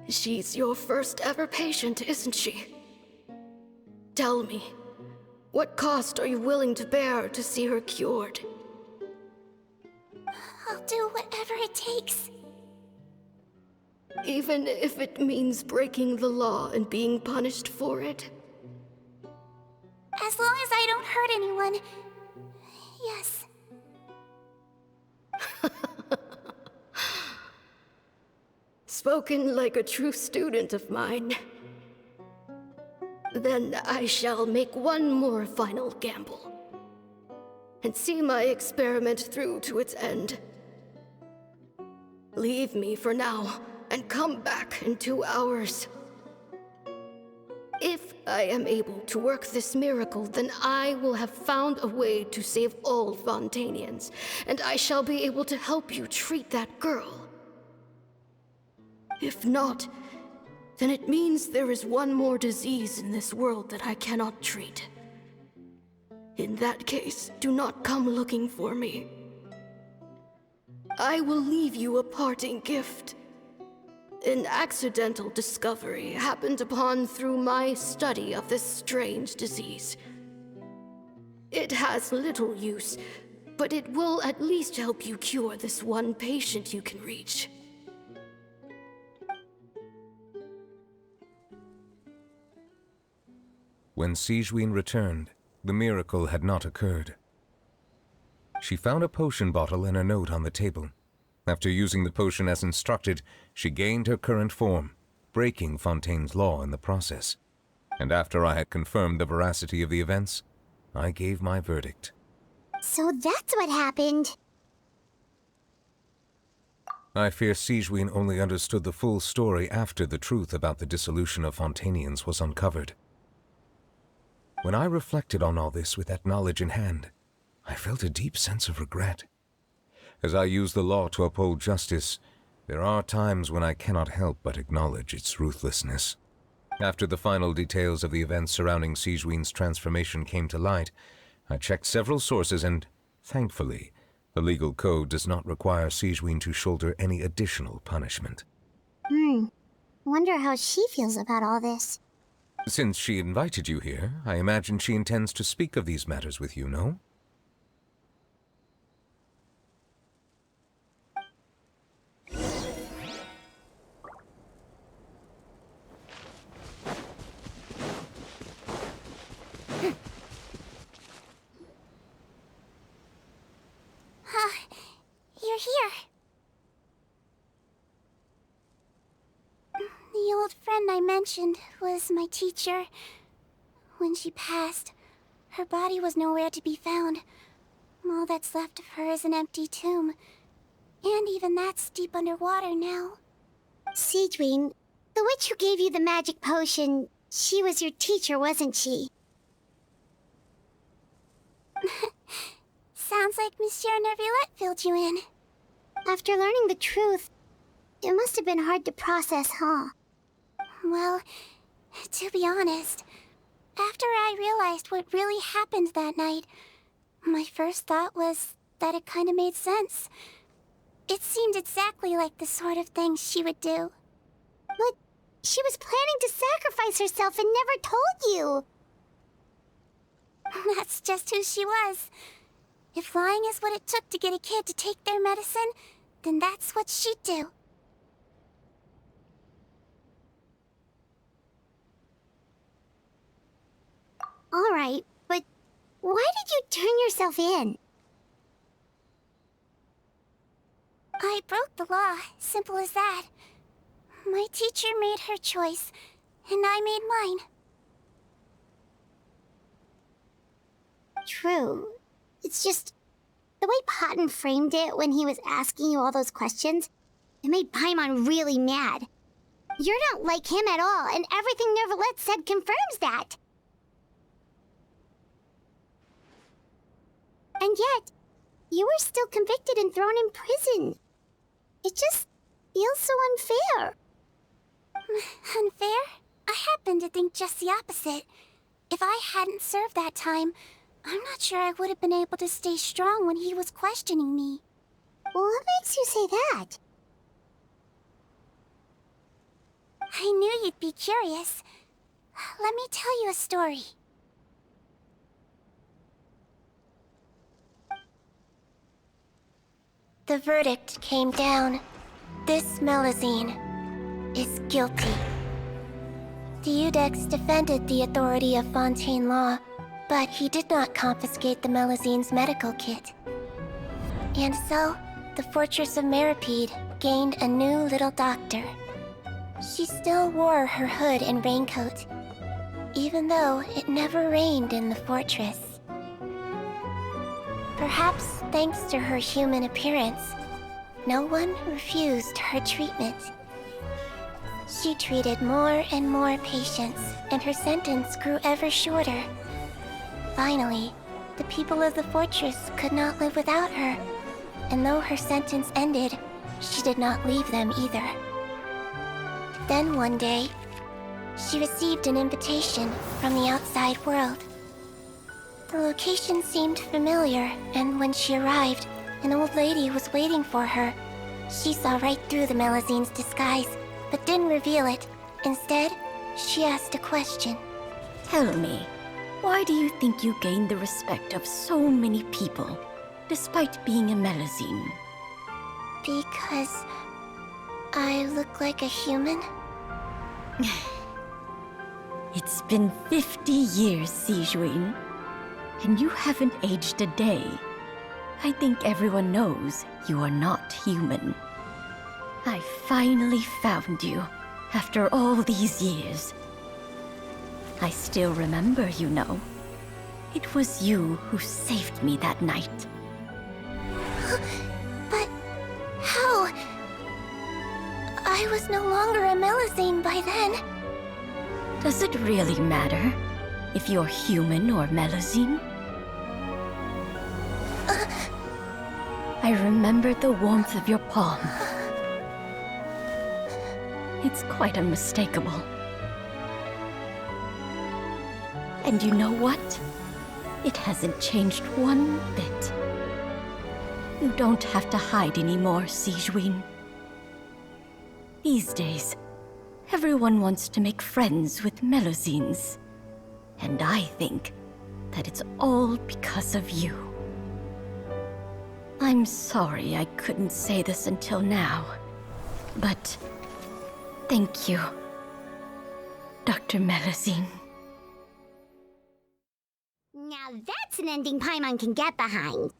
She's your first ever patient, isn't she? Tell me, what cost are you willing to bear to see her cured? I'll do whatever it takes. Even if it means breaking the law and being punished for it? As long as I don't hurt anyone. Yes. Spoken like a true student of mine. Then I shall make one more final gamble. And see my experiment through to its end. Leave me for now, and come back in 2 hours. If I am able to work this miracle, then I will have found a way to save all Fontainians, and I shall be able to help you treat that girl. If not, then it means there is one more disease in this world that I cannot treat. In that case, do not come looking for me. I will leave you a parting gift. An accidental discovery happened upon through my study of this strange disease. It has little use, but it will at least help you cure this one patient you can reach. When Sijwin returned, the miracle had not occurred. She found a potion bottle and a note on the table. After using the potion as instructed, she gained her current form, breaking Fontaine's law in the process. And after I had confirmed the veracity of the events, I gave my verdict. So that's what happened. I fear Sijwin only understood the full story after the truth about the dissolution of Fontainians was uncovered. When I reflected on all this with that knowledge in hand, I felt a deep sense of regret. As I use the law to uphold justice, there are times when I cannot help but acknowledge its ruthlessness. After the final details of the events surrounding Sijwin's transformation came to light, I checked several sources and, thankfully, the legal code does not require Sijwin to shoulder any additional punishment. Wonder how she feels about all this. Since she invited you here, I imagine she intends to speak of these matters with you, no? You're here. The old friend I mentioned was my teacher. When she passed, her body was nowhere to be found. All that's left of her is an empty tomb. And even that's deep underwater now. Sijwin, the witch who gave you the magic potion, she was your teacher, wasn't she? Sounds like Monsieur Neuvillette filled you in. After learning the truth, it must have been hard to process, huh? Well, to be honest, after I realized what really happened that night, my first thought was that it kind of made sense. It seemed exactly like the sort of thing she would do. But she was planning to sacrifice herself and never told you. That's just who she was. If lying is what it took to get a kid to take their medicine, then that's what she'd do. All right, but why did you turn yourself in? I broke the law, simple as that. My teacher made her choice, and I made mine. True. It's just, the way Potton framed it when he was asking you all those questions, it made Paimon really mad. You're not like him at all, and everything Neuvillette said confirms that. And yet, you were still convicted and thrown in prison. It just feels so unfair. Unfair? I happen to think just the opposite. If I hadn't served that time, I'm not sure I would have been able to stay strong when he was questioning me. What makes you say that? I knew you'd be curious. Let me tell you a story. The verdict came down. This Mélizine is guilty. The Iudex defended the authority of Fontaine law, but he did not confiscate the Mélizine's medical kit. And so, the fortress of Meropid gained a new little doctor. She still wore her hood and raincoat, even though it never rained in the fortress. Perhaps thanks to her human appearance, no one refused her treatment. She treated more and more patients, and her sentence grew ever shorter. Finally, the people of the fortress could not live without her, and though her sentence ended, she did not leave them either. Then one day, she received an invitation from the outside world. The location seemed familiar, and when she arrived, an old lady was waiting for her. She saw right through the Mélizine's disguise, but didn't reveal it. Instead, she asked a question. Tell me, why do you think you gained the respect of so many people, despite being a Mélizine? Because I look like a human? It's been 50 years, Sijwin, and you haven't aged a day. I think everyone knows you are not human. I finally found you, after all these years. I still remember, you know. It was you who saved me that night. But how? I was no longer a Mélizine by then. Does it really matter if you're human or Mélizine? I remember the warmth of your palm. It's quite unmistakable. And you know what? It hasn't changed one bit. You don't have to hide anymore, Sijwin. These days, everyone wants to make friends with Mélizines. And I think that it's all because of you. I'm sorry I couldn't say this until now, but thank you, Dr. Mélizine. Now that's an ending Paimon can get behind.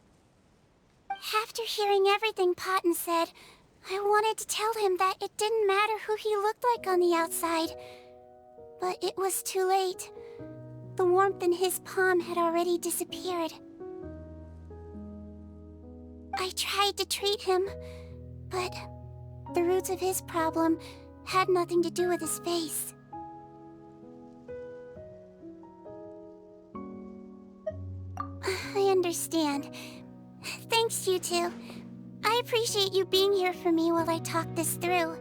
After hearing everything Potton said, I wanted to tell him that it didn't matter who he looked like on the outside. But it was too late. the warmth in his palm had already disappeared. I tried to treat him, but the roots of his problem had nothing to do with his face. I understand. Thanks, you two. I appreciate you being here for me while I talk this through.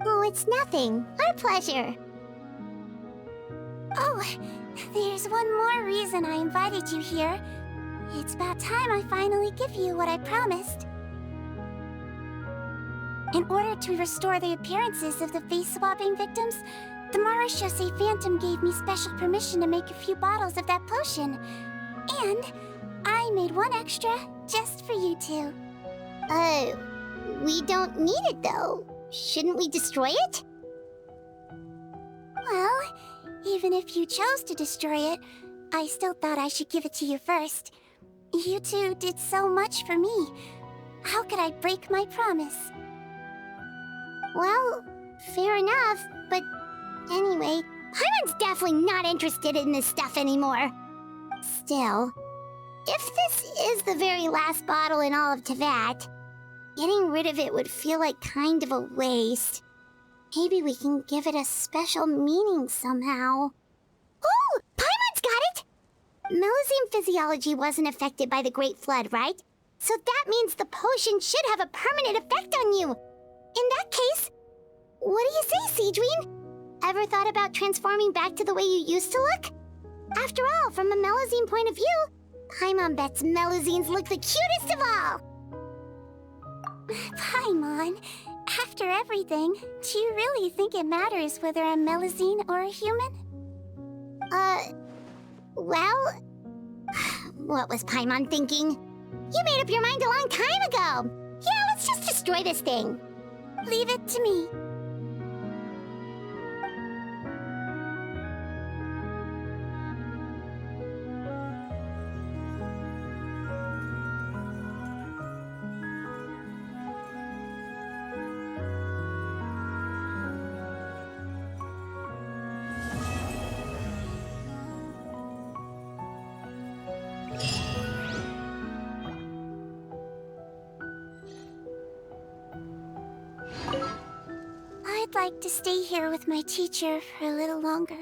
Oh, it's nothing. Our pleasure. Oh, there's one more reason I invited you here. It's about time I finally give you what I promised. In order to restore the appearances of the face-swapping victims, the Marechaussee Phantom gave me special permission to make a few bottles of that potion. And I made one extra just for you two. We don't need it though. Shouldn't we destroy it? Well, even if you chose to destroy it, I still thought I should give it to you first. You two did so much for me. How could I break my promise? Well, fair enough, but anyway, Paimon's definitely not interested in this stuff anymore. Still, if this is the very last bottle in all of Teyvat, getting rid of it would feel like kind of a waste. Maybe we can give it a special meaning somehow. Oh, Paimon's got it! Melusine physiology wasn't affected by the Great Flood, right? So that means the potion should have a permanent effect on you. In that case, what do you say, Sijwin? Ever thought about transforming back to the way you used to look? After all, from a Melusine point of view, Paimon bets Melusines look the cutest of all! Paimon, after everything, do you really think it matters whether I'm Melusine or a human? Well... What was Paimon thinking? You made up your mind a long time ago! Yeah, let's just destroy this thing. Leave it to me. I'd like to stay here with my teacher for a little longer.